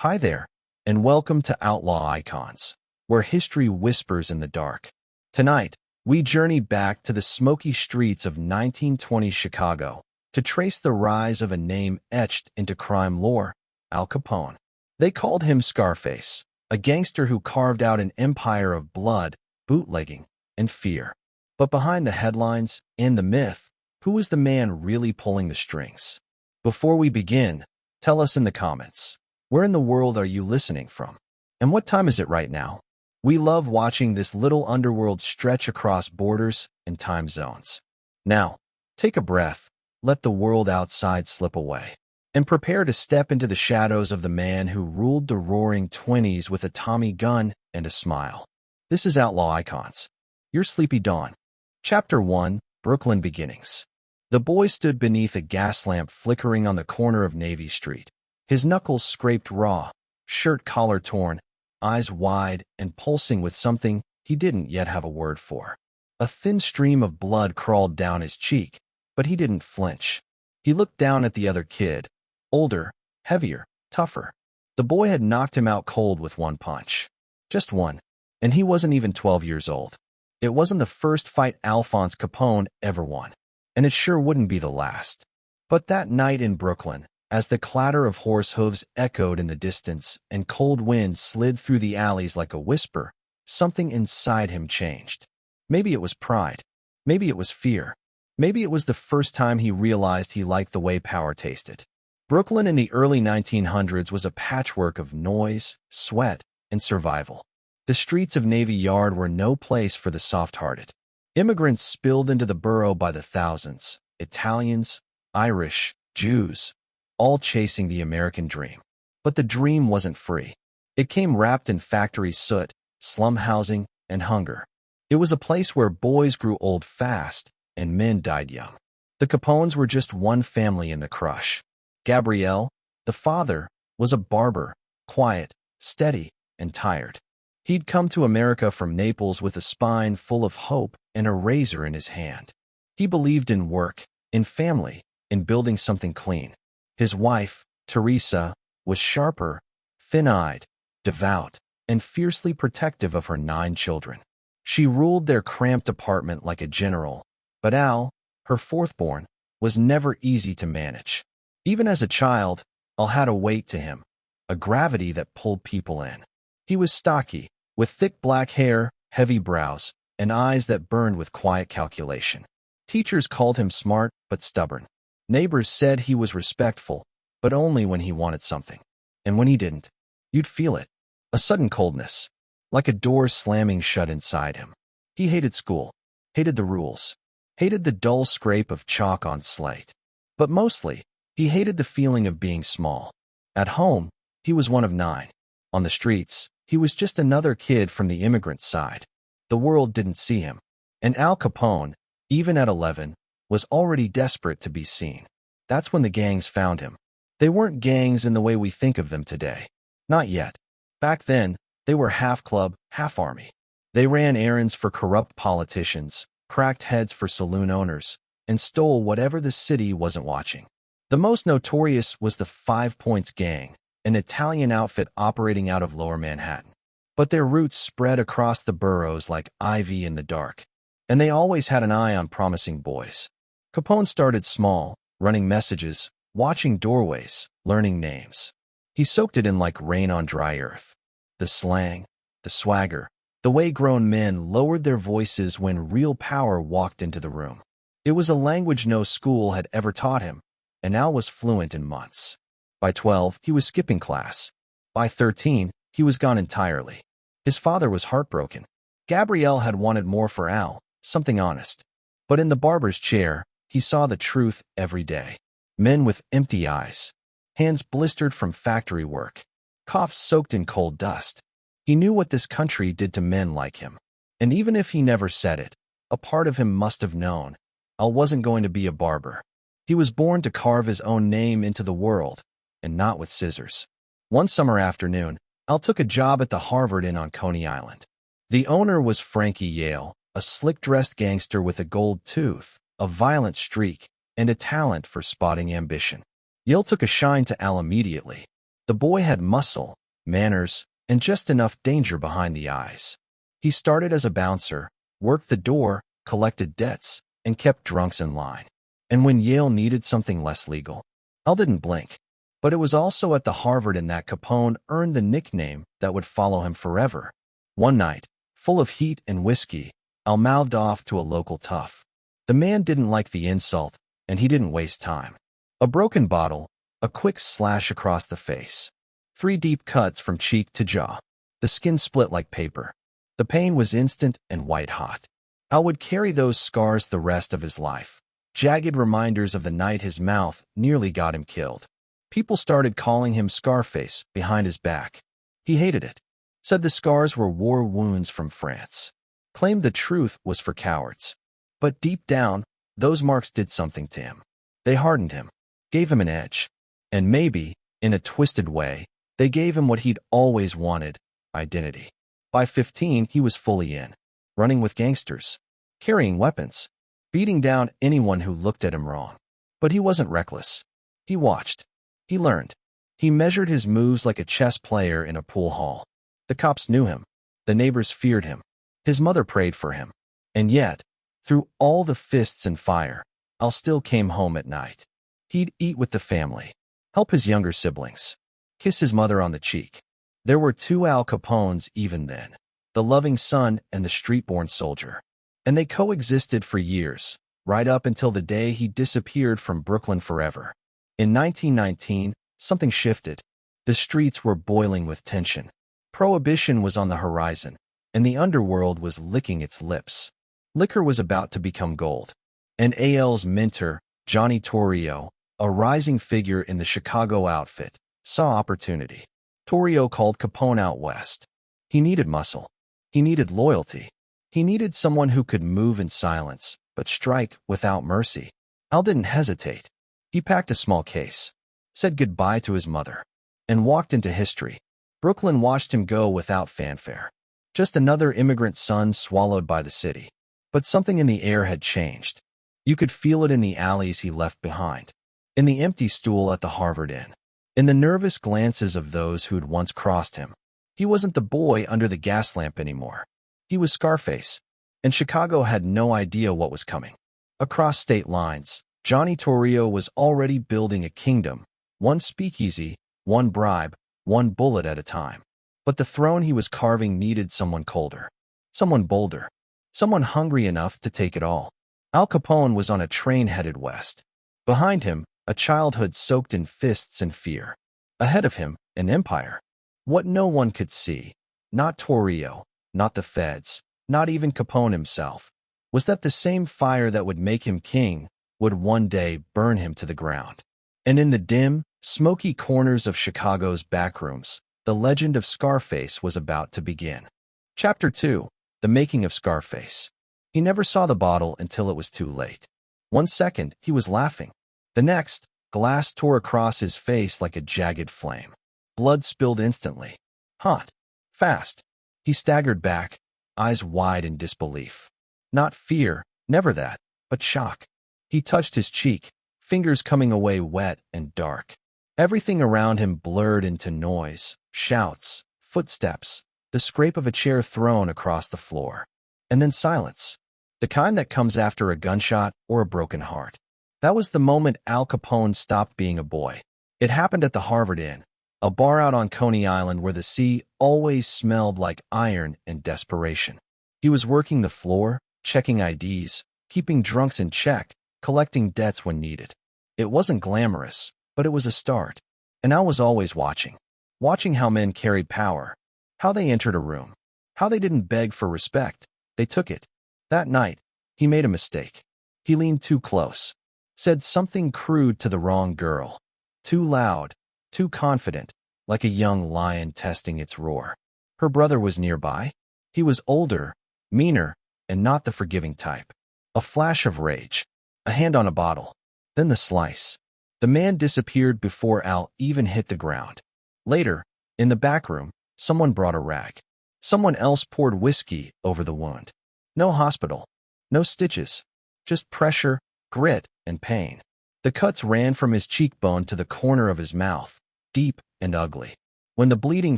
Hi there, and welcome to Outlaw Icons, where history whispers in the dark. Tonight, we journey back to the smoky streets of 1920s Chicago to trace the rise of a name etched into crime lore, Al Capone. They called him Scarface, a gangster who carved out an empire of blood, bootlegging, and fear. But behind the headlines and the myth, who was the man really pulling the strings? Before we begin, tell us in the comments. Where in the world are you listening from? And what time is it right now? We love watching this little underworld stretch across borders and time zones. Now, take a breath, let the world outside slip away, and prepare to step into the shadows of the man who ruled the roaring 20s with a Tommy gun and a smile. This is Outlaw Icons, your sleepy dawn. Chapter 1, Brooklyn Beginnings. The boy stood beneath a gas lamp flickering on the corner of Navy Street. His knuckles scraped raw, shirt collar torn, eyes wide and pulsing with something he didn't yet have a word for. A thin stream of blood crawled down his cheek, but he didn't flinch. He looked down at the other kid, older, heavier, tougher. The boy had knocked him out cold with one punch. Just one, and he wasn't even 12 years old. It wasn't the first fight Alphonse Capone ever won, and it sure wouldn't be the last. But that night in Brooklyn, as the clatter of horse hooves echoed in the distance and cold wind slid through the alleys like a whisper, something inside him changed. Maybe it was pride. Maybe it was fear. Maybe it was the first time he realized he liked the way power tasted. Brooklyn in the early 1900s was a patchwork of noise, sweat, and survival. The streets of Navy Yard were no place for the soft-hearted. Immigrants spilled into the borough by the thousands. Italians, Irish, Jews, all chasing the American dream. But the dream wasn't free. It came wrapped in factory soot, slum housing, and hunger. It was a place where boys grew old fast and men died young. The Capones were just one family in the crush. Gabriel, the father, was a barber, quiet, steady, and tired. He'd come to America from Naples with a spine full of hope and a razor in his hand. He believed in work, in family, in building something clean. His wife, Teresa, was sharper, thin-eyed, devout, and fiercely protective of her 9 children. She ruled their cramped apartment like a general, but Al, her fourth-born, was never easy to manage. Even as a child, Al had a weight to him, a gravity that pulled people in. He was stocky, with thick black hair, heavy brows, and eyes that burned with quiet calculation. Teachers called him smart but stubborn. Neighbors said he was respectful, but only when he wanted something. And when he didn't, you'd feel it. A sudden coldness, like a door slamming shut inside him. He hated school, hated the rules, hated the dull scrape of chalk on slate. But mostly, he hated the feeling of being small. At home, he was one of 9. On the streets, he was just another kid from the immigrant side. The world didn't see him. And Al Capone, even at 11, was already desperate to be seen. That's when the gangs found him. They weren't gangs in the way we think of them today. Not yet. Back then, they were half club, half army. They ran errands for corrupt politicians, cracked heads for saloon owners, and stole whatever the city wasn't watching. The most notorious was the 5 Points Gang, an Italian outfit operating out of Lower Manhattan. But their roots spread across the boroughs like ivy in the dark, and they always had an eye on promising boys. Capone started small, running messages, watching doorways, learning names. He soaked it in like rain on dry earth. The slang, the swagger, the way grown men lowered their voices when real power walked into the room. It was a language no school had ever taught him, and Al was fluent in months. By 12, he was skipping class. By 13, he was gone entirely. His father was heartbroken. Gabrielle had wanted more for Al, something honest. But in the barber's chair, he saw the truth every day. Men with empty eyes, hands blistered from factory work, coughs soaked in coal dust. He knew what this country did to men like him. And even if he never said it, a part of him must have known. Al wasn't going to be a barber. He was born to carve his own name into the world, and not with scissors. One summer afternoon, Al took a job at the Harvard Inn on Coney Island. The owner was Frankie Yale, a slick-dressed gangster with a gold tooth, a violent streak, and a talent for spotting ambition. Yale took a shine to Al immediately. The boy had muscle, manners, and just enough danger behind the eyes. He started as a bouncer, worked the door, collected debts, and kept drunks in line. And when Yale needed something less legal, Al didn't blink. But it was also at the Harvard in that Capone earned the nickname that would follow him forever. One night, full of heat and whiskey, Al mouthed off to a local tough. The man didn't like the insult, and he didn't waste time. A broken bottle, a quick slash across the face. 3 deep cuts from cheek to jaw. The skin split like paper. The pain was instant and white-hot. Al would carry those scars the rest of his life. Jagged reminders of the night his mouth nearly got him killed. People started calling him Scarface behind his back. He hated it. Said the scars were war wounds from France. Claimed the truth was for cowards. But deep down, those marks did something to him. They hardened him, gave him an edge. And maybe, in a twisted way, they gave him what he'd always wanted, identity. By 15, he was fully in. Running with gangsters. Carrying weapons. Beating down anyone who looked at him wrong. But he wasn't reckless. He watched. He learned. He measured his moves like a chess player in a pool hall. The cops knew him. The neighbors feared him. His mother prayed for him. And yet, through all the fists and fire, Al still came home at night. He'd eat with the family, help his younger siblings, kiss his mother on the cheek. There were 2 Al Capones even then, the loving son and the street-born soldier. And they coexisted for years, right up until the day he disappeared from Brooklyn forever. In 1919, something shifted. The streets were boiling with tension. Prohibition was on the horizon, and the underworld was licking its lips. Liquor was about to become gold. And AL's mentor, Johnny Torrio, a rising figure in the Chicago outfit, saw opportunity. Torrio called Capone out west. He needed muscle. He needed loyalty. He needed someone who could move in silence, but strike without mercy. Al didn't hesitate. He packed a small case, said goodbye to his mother, and walked into history. Brooklyn watched him go without fanfare. Just another immigrant son swallowed by the city. But something in the air had changed. You could feel it in the alleys he left behind, in the empty stool at the Harvard Inn, in the nervous glances of those who'd once crossed him. He wasn't the boy under the gas lamp anymore. He was Scarface, and Chicago had no idea what was coming. Across state lines, Johnny Torrio was already building a kingdom, one speakeasy, one bribe, one bullet at a time. But the throne he was carving needed someone colder, someone bolder, someone hungry enough to take it all. Al Capone was on a train headed west. Behind him, a childhood soaked in fists and fear. Ahead of him, an empire. What no one could see, not Torrio, not the feds, not even Capone himself, was that the same fire that would make him king would one day burn him to the ground. And in the dim, smoky corners of Chicago's backrooms, the legend of Scarface was about to begin. Chapter 2, The Making of Scarface. He never saw the bottle until it was too late. One second, he was laughing. The next, glass tore across his face like a jagged flame. Blood spilled instantly. Hot. Fast. He staggered back, eyes wide in disbelief. Not fear, never that, but shock. He touched his cheek, fingers coming away wet and dark. Everything around him blurred into noise, shouts, footsteps, the scrape of a chair thrown across the floor. And then silence. The kind that comes after a gunshot or a broken heart. That was the moment Al Capone stopped being a boy. It happened at the Harvard Inn, a bar out on Coney Island where the sea always smelled like iron and desperation. He was working the floor, checking IDs, keeping drunks in check, collecting debts when needed. It wasn't glamorous, but it was a start. And Al was always watching. Watching how men carried power, how they entered a room, how they didn't beg for respect, they took it. That night, he made a mistake. He leaned too close, said something crude to the wrong girl. Too loud, too confident, like a young lion testing its roar. Her brother was nearby. He was older, meaner, and not the forgiving type. A flash of rage, a hand on a bottle, then the slice. The man disappeared before Al even hit the ground. Later, in the back room, someone brought a rag. Someone else poured whiskey over the wound. No hospital, no stitches, just pressure, grit, and pain. The cuts ran from his cheekbone to the corner of his mouth, deep and ugly. When the bleeding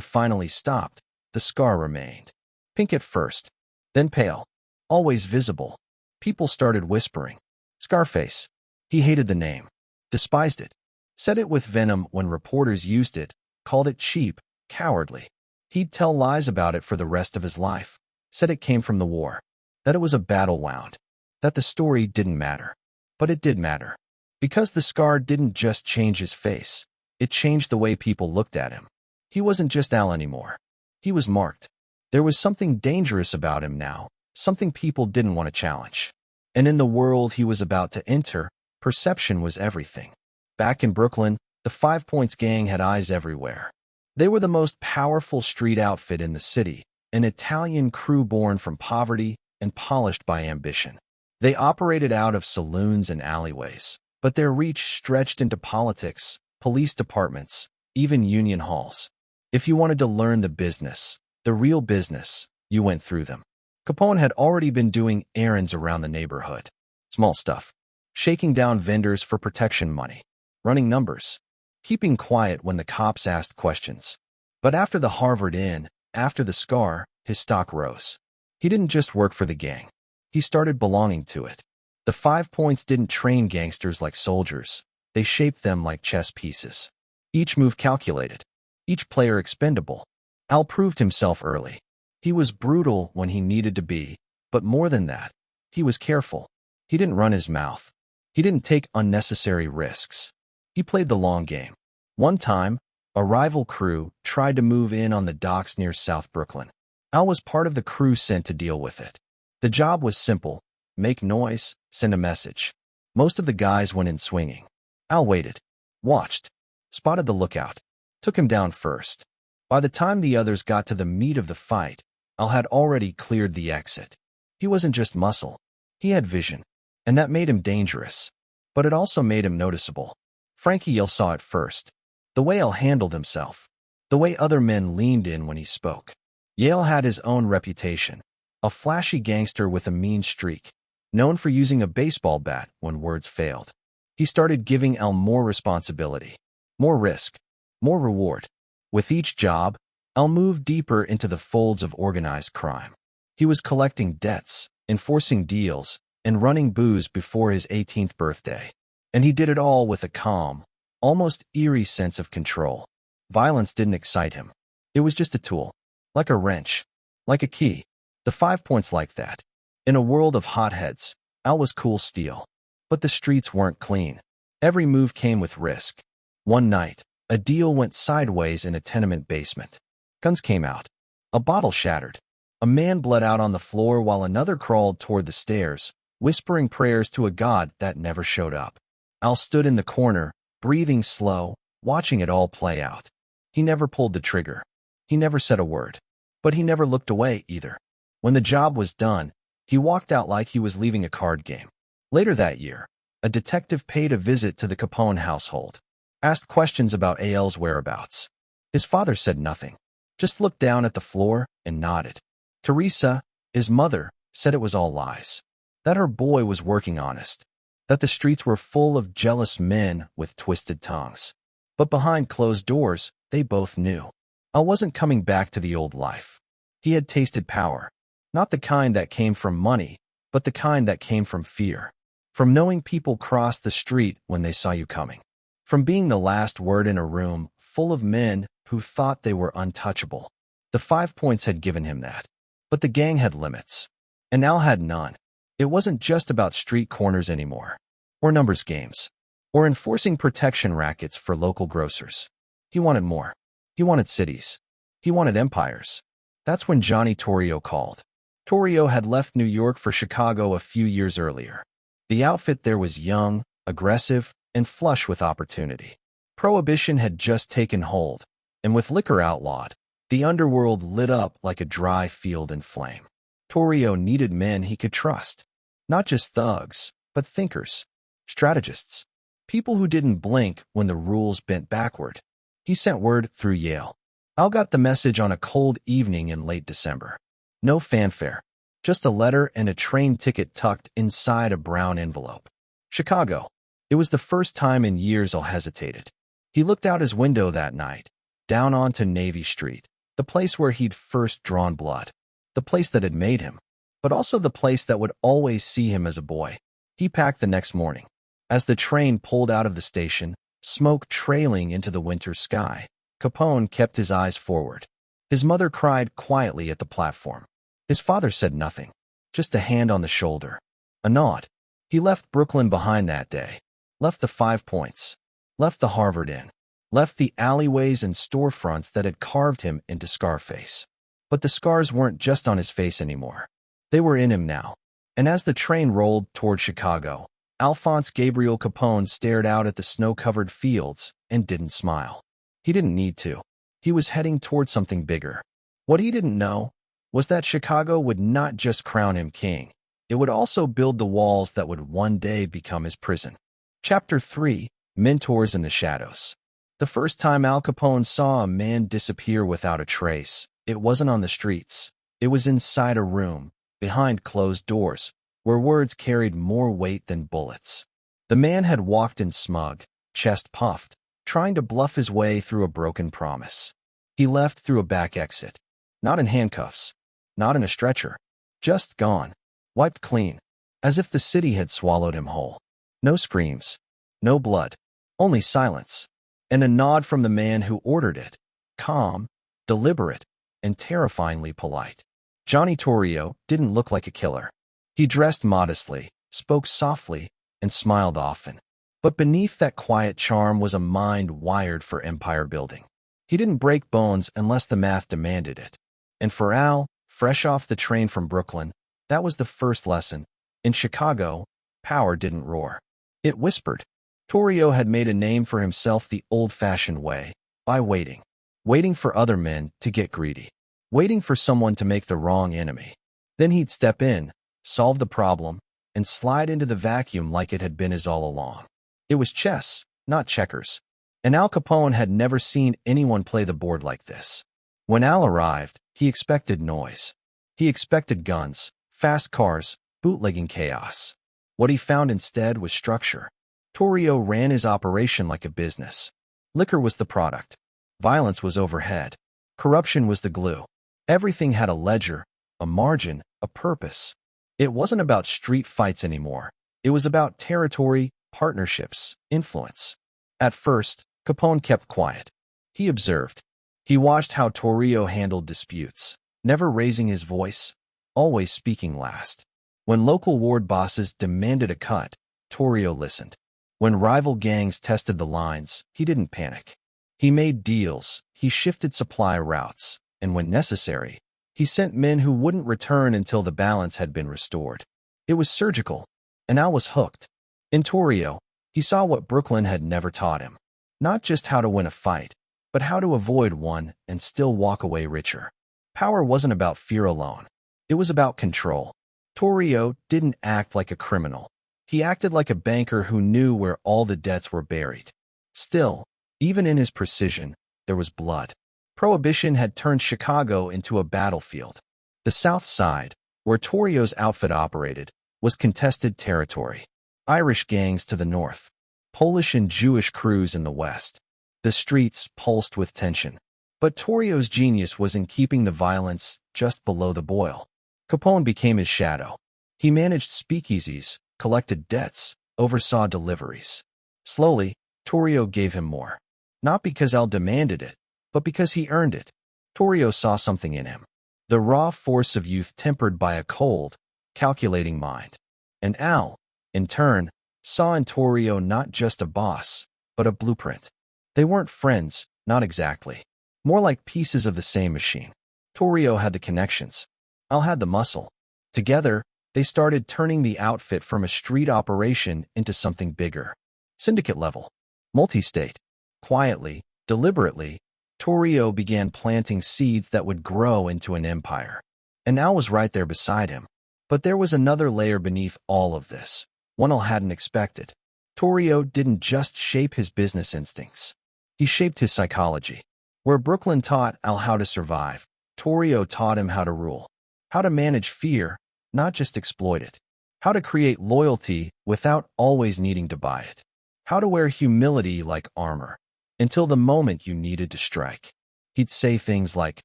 finally stopped, the scar remained. Pink at first, then pale, always visible. People started whispering. Scarface. He hated the name, despised it, said it with venom when reporters used it, called it cheap, cowardly. He'd tell lies about it for the rest of his life, said it came from the war, that it was a battle wound, that the story didn't matter. But it did matter. Because the scar didn't just change his face, it changed the way people looked at him. He wasn't just Al anymore. He was marked. There was something dangerous about him now, something people didn't want to challenge. And in the world he was about to enter, perception was everything. Back in Brooklyn, the 5 Points gang had eyes everywhere. They were the most powerful street outfit in the city, an Italian crew born from poverty and polished by ambition. They operated out of saloons and alleyways, but their reach stretched into politics, police departments, even union halls. If you wanted to learn the business, the real business, you went through them. Capone had already been doing errands around the neighborhood. Small stuff. Shaking down vendors for protection money. Running numbers. Keeping quiet when the cops asked questions. But after the Harvard Inn, after the scar, his stock rose. He didn't just work for the gang. He started belonging to it. The 5 Points didn't train gangsters like soldiers. They shaped them like chess pieces. Each move calculated. Each player expendable. Al proved himself early. He was brutal when he needed to be, but more than that, he was careful. He didn't run his mouth. He didn't take unnecessary risks. He played the long game. One time, a rival crew tried to move in on the docks near South Brooklyn. Al was part of the crew sent to deal with it. The job was simple. Make noise, send a message. Most of the guys went in swinging. Al waited, watched, spotted the lookout, took him down first. By the time the others got to the meat of the fight, Al had already cleared the exit. He wasn't just muscle. He had vision, and that made him dangerous. But it also made him noticeable. Frankie Yale saw it first. The way Al handled himself. The way other men leaned in when he spoke. Yale had his own reputation. A flashy gangster with a mean streak, known for using a baseball bat when words failed. He started giving Al more responsibility, more risk, more reward. With each job, Al moved deeper into the folds of organized crime. He was collecting debts, enforcing deals, and running booze before his 18th birthday. And he did it all with a calm, almost eerie sense of control. Violence didn't excite him. It was just a tool, like a wrench, like a key. The 5 Points like that. In a world of hotheads, Al was cool steel. But the streets weren't clean. Every move came with risk. One night, a deal went sideways in a tenement basement. Guns came out. A bottle shattered. A man bled out on the floor while another crawled toward the stairs, whispering prayers to a god that never showed up. Al stood in the corner, breathing slow, watching it all play out. He never pulled the trigger. He never said a word. But he never looked away either. When the job was done, he walked out like he was leaving a card game. Later that year, a detective paid a visit to the Capone household, asked questions about Al's whereabouts. His father said nothing, just looked down at the floor and nodded. Teresa, his mother, said it was all lies, that her boy was working honest, that the streets were full of jealous men with twisted tongues. But behind closed doors, they both knew. Al wasn't coming back to the old life. He had tasted power. Not the kind that came from money, but the kind that came from fear. From knowing people crossed the street when they saw you coming. From being the last word in a room full of men who thought they were untouchable. The 5 Points had given him that. But the gang had limits. And Al had none. It wasn't just about street corners anymore. Or numbers games. Or enforcing protection rackets for local grocers. He wanted more. He wanted cities. He wanted empires. That's when Johnny Torrio called. Torrio had left New York for Chicago a few years earlier. The outfit there was young, aggressive, and flush with opportunity. Prohibition had just taken hold, and with liquor outlawed, the underworld lit up like a dry field in flame. Torrio needed men he could trust. Not just thugs, but thinkers, strategists, people who didn't blink when the rules bent backward. He sent word through Yale. Al got the message on a cold evening in late December. No fanfare, just a letter and a train ticket tucked inside a brown envelope. Chicago. It was the first time in years Al hesitated. He looked out his window that night, down onto Navy Street, the place where he'd first drawn blood, the place that had made him, but also the place that would always see him as a boy. He packed the next morning. As the train pulled out of the station, smoke trailing into the winter sky, Capone kept his eyes forward. His mother cried quietly at the platform. His father said nothing, just a hand on the shoulder, a nod. He left Brooklyn behind that day, left the 5 Points, left the Harvard Inn, left the alleyways and storefronts that had carved him into Scarface. But the scars weren't just on his face anymore. They were in him now. And as the train rolled toward Chicago, Alphonse Gabriel Capone stared out at the snow-covered fields and didn't smile. He didn't need to. He was heading toward something bigger. What he didn't know was that Chicago would not just crown him king. It would also build the walls that would one day become his prison. Chapter 3: Mentors in the Shadows. The first time Al Capone saw a man disappear without a trace, it wasn't on the streets. It was inside a room, behind closed doors, where words carried more weight than bullets. The man had walked in smug, chest puffed, trying to bluff his way through a broken promise. He left through a back exit, not in handcuffs, not in a stretcher, just gone, wiped clean, as if the city had swallowed him whole. No screams, no blood, only silence, and a nod from the man who ordered it, calm, deliberate, and terrifyingly polite. Johnny Torrio didn't look like a killer. He dressed modestly, spoke softly, and smiled often. But beneath that quiet charm was a mind wired for empire building. He didn't break bones unless the math demanded it. And for Al, fresh off the train from Brooklyn, that was the first lesson. In Chicago, power didn't roar. It whispered. Torrio had made a name for himself the old-fashioned way, by waiting. Waiting for other men to get greedy. Waiting for someone to make the wrong enemy. Then he'd step in, solve the problem, and slide into the vacuum like it had been his all along. It was chess, not checkers. And Al Capone had never seen anyone play the board like this. When Al arrived, he expected noise. He expected guns, fast cars, bootlegging chaos. What he found instead was structure. Torrio ran his operation like a business. Liquor was the product. Violence was overhead. Corruption was the glue. Everything had a ledger, a margin, a purpose. It wasn't about street fights anymore. It was about territory, partnerships, influence. At first, Capone kept quiet. He observed. He watched how Torrio handled disputes, never raising his voice, always speaking last. When local ward bosses demanded a cut, Torrio listened. When rival gangs tested the lines, he didn't panic. He made deals, he shifted supply routes, and when necessary, he sent men who wouldn't return until the balance had been restored. It was surgical, and Al was hooked. In Torrio, he saw what Brooklyn had never taught him. Not just how to win a fight, but how to avoid one and still walk away richer. Power wasn't about fear alone. It was about control. Torrio didn't act like a criminal. He acted like a banker who knew where all the debts were buried. Still, even in his precision, there was blood. Prohibition had turned Chicago into a battlefield. The South Side, where Torrio's outfit operated, was contested territory. Irish gangs to the north, Polish and Jewish crews in the west. The streets pulsed with tension. But Torrio's genius was in keeping the violence just below the boil. Capone became his shadow. He managed speakeasies, collected debts, oversaw deliveries. Slowly, Torrio gave him more. Not because Al demanded it, but because he earned it. Torrio saw something in him. The raw force of youth tempered by a cold, calculating mind. And Al, in turn, saw in Torrio not just a boss, but a blueprint. They weren't friends, not exactly. More like pieces of the same machine. Torrio had the connections. Al had the muscle. Together, they started turning the outfit from a street operation into something bigger. Syndicate level. Multi-state. Quietly, deliberately, Torrio began planting seeds that would grow into an empire. And Al was right there beside him. But there was another layer beneath all of this, one Al hadn't expected. Torrio didn't just shape his business instincts. He shaped his psychology. Where Brooklyn taught Al how to survive, Torrio taught him how to rule. How to manage fear, not just exploit it. How to create loyalty without always needing to buy it. How to wear humility like armor, until the moment you needed to strike. He'd say things like,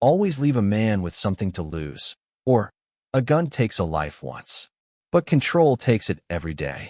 "Always leave a man with something to lose," or, "A gun takes a life once, but control takes it every day."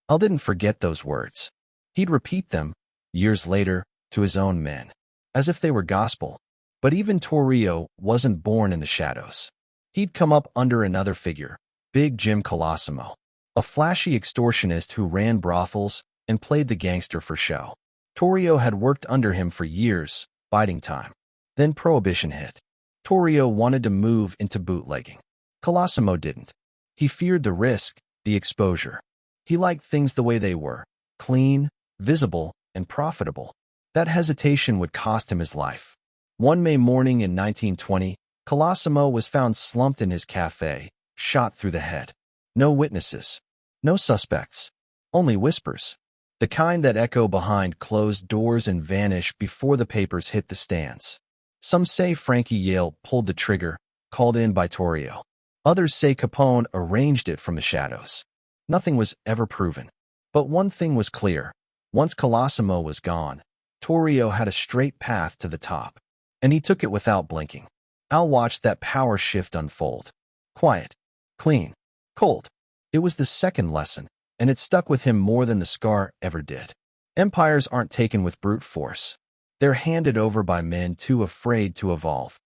Al didn't forget those words. He'd repeat them, years later, to his own men, as if they were gospel. But even Torrio wasn't born in the shadows. He'd come up under another figure, Big Jim Colosimo, a flashy extortionist who ran brothels and played the gangster for show. Torrio had worked under him for years, biding time. Then Prohibition hit. Torrio wanted to move into bootlegging. Colosimo didn't. He feared the risk, the exposure. He liked things the way they were, clean, visible, and profitable. That hesitation would cost him his life. One May morning in 1920, Colosimo was found slumped in his cafe, shot through the head. No witnesses. No suspects. Only whispers. The kind that echo behind closed doors and vanish before the papers hit the stands. Some say Frankie Yale pulled the trigger, called in by Torrio. Others say Capone arranged it from the shadows. Nothing was ever proven. But one thing was clear. Once Colosimo was gone, Torrio had a straight path to the top. And he took it without blinking. Al watched that power shift unfold. Quiet. Clean. Cold. It was the second lesson, and it stuck with him more than the scar ever did. Empires aren't taken with brute force. They're handed over by men too afraid to evolve.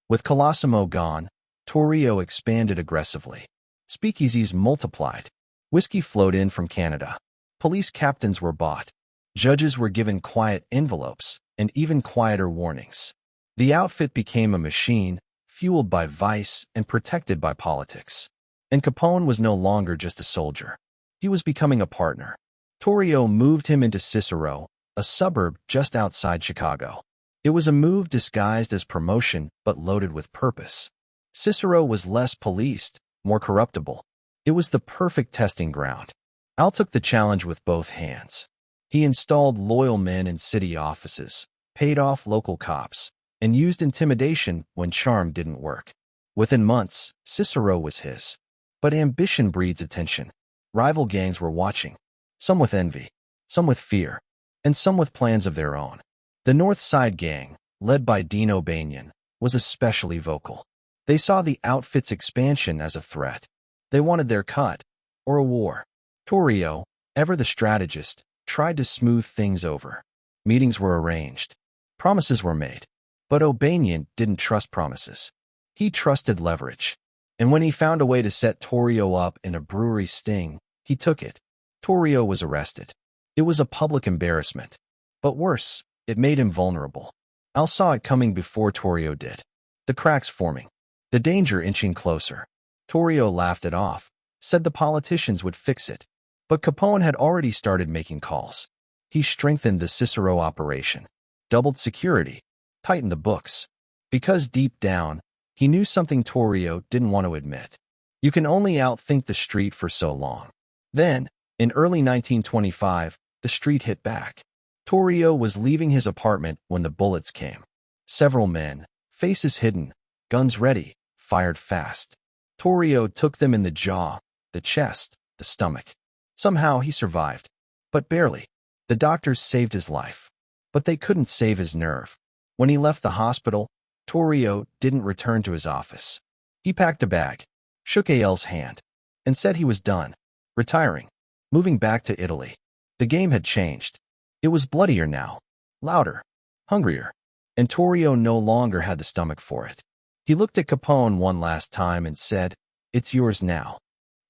With Colosimo gone, Torrio expanded aggressively. Speakeasies multiplied. Whiskey flowed in from Canada. Police captains were bought. Judges were given quiet envelopes, and even quieter warnings. The outfit became a machine, fueled by vice and protected by politics. And Capone was no longer just a soldier. He was becoming a partner. Torrio moved him into Cicero, a suburb just outside Chicago. It was a move disguised as promotion but loaded with purpose. Cicero was less policed, more corruptible. It was the perfect testing ground. Al took the challenge with both hands. He installed loyal men in city offices, paid off local cops, and used intimidation when charm didn't work. Within months, Cicero was his. But ambition breeds attention. Rival gangs were watching, some with envy, some with fear, and some with plans of their own. The North Side Gang, led by Dino Banyan, was especially vocal. They saw the outfit's expansion as a threat. They wanted their cut, or a war. Torrio, ever the strategist, tried to smooth things over. Meetings were arranged. Promises were made. But O'Banion didn't trust promises. He trusted leverage. And when he found a way to set Torrio up in a brewery sting, he took it. Torrio was arrested. It was a public embarrassment. But worse, it made him vulnerable. Al saw it coming before Torrio did. The cracks forming. The danger inching closer. Torrio laughed it off, said the politicians would fix it. But Capone had already started making calls. He strengthened the Cicero operation, doubled security, tightened the books. Because deep down, he knew something Torrio didn't want to admit. You can only outthink the street for so long. Then, in early 1925, the street hit back. Torrio was leaving his apartment when the bullets came. Several men, faces hidden, guns ready, fired fast. Torrio took them in the jaw, the chest, the stomach. Somehow he survived. But barely. The doctors saved his life. But they couldn't save his nerve. When he left the hospital, Torrio didn't return to his office. He packed a bag, shook Al's hand, and said he was done, retiring, moving back to Italy. The game had changed. It was bloodier now, louder, hungrier, and Torrio no longer had the stomach for it. He looked at Capone one last time and said, "It's yours now."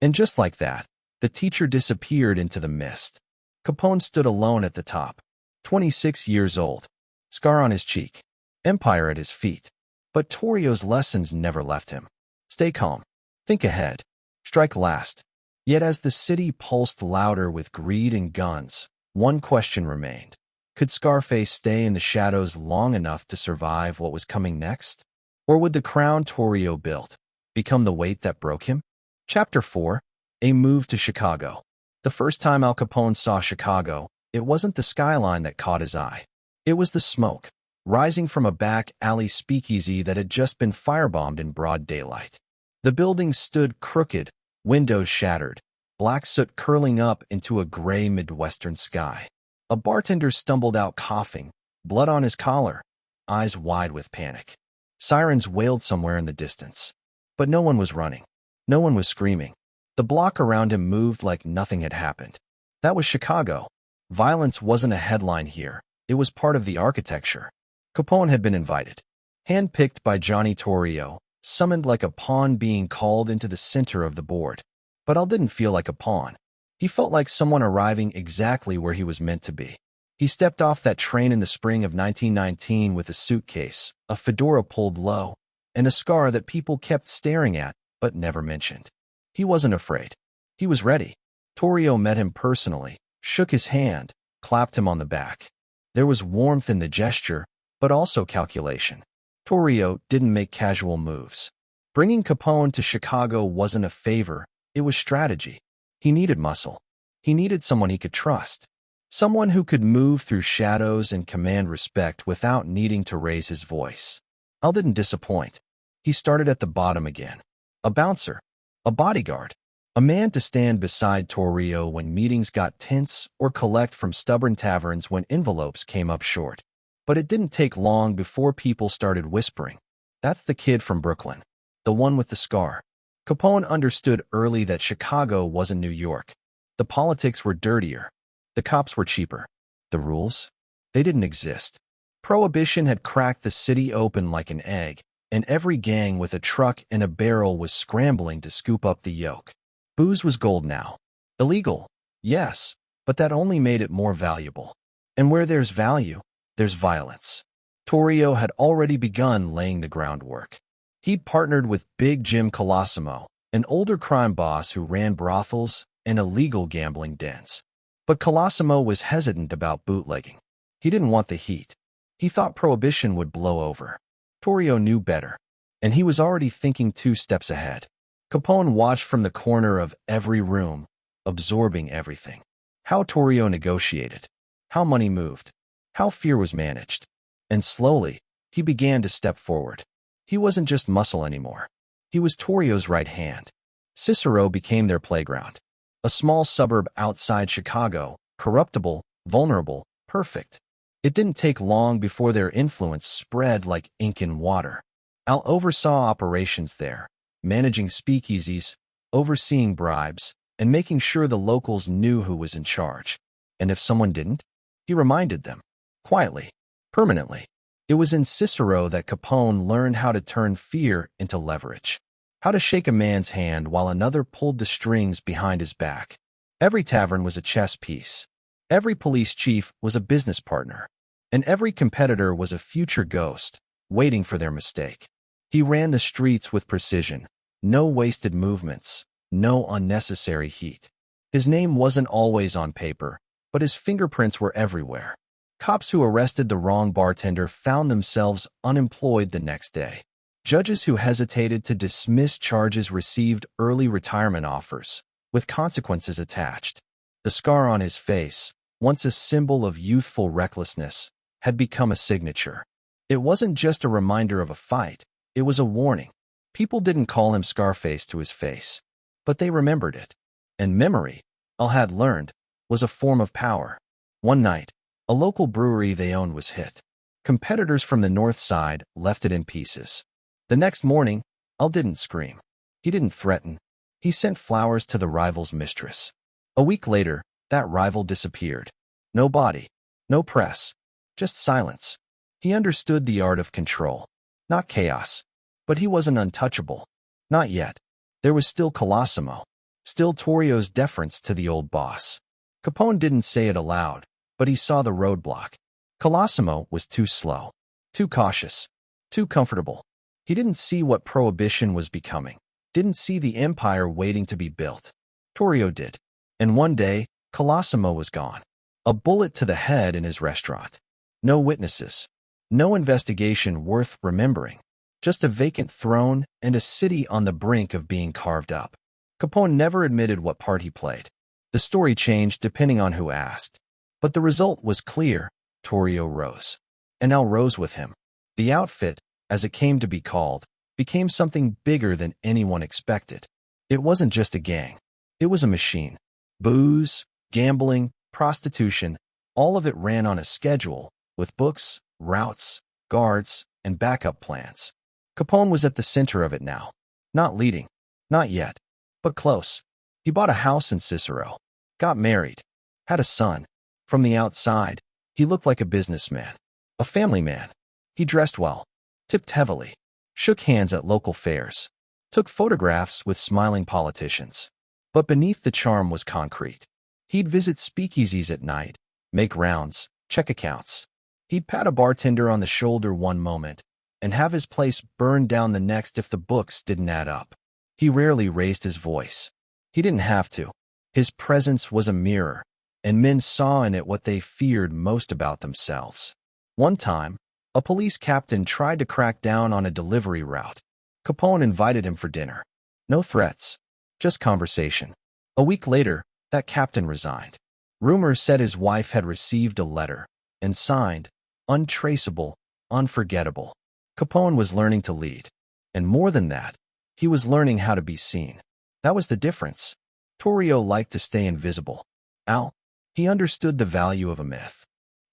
And just like that, the teacher disappeared into the mist. Capone stood alone at the top, 26 years old, scar on his cheek, empire at his feet. But Torrio's lessons never left him. Stay calm, think ahead, strike last. Yet as the city pulsed louder with greed and guns, one question remained. Could Scarface stay in the shadows long enough to survive what was coming next? Or would the crown Torrio built become the weight that broke him? Chapter 4. A Move to Chicago. The first time Al Capone saw Chicago, it wasn't the skyline that caught his eye. It was the smoke, rising from a back alley speakeasy that had just been firebombed in broad daylight. The building stood crooked, windows shattered, black soot curling up into a gray Midwestern sky. A bartender stumbled out coughing, blood on his collar, eyes wide with panic. Sirens wailed somewhere in the distance. But no one was running. No one was screaming. The block around him moved like nothing had happened. That was Chicago. Violence wasn't a headline here. It was part of the architecture. Capone had been invited. Handpicked by Johnny Torrio, summoned like a pawn being called into the center of the board. But Al didn't feel like a pawn. He felt like someone arriving exactly where he was meant to be. He stepped off that train in the spring of 1919 with a suitcase, a fedora pulled low, and a scar that people kept staring at but never mentioned. He wasn't afraid. He was ready. Torrio met him personally, shook his hand, clapped him on the back. There was warmth in the gesture, but also calculation. Torrio didn't make casual moves. Bringing Capone to Chicago wasn't a favor, it was strategy. He needed muscle. He needed someone he could trust. Someone who could move through shadows and command respect without needing to raise his voice. Al didn't disappoint. He started at the bottom again. A bouncer. A bodyguard. A man to stand beside Torrio when meetings got tense or collect from stubborn taverns when envelopes came up short. But it didn't take long before people started whispering. That's the kid from Brooklyn. The one with the scar. Capone understood early that Chicago wasn't New York. The politics were dirtier. The cops were cheaper. The rules? They didn't exist. Prohibition had cracked the city open like an egg, and every gang with a truck and a barrel was scrambling to scoop up the yolk. Booze was gold now. Illegal, yes, but that only made it more valuable. And where there's value, there's violence. Torrio had already begun laying the groundwork. He'd partnered with Big Jim Colosimo, an older crime boss who ran brothels and illegal gambling dens. But Colosimo was hesitant about bootlegging. He didn't want the heat. He thought Prohibition would blow over. Torrio knew better, and he was already thinking 2 steps ahead. Capone watched from the corner of every room, absorbing everything. How Torrio negotiated, how money moved, how fear was managed. And slowly, he began to step forward. He wasn't just muscle anymore. He was Torrio's right hand. Cicero became their playground. A small suburb outside Chicago, corruptible, vulnerable, perfect. It didn't take long before their influence spread like ink in water. Al oversaw operations there, managing speakeasies, overseeing bribes, and making sure the locals knew who was in charge. And if someone didn't, he reminded them. Quietly. Permanently. It was in Cicero that Capone learned how to turn fear into leverage. How to shake a man's hand while another pulled the strings behind his back. Every tavern was a chess piece. Every police chief was a business partner. And every competitor was a future ghost, waiting for their mistake. He ran the streets with precision. No wasted movements. No unnecessary heat. His name wasn't always on paper, but his fingerprints were everywhere. Cops who arrested the wrong bartender found themselves unemployed the next day. Judges who hesitated to dismiss charges received early retirement offers, with consequences attached. The scar on his face, once a symbol of youthful recklessness, had become a signature. It wasn't just a reminder of a fight, it was a warning. People didn't call him Scarface to his face, but they remembered it. And memory, Al had learned, was a form of power. One night, a local brewery they owned was hit. Competitors from the north side left it in pieces. The next morning, Al didn't scream. He didn't threaten. He sent flowers to the rival's mistress. A week later, that rival disappeared. No body, no press, just silence. He understood the art of control. Not chaos. But he wasn't untouchable. Not yet. There was still Colosimo. Still Torrio's deference to the old boss. Capone didn't say it aloud, but he saw the roadblock. Colosimo was too slow. Too cautious. Too comfortable. He didn't see what Prohibition was becoming. Didn't see the empire waiting to be built. Torrio did. And one day, Colosimo was gone. A bullet to the head in his restaurant. No witnesses. No investigation worth remembering. Just a vacant throne and a city on the brink of being carved up. Capone never admitted what part he played. The story changed depending on who asked. But the result was clear. Torrio rose. And Al rose with him. The outfit, as it came to be called, became something bigger than anyone expected. It wasn't just a gang. It was a machine. Booze, gambling, prostitution, all of it ran on a schedule, with books, routes, guards, and backup plans. Capone was at the center of it now. Not leading. Not yet. But close. He bought a house in Cicero. Got married. Had a son. From the outside, he looked like a businessman. A family man. He dressed well. Tipped heavily. Shook hands at local fairs. Took photographs with smiling politicians. But beneath the charm was concrete. He'd visit speakeasies at night, make rounds, check accounts. He'd pat a bartender on the shoulder one moment and have his place burned down the next if the books didn't add up. He rarely raised his voice. He didn't have to. His presence was a mirror, and men saw in it what they feared most about themselves. One time, a police captain tried to crack down on a delivery route. Capone invited him for dinner. No threats, just conversation. A week later, that captain resigned. Rumors said his wife had received a letter and signed, untraceable, unforgettable. Capone was learning to lead. And more than that, he was learning how to be seen. That was the difference. Torrio liked to stay invisible. Al, he understood the value of a myth.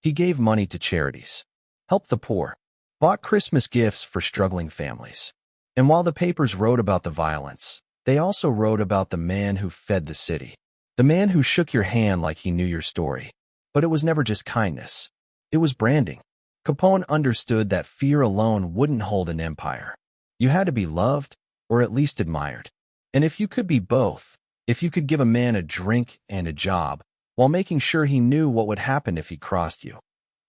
He gave money to charities, helped the poor, bought Christmas gifts for struggling families. And while the papers wrote about the violence, they also wrote about the man who fed the city. The man who shook your hand like he knew your story. But it was never just kindness. It was branding. Capone understood that fear alone wouldn't hold an empire. You had to be loved, or at least admired. And if you could be both, if you could give a man a drink and a job, while making sure he knew what would happen if he crossed you,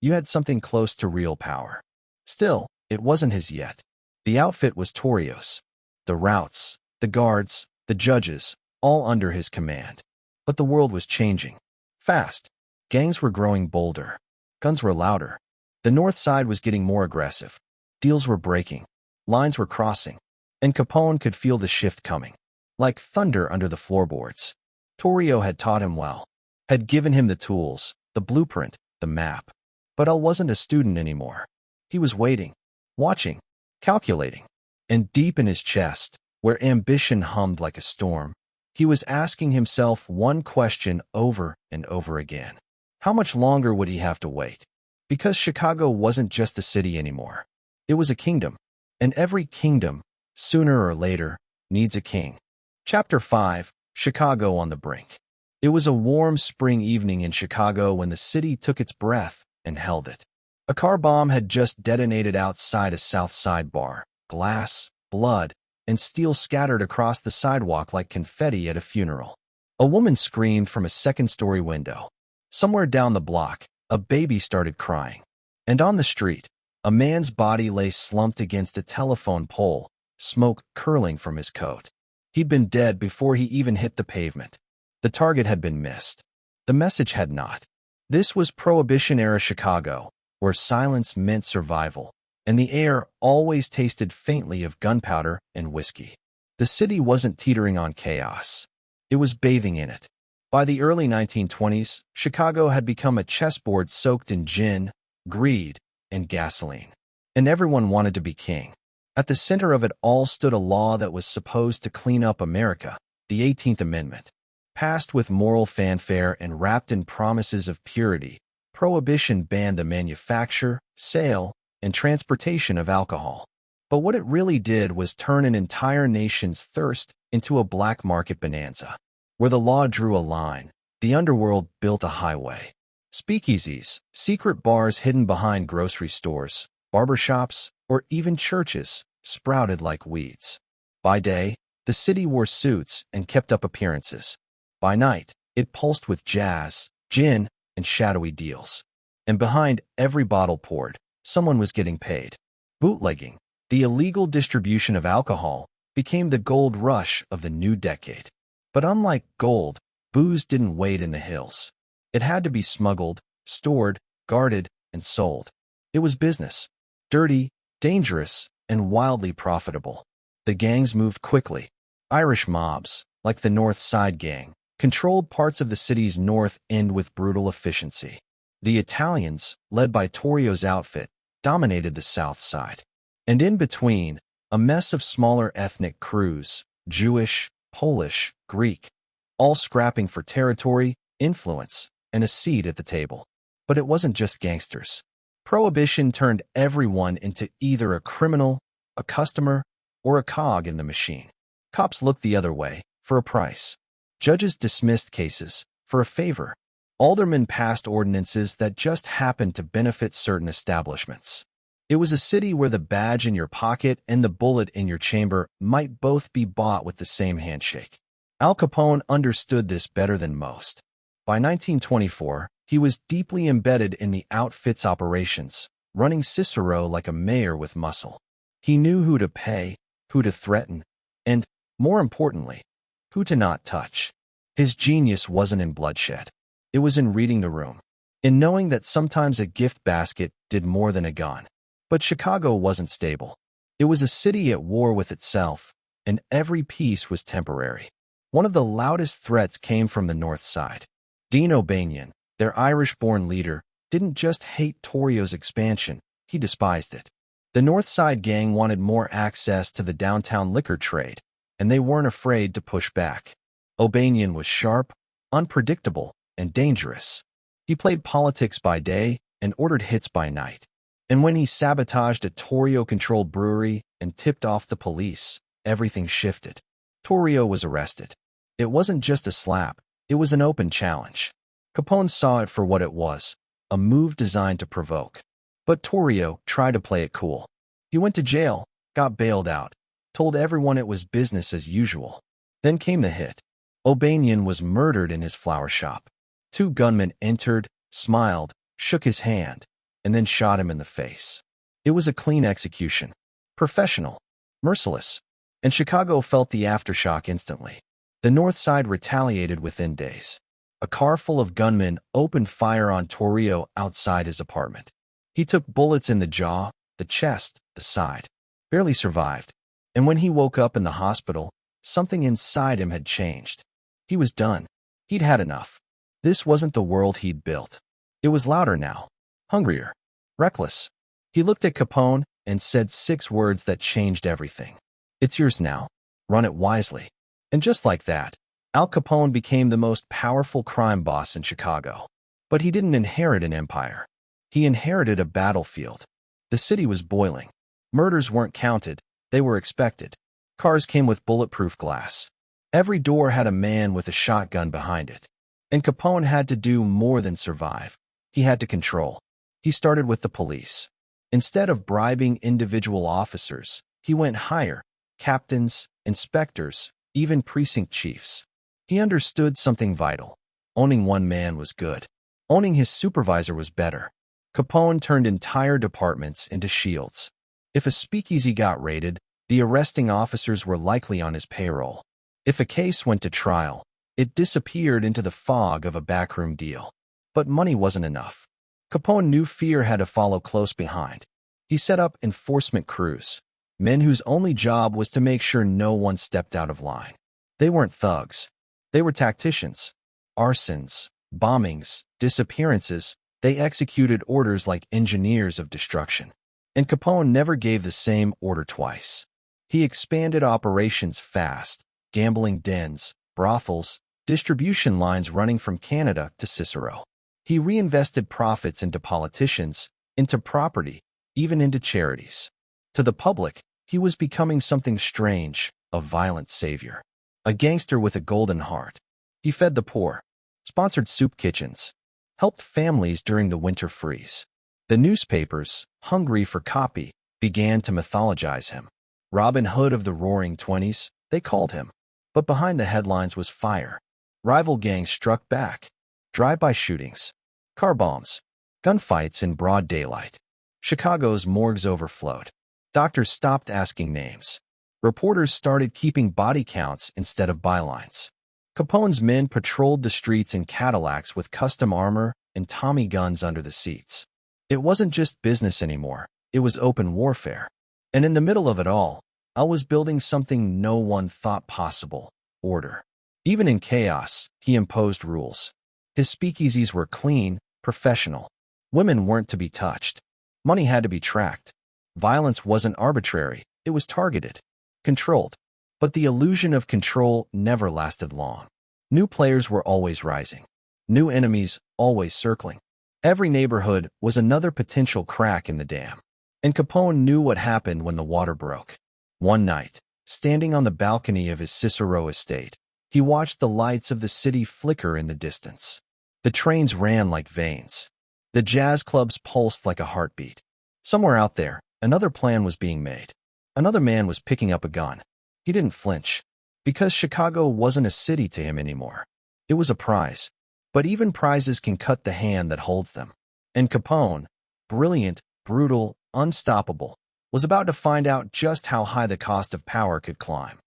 you had something close to real power. Still, it wasn't his yet. The outfit was Torrio's. The routes, the guards, the judges, all under his command. But the world was changing. Fast. Gangs were growing bolder. Guns were louder. The north side was getting more aggressive. Deals were breaking. Lines were crossing. And Capone could feel the shift coming. Like thunder under the floorboards. Torrio had taught him well. Had given him the tools, the blueprint, the map. But Al wasn't a student anymore. He was waiting, watching, calculating. And deep in his chest, where ambition hummed like a storm, he was asking himself one question over and over again. How much longer would he have to wait? Because Chicago wasn't just a city anymore. It was a kingdom. And every kingdom, sooner or later, needs a king. Chapter 5, Chicago on the Brink. It was a warm spring evening in Chicago when the city took its breath and held it. A car bomb had just detonated outside a South Side bar. Glass, blood, and steel scattered across the sidewalk like confetti at a funeral. A woman screamed from a second-story window. Somewhere down the block, a baby started crying. And on the street, a man's body lay slumped against a telephone pole, smoke curling from his coat. He'd been dead before he even hit the pavement. The target had been missed. The message had not. This was Prohibition-era Chicago, where silence meant survival, and the air always tasted faintly of gunpowder and whiskey. The city wasn't teetering on chaos. It was bathing in it. By the early 1920s, Chicago had become a chessboard soaked in gin, greed, and gasoline. And everyone wanted to be king. At the center of it all stood a law that was supposed to clean up America, the 18th Amendment. Passed with moral fanfare and wrapped in promises of purity, Prohibition banned the manufacture, sale, and transportation of alcohol. But what it really did was turn an entire nation's thirst into a black market bonanza. Where the law drew a line, the underworld built a highway. Speakeasies, secret bars hidden behind grocery stores, barbershops, or even churches, sprouted like weeds. By day, the city wore suits and kept up appearances. By night, it pulsed with jazz, gin, and shadowy deals. And behind every bottle poured, someone was getting paid. Bootlegging, the illegal distribution of alcohol, became the gold rush of the new decade. But unlike gold, booze didn't wait in the hills. It had to be smuggled, stored, guarded, and sold. It was business. Dirty, dangerous, and wildly profitable. The gangs moved quickly. Irish mobs, like the North Side Gang, controlled parts of the city's north end with brutal efficiency. The Italians, led by Torrio's outfit, dominated the south side. And in between, a mess of smaller ethnic crews, Jewish, Polish, Greek, all scrapping for territory, influence, and a seat at the table. But it wasn't just gangsters. Prohibition turned everyone into either a criminal, a customer, or a cog in the machine. Cops looked the other way, for a price. Judges dismissed cases, for a favor. Aldermen passed ordinances that just happened to benefit certain establishments. It was a city where the badge in your pocket and the bullet in your chamber might both be bought with the same handshake. Al Capone understood this better than most. By 1924, he was deeply embedded in the outfit's operations, running Cicero like a mayor with muscle. He knew who to pay, who to threaten, and, more importantly, who to not touch. His genius wasn't in bloodshed. It was in reading the room, in knowing that sometimes a gift basket did more than a gun. But Chicago wasn't stable. It was a city at war with itself, and every peace was temporary. One of the loudest threats came from the North Side. Dean O'Banion, their Irish-born leader, didn't just hate Torrio's expansion, he despised it. The North Side gang wanted more access to the downtown liquor trade, and they weren't afraid to push back. O'Banion was sharp, unpredictable, and dangerous. He played politics by day and ordered hits by night. And when he sabotaged a Torrio-controlled brewery and tipped off the police, everything shifted. Torrio was arrested. It wasn't just a slap, it was an open challenge. Capone saw it for what it was, a move designed to provoke. But Torrio tried to play it cool. He went to jail, got bailed out, told everyone it was business as usual. Then came the hit. O'Banion was murdered in his flower shop. 2 gunmen entered, smiled, shook his hand, and then shot him in the face. It was a clean execution. Professional. Merciless. And Chicago felt the aftershock instantly. The North Side retaliated within days. A car full of gunmen opened fire on Torrio outside his apartment. He took bullets in the jaw, the chest, the side. Barely survived. And when he woke up in the hospital, something inside him had changed. He was done. He'd had enough. This wasn't the world he'd built. It was louder now. Hungrier. Reckless. He looked at Capone and said 6 words that changed everything. It's yours now. Run it wisely. And just like that, Al Capone became the most powerful crime boss in Chicago. But he didn't inherit an empire. He inherited a battlefield. The city was boiling. Murders weren't counted, they were expected. Cars came with bulletproof glass. Every door had a man with a shotgun behind it. And Capone had to do more than survive. He had to control. He started with the police. Instead of bribing individual officers, he went higher: captains, inspectors, even precinct chiefs. He understood something vital. Owning one man was good. Owning his supervisor was better. Capone turned entire departments into shields. If a speakeasy got raided, the arresting officers were likely on his payroll. If a case went to trial, it disappeared into the fog of a backroom deal. But money wasn't enough. Capone knew fear had to follow close behind. He set up enforcement crews, men whose only job was to make sure no one stepped out of line. They weren't thugs. They were tacticians. Arsons, bombings, disappearances, they executed orders like engineers of destruction. And Capone never gave the same order twice. He expanded operations fast: gambling dens, brothels, distribution lines running from Canada to Cicero. He reinvested profits into politicians, into property, even into charities. To the public, he was becoming something strange: a violent savior. A gangster with a golden heart. He fed the poor, sponsored soup kitchens, helped families during the winter freeze. The newspapers, hungry for copy, began to mythologize him. Robin Hood of the Roaring Twenties, they called him. But behind the headlines was fire. Rival gangs struck back. Drive-by shootings, car bombs, gunfights in broad daylight. Chicago's morgues overflowed. Doctors stopped asking names. Reporters started keeping body counts instead of bylines. Capone's men patrolled the streets in Cadillacs with custom armor and Tommy guns under the seats. It wasn't just business anymore, it was open warfare. And in the middle of it all, Al was building something no one thought possible: order. Even in chaos, he imposed rules. His speakeasies were clean, professional. Women weren't to be touched. Money had to be tracked. Violence wasn't arbitrary, it was targeted, controlled. But the illusion of control never lasted long. New players were always rising. New enemies always circling. Every neighborhood was another potential crack in the dam. And Capone knew what happened when the water broke. One night, standing on the balcony of his Cicero estate, he watched the lights of the city flicker in the distance. The trains ran like veins. The jazz clubs pulsed like a heartbeat. Somewhere out there, another plan was being made. Another man was picking up a gun. He didn't flinch, because Chicago wasn't a city to him anymore. It was a prize. But even prizes can cut the hand that holds them. And Capone, brilliant, brutal, unstoppable, was about to find out just how high the cost of power could climb.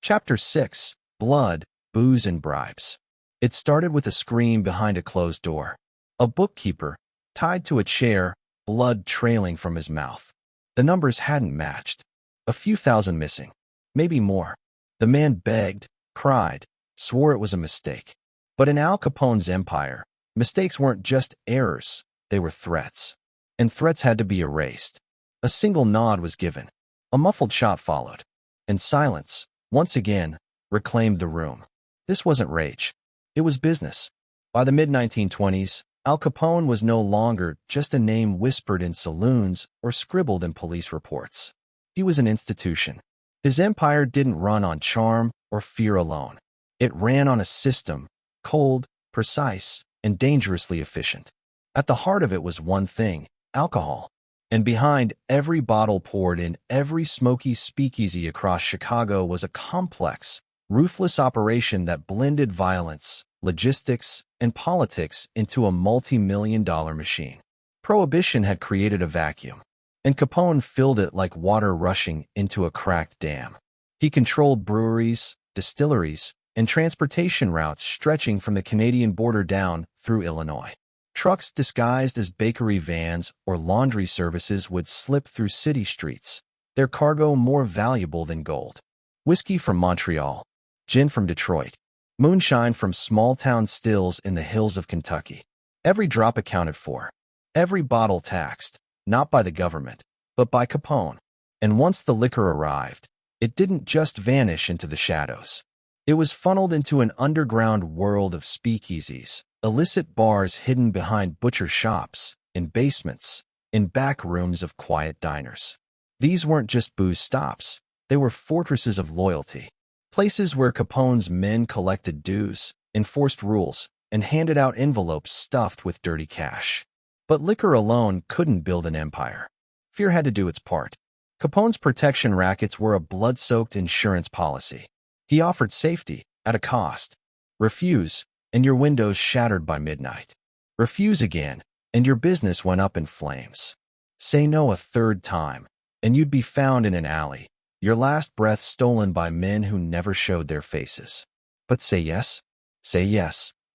Chapter 6: Blood, Booze, and Bribes. It started with a scream behind a closed door. A bookkeeper, tied to a chair, blood trailing from his mouth. The numbers hadn't matched. A few thousand missing. Maybe more. The man begged, cried, swore it was a mistake. But in Al Capone's empire, mistakes weren't just errors, they were threats. And threats had to be erased. A single nod was given. A muffled shot followed. And silence, once again, reclaimed the room. This wasn't rage. It was business. By the mid-1920s, Al Capone was no longer just a name whispered in saloons or scribbled in police reports. He was an institution. His empire didn't run on charm or fear alone. It ran on a system, cold, precise, and dangerously efficient. At the heart of it was one thing: alcohol. And behind every bottle poured in every smoky speakeasy across Chicago was a complex, ruthless operation that blended violence, logistics, and politics into a multi-million-dollar machine. Prohibition had created a vacuum, and Capone filled it like water rushing into a cracked dam. He controlled breweries, distilleries, and transportation routes stretching from the Canadian border down through Illinois. Trucks disguised as bakery vans or laundry services would slip through city streets, their cargo more valuable than gold. Whiskey from Montreal, gin from Detroit, moonshine from small-town stills in the hills of Kentucky. Every drop accounted for, every bottle taxed, not by the government, but by Capone. And once the liquor arrived, it didn't just vanish into the shadows. It was funneled into an underground world of speakeasies, illicit bars hidden behind butcher shops, in basements, in back rooms of quiet diners. These weren't just booze stops, they were fortresses of loyalty. Places where Capone's men collected dues, enforced rules, and handed out envelopes stuffed with dirty cash. But liquor alone couldn't build an empire. Fear had to do its part. Capone's protection rackets were a blood-soaked insurance policy. He offered safety, at a cost. Refuse, and your windows shattered by midnight. Refuse again, and your business went up in flames. Say no a third time, and you'd be found in an alley, your last breath stolen by men who never showed their faces. But say yes,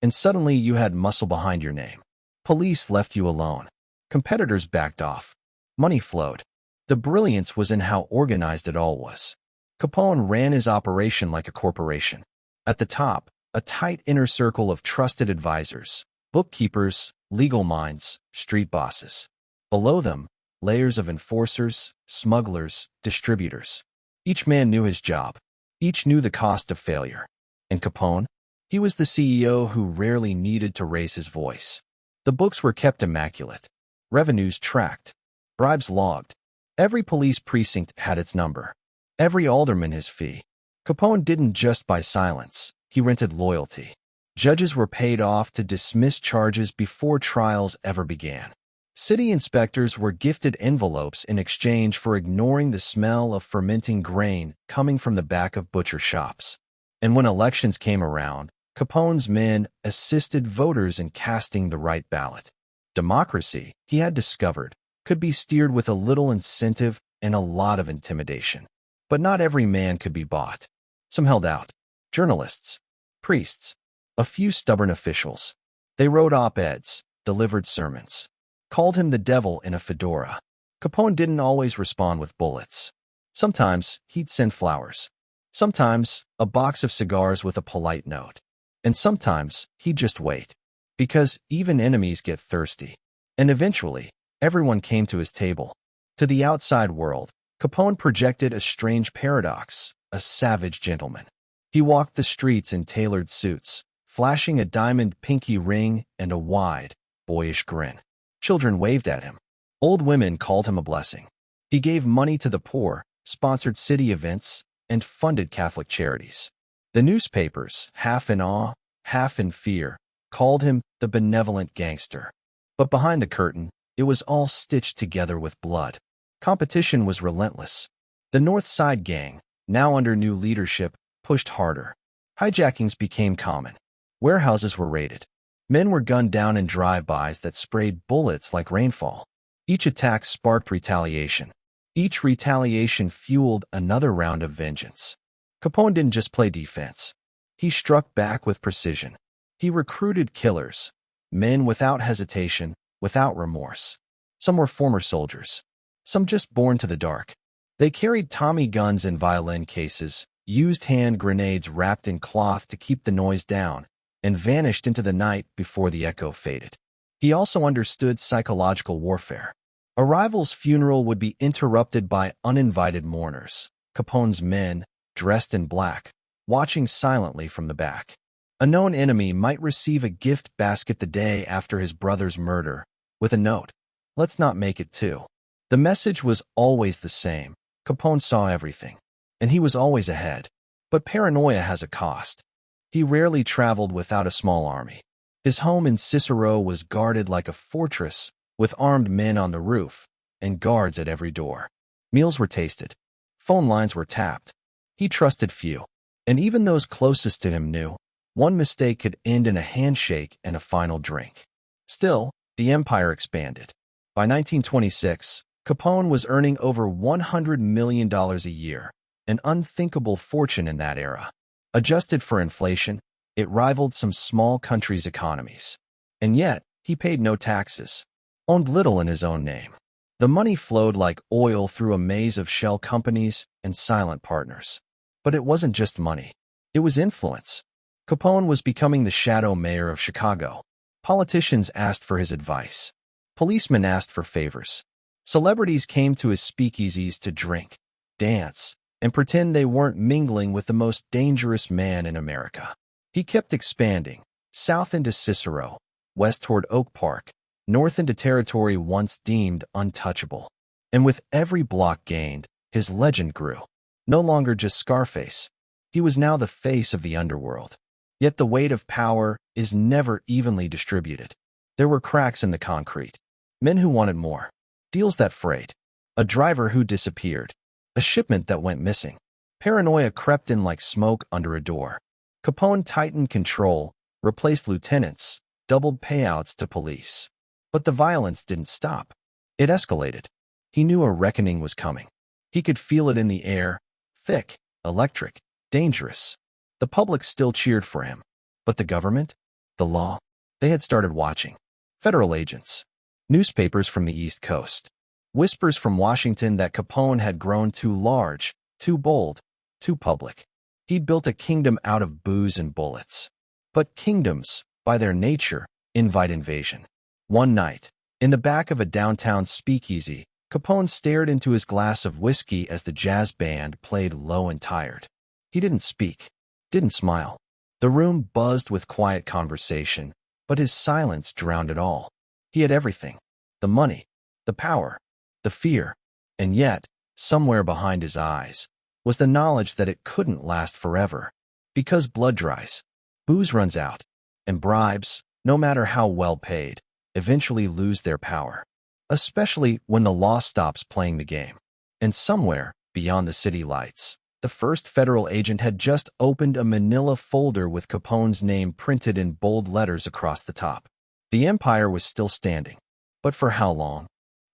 and suddenly you had muscle behind your name. Police left you alone. Competitors backed off. Money flowed. The brilliance was in how organized it all was. Capone ran his operation like a corporation. At the top, a tight inner circle of trusted advisors, bookkeepers, legal minds, street bosses. Below them, layers of enforcers, smugglers, distributors. Each man knew his job. Each knew the cost of failure. And Capone? He was the CEO who rarely needed to raise his voice. The books were kept immaculate. Revenues tracked. Bribes logged. Every police precinct had its number. Every alderman his fee. Capone didn't just buy silence. He rented loyalty. Judges were paid off to dismiss charges before trials ever began. City inspectors were gifted envelopes in exchange for ignoring the smell of fermenting grain coming from the back of butcher shops. And when elections came around, Capone's men assisted voters in casting the right ballot. Democracy, he had discovered, could be steered with a little incentive and a lot of intimidation. But not every man could be bought. Some held out. Journalists, priests, a few stubborn officials. They wrote op-eds, delivered sermons, called him the devil in a fedora. Capone didn't always respond with bullets. Sometimes he'd send flowers. Sometimes a box of cigars with a polite note. And sometimes he'd just wait. Because even enemies get thirsty. And eventually, everyone came to his table. To the outside world, Capone projected a strange paradox, a savage gentleman. He walked the streets in tailored suits, flashing a diamond pinky ring and a wide, boyish grin. Children waved at him. Old women called him a blessing. He gave money to the poor, sponsored city events, and funded Catholic charities. The newspapers, half in awe, half in fear, called him the benevolent gangster. But behind the curtain, it was all stitched together with blood. Competition was relentless. The North Side Gang, now under new leadership, pushed harder. Hijackings became common. Warehouses were raided. Men were gunned down in drive-bys that sprayed bullets like rainfall. Each attack sparked retaliation. Each retaliation fueled another round of vengeance. Capone didn't just play defense. He struck back with precision. He recruited killers, men without hesitation, without remorse. Some were former soldiers, some just born to the dark. They carried Tommy guns in violin cases, used hand grenades wrapped in cloth to keep the noise down, and vanished into the night before the echo faded. He also understood psychological warfare. A rival's funeral would be interrupted by uninvited mourners, Capone's men, dressed in black, watching silently from the back. A known enemy might receive a gift basket the day after his brother's murder, with a note, "Let's not make it two." The message was always the same. Capone saw everything, and he was always ahead. But paranoia has a cost. He rarely traveled without a small army. His home in Cicero was guarded like a fortress, with armed men on the roof and guards at every door. Meals were tasted. Phone lines were tapped. He trusted few, and even those closest to him knew one mistake could end in a handshake and a final drink. Still, the empire expanded. By 1926, Capone was earning over $100 million a year, an unthinkable fortune in that era. Adjusted for inflation, it rivaled some small countries' economies. And yet, he paid no taxes, owned little in his own name. The money flowed like oil through a maze of shell companies and silent partners. But it wasn't just money. It was influence. Capone was becoming the shadow mayor of Chicago. Politicians asked for his advice. Policemen asked for favors. Celebrities came to his speakeasies to drink, dance, and pretend they weren't mingling with the most dangerous man in America. He kept expanding, south into Cicero, west toward Oak Park, north into territory once deemed untouchable. And with every block gained, his legend grew. No longer just Scarface. He was now the face of the underworld. Yet the weight of power is never evenly distributed. There were cracks in the concrete. Men who wanted more. Deals that frayed. A driver who disappeared. A shipment that went missing. Paranoia crept in like smoke under a door. Capone tightened control, replaced lieutenants, doubled payouts to police. But the violence didn't stop. It escalated. He knew a reckoning was coming. He could feel it in the air, thick, electric, dangerous. The public still cheered for him. But the government? The law? They had started watching. Federal agents. Newspapers from the East Coast. Whispers from Washington that Capone had grown too large, too bold, too public. He'd built a kingdom out of booze and bullets. But kingdoms, by their nature, invite invasion. One night, in the back of a downtown speakeasy, Capone stared into his glass of whiskey as the jazz band played low and tired. He didn't speak, didn't smile. The room buzzed with quiet conversation, but his silence drowned it all. He had everything. The money, the power, the fear, and yet, somewhere behind his eyes, was the knowledge that it couldn't last forever. Because blood dries, booze runs out, and bribes, no matter how well paid, eventually lose their power. Especially when the law stops playing the game. And somewhere, beyond the city lights, the first federal agent had just opened a manila folder with Capone's name printed in bold letters across the top. The empire was still standing. But for how long?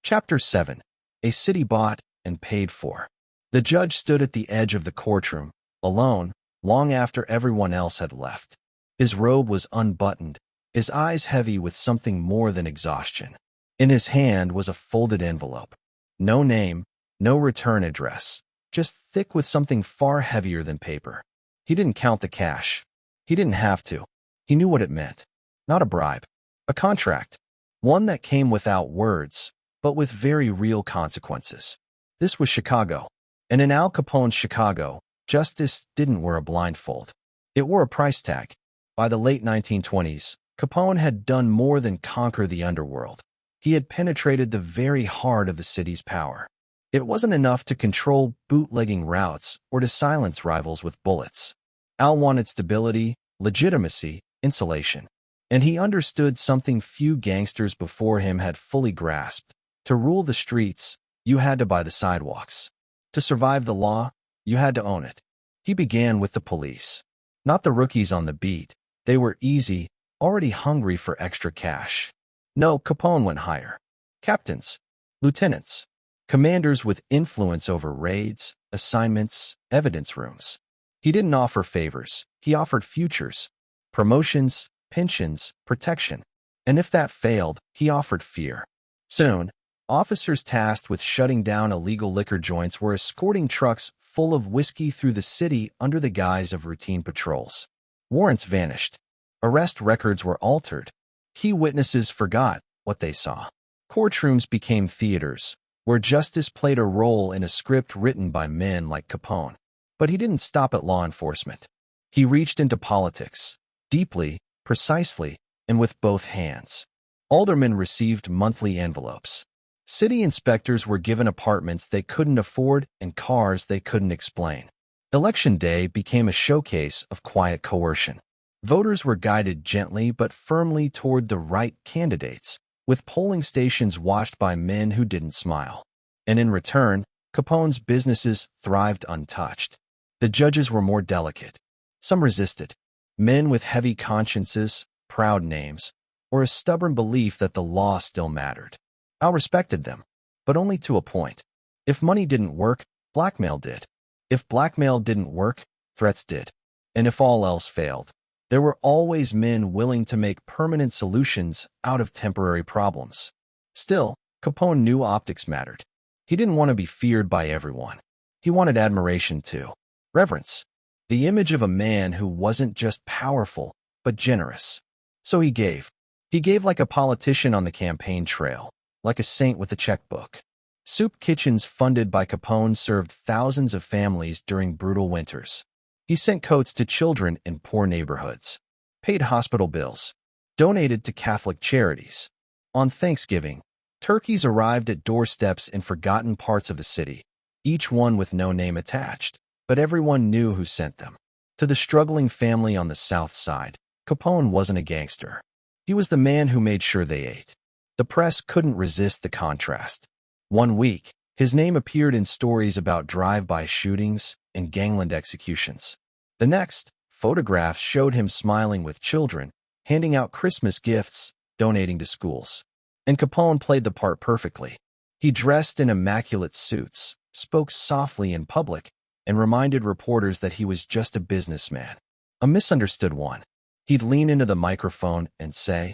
Chapter 7. A city bought and paid for. The judge stood at the edge of the courtroom, alone, long after everyone else had left. His robe was unbuttoned, his eyes heavy with something more than exhaustion. In his hand was a folded envelope. No name, no return address, just thick with something far heavier than paper. He didn't count the cash. He didn't have to. He knew what it meant. Not a bribe. A contract. One that came without words, but with very real consequences. This was Chicago. And in Al Capone's Chicago, justice didn't wear a blindfold. It wore a price tag. By the late 1920s, Capone had done more than conquer the underworld. He had penetrated the very heart of the city's power. It wasn't enough to control bootlegging routes or to silence rivals with bullets. Al wanted stability, legitimacy, insulation. And he understood something few gangsters before him had fully grasped. To rule the streets, you had to buy the sidewalks. To survive the law, you had to own it. He began with the police. Not the rookies on the beat. They were easy, already hungry for extra cash. No, Capone went higher. Captains, lieutenants, commanders with influence over raids, assignments, evidence rooms. He didn't offer favors. He offered futures, promotions, pensions, protection. And if that failed, he offered fear. Soon, officers tasked with shutting down illegal liquor joints were escorting trucks full of whiskey through the city under the guise of routine patrols. Warrants vanished. Arrest records were altered. Key witnesses forgot what they saw. Courtrooms became theaters, where justice played a role in a script written by men like Capone. But he didn't stop at law enforcement. He reached into politics, deeply, precisely, and with both hands. Aldermen received monthly envelopes. City inspectors were given apartments they couldn't afford and cars they couldn't explain. Election day became a showcase of quiet coercion. Voters were guided gently but firmly toward the right candidates, with polling stations watched by men who didn't smile. And in return, Capone's businesses thrived untouched. The judges were more delicate. Some resisted. Men with heavy consciences, proud names, or a stubborn belief that the law still mattered. Al respected them, but only to a point. If money didn't work, blackmail did. If blackmail didn't work, threats did. And if all else failed, there were always men willing to make permanent solutions out of temporary problems. Still, Capone knew optics mattered. He didn't want to be feared by everyone. He wanted admiration too. Reverence. The image of a man who wasn't just powerful, but generous. So he gave. He gave like a politician on the campaign trail, like a saint with a checkbook. Soup kitchens funded by Capone served thousands of families during brutal winters. He sent coats to children in poor neighborhoods, paid hospital bills, donated to Catholic charities. On Thanksgiving, turkeys arrived at doorsteps in forgotten parts of the city, each one with no name attached, but everyone knew who sent them. To the struggling family on the South Side, Capone wasn't a gangster. He was the man who made sure they ate. The press couldn't resist the contrast. One week, his name appeared in stories about drive-by shootings and gangland executions. The next, photographs showed him smiling with children, handing out Christmas gifts, donating to schools. And Capone played the part perfectly. He dressed in immaculate suits, spoke softly in public, and reminded reporters that he was just a businessman, a misunderstood one. He'd lean into the microphone and say,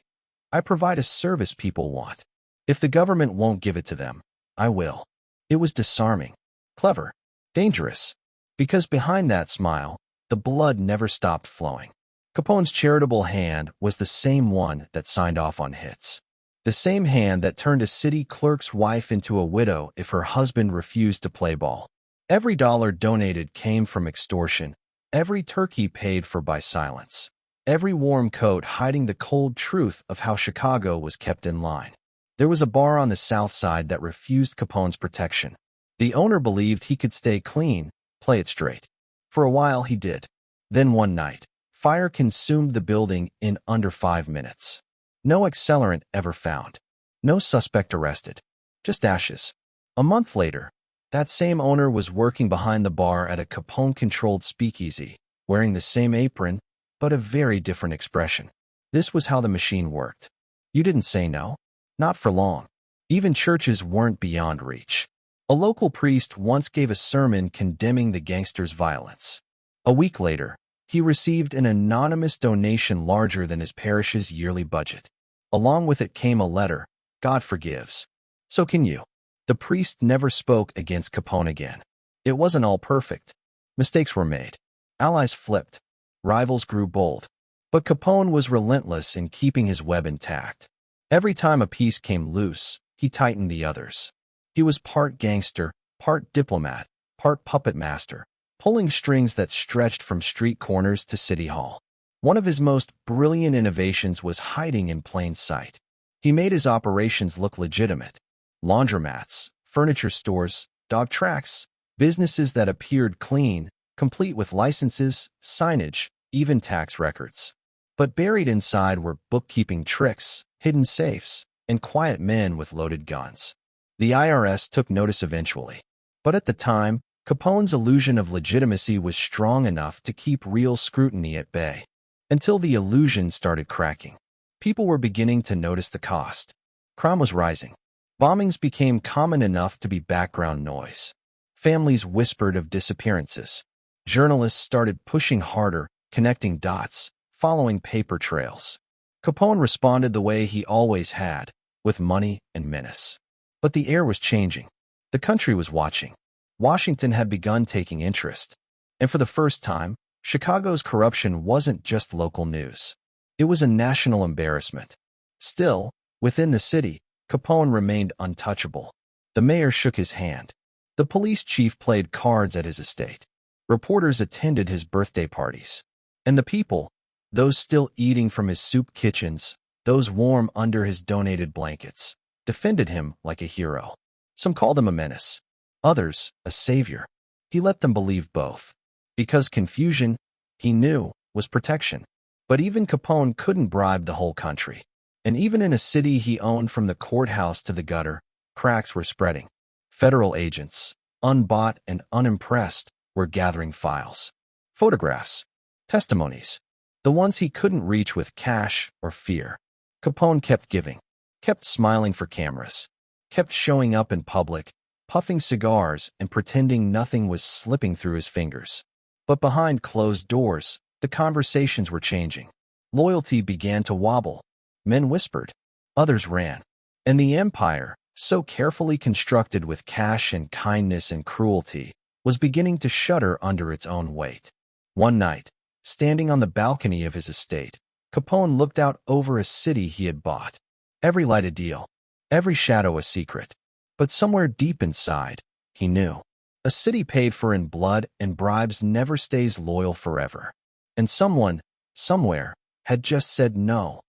"I provide a service people want. If the government won't give it to them, I will." It was disarming, clever, dangerous, because behind that smile, the blood never stopped flowing. Capone's charitable hand was the same one that signed off on hits. The same hand that turned a city clerk's wife into a widow if her husband refused to play ball. Every dollar donated came from extortion, every turkey paid for by silence, every warm coat hiding the cold truth of how Chicago was kept in line. There was a bar on the South Side that refused Capone's protection. The owner believed he could stay clean, play it straight. For a while he did. Then one night, fire consumed the building in under 5 minutes. No accelerant ever found. No suspect arrested. Just ashes. A month later, that same owner was working behind the bar at a Capone-controlled speakeasy, wearing the same apron, but a very different expression. This was how the machine worked. You didn't say no. Not for long. Even churches weren't beyond reach. A local priest once gave a sermon condemning the gangsters' violence. A week later, he received an anonymous donation larger than his parish's yearly budget. Along with it came a letter, "God forgives. So can you." The priest never spoke against Capone again. It wasn't all perfect. Mistakes were made. Allies flipped. Rivals grew bold. But Capone was relentless in keeping his web intact. Every time a piece came loose, he tightened the others. He was part gangster, part diplomat, part puppet master, pulling strings that stretched from street corners to City Hall. One of his most brilliant innovations was hiding in plain sight. He made his operations look legitimate. Laundromats, furniture stores, dog tracks, businesses that appeared clean, complete with licenses, signage, even tax records. But buried inside were bookkeeping tricks, hidden safes, and quiet men with loaded guns. The IRS took notice eventually. But at the time, Capone's illusion of legitimacy was strong enough to keep real scrutiny at bay. Until the illusion started cracking. People were beginning to notice the cost. Crime was rising. Bombings became common enough to be background noise. Families whispered of disappearances. Journalists started pushing harder, connecting dots, following paper trails. Capone responded the way he always had, with money and menace. But the air was changing. The country was watching. Washington had begun taking interest. And for the first time, Chicago's corruption wasn't just local news. It was a national embarrassment. Still, within the city, Capone remained untouchable. The mayor shook his hand. The police chief played cards at his estate. Reporters attended his birthday parties. And the people, those still eating from his soup kitchens, those warm under his donated blankets, defended him like a hero. Some called him a menace. Others, a savior. He let them believe both. Because confusion, he knew, was protection. But even Capone couldn't bribe the whole country. And even in a city he owned from the courthouse to the gutter, cracks were spreading. Federal agents, unbought and unimpressed, were gathering files. Photographs. Testimonies. The ones he couldn't reach with cash or fear. Capone kept giving. Kept smiling for cameras. Kept showing up in public, puffing cigars and pretending nothing was slipping through his fingers. But behind closed doors, the conversations were changing. Loyalty began to wobble. Men whispered. Others ran. And the empire, so carefully constructed with cash and kindness and cruelty, was beginning to shudder under its own weight. One night, standing on the balcony of his estate, Capone looked out over a city he had bought. Every light a deal. Every shadow a secret. But somewhere deep inside, he knew. A city paid for in blood and bribes never stays loyal forever. And someone, somewhere, had just said no.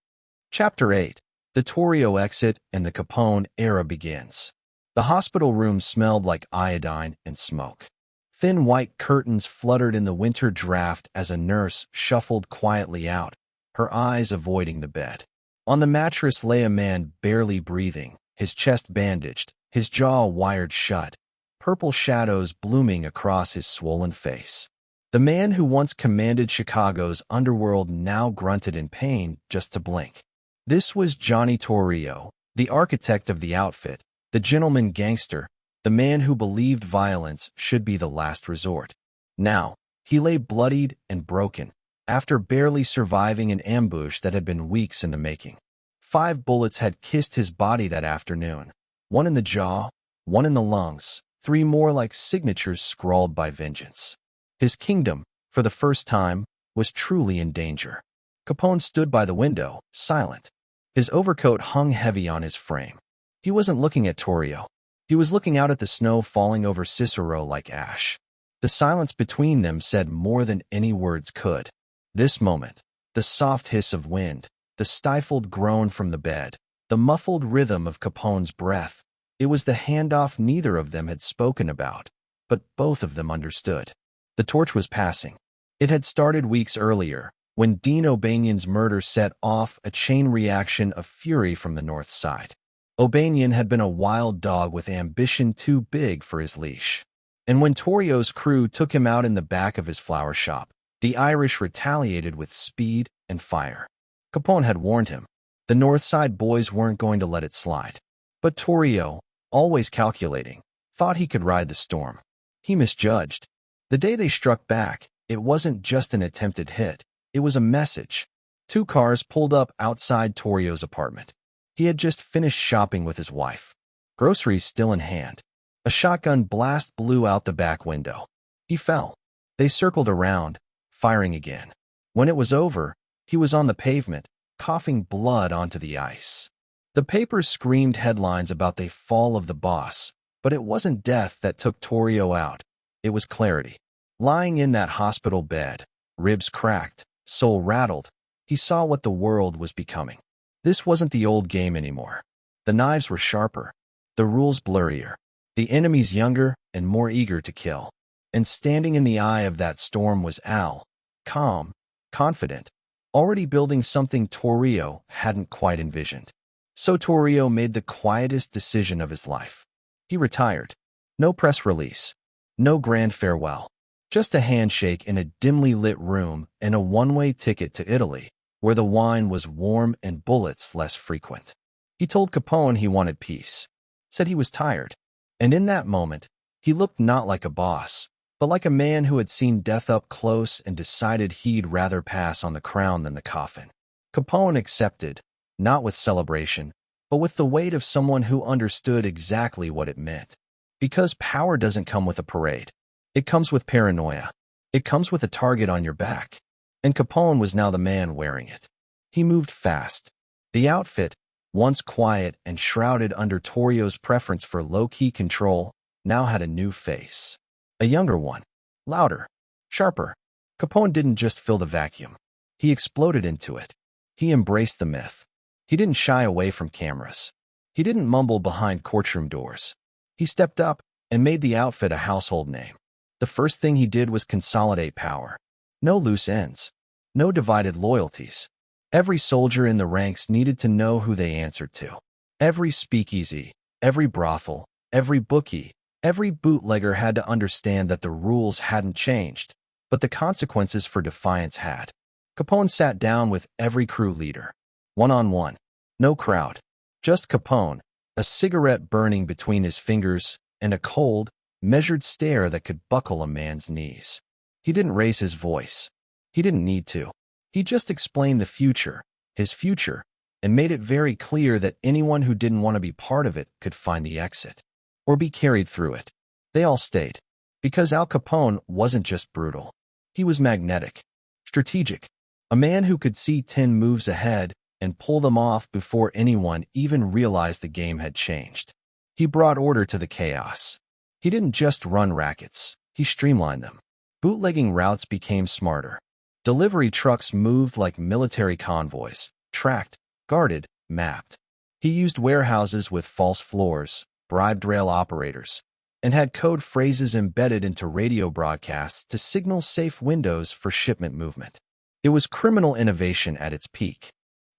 Chapter 8. The Torrio exit and the Capone era begins. The hospital room smelled like iodine and smoke. Thin white curtains fluttered in the winter draft as a nurse shuffled quietly out, her eyes avoiding the bed. On the mattress lay a man barely breathing, his chest bandaged, his jaw wired shut, purple shadows blooming across his swollen face. The man who once commanded Chicago's underworld now grunted in pain just to blink. This was Johnny Torrio, the architect of the outfit, the gentleman gangster, the man who believed violence should be the last resort. Now, he lay bloodied and broken, after barely surviving an ambush that had been weeks in the making. 5 bullets had kissed his body that afternoon, 1 in the jaw, 1 in the lungs, 3 more like signatures scrawled by vengeance. His kingdom, for the first time, was truly in danger. Capone stood by the window, silent. His overcoat hung heavy on his frame. He wasn't looking at Torrio. He was looking out at the snow falling over Cicero like ash. The silence between them said more than any words could. This moment, the soft hiss of wind, the stifled groan from the bed, the muffled rhythm of Capone's breath, it was the handoff neither of them had spoken about, but both of them understood. The torch was passing. It had started weeks earlier, when Dean O'Banion's murder set off a chain reaction of fury from the north side. O'Banion had been a wild dog with ambition too big for his leash. And when Torrio's crew took him out in the back of his flower shop, the Irish retaliated with speed and fire. Capone had warned him. The North Side boys weren't going to let it slide. But Torrio, always calculating, thought he could ride the storm. He misjudged. The day they struck back, it wasn't just an attempted hit. It was a message. 2 cars pulled up outside Torrio's apartment. He had just finished shopping with his wife. Groceries still in hand. A shotgun blast blew out the back window. He fell. They circled around, firing again. When it was over, he was on the pavement, coughing blood onto the ice. The papers screamed headlines about the fall of the boss, but it wasn't death that took Torrio out. It was clarity. Lying in that hospital bed, ribs cracked, soul rattled. He saw what the world was becoming. This wasn't the old game anymore. The knives were sharper, the rules blurrier, the enemies younger and more eager to kill. And standing in the eye of that storm was Al, calm, confident, already building something Torrio hadn't quite envisioned. So Torrio made the quietest decision of his life. He retired. No press release, no grand farewell, just a handshake in a dimly lit room and a one-way ticket to Italy, where the wine was warm and bullets less frequent. He told Capone he wanted peace, said he was tired, and in that moment, he looked not like a boss, but like a man who had seen death up close and decided he'd rather pass on the crown than the coffin. Capone accepted, not with celebration, but with the weight of someone who understood exactly what it meant. Because power doesn't come with a parade. It comes with paranoia. It comes with a target on your back. And Capone was now the man wearing it. He moved fast. The outfit, once quiet and shrouded under Torrio's preference for low-key control, now had a new face. A younger one. Louder. Sharper. Capone didn't just fill the vacuum. He exploded into it. He embraced the myth. He didn't shy away from cameras. He didn't mumble behind courtroom doors. He stepped up and made the outfit a household name. The first thing he did was consolidate power. No loose ends. No divided loyalties. Every soldier in the ranks needed to know who they answered to. Every speakeasy, every brothel, every bookie, every bootlegger had to understand that the rules hadn't changed, but the consequences for defiance had. Capone sat down with every crew leader. One-on-one. No crowd. Just Capone, a cigarette burning between his fingers, and a cold, measured stare that could buckle a man's knees. He didn't raise his voice. He didn't need to. He just explained the future, his future, and made it very clear that anyone who didn't want to be part of it could find the exit, or be carried through it. They all stayed. Because Al Capone wasn't just brutal. He was magnetic, strategic, a man who could see 10 moves ahead and pull them off before anyone even realized the game had changed. He brought order to the chaos. He didn't just run rackets, he streamlined them. Bootlegging routes became smarter. Delivery trucks moved like military convoys, tracked, guarded, mapped. He used warehouses with false floors, bribed rail operators, and had code phrases embedded into radio broadcasts to signal safe windows for shipment movement. It was criminal innovation at its peak.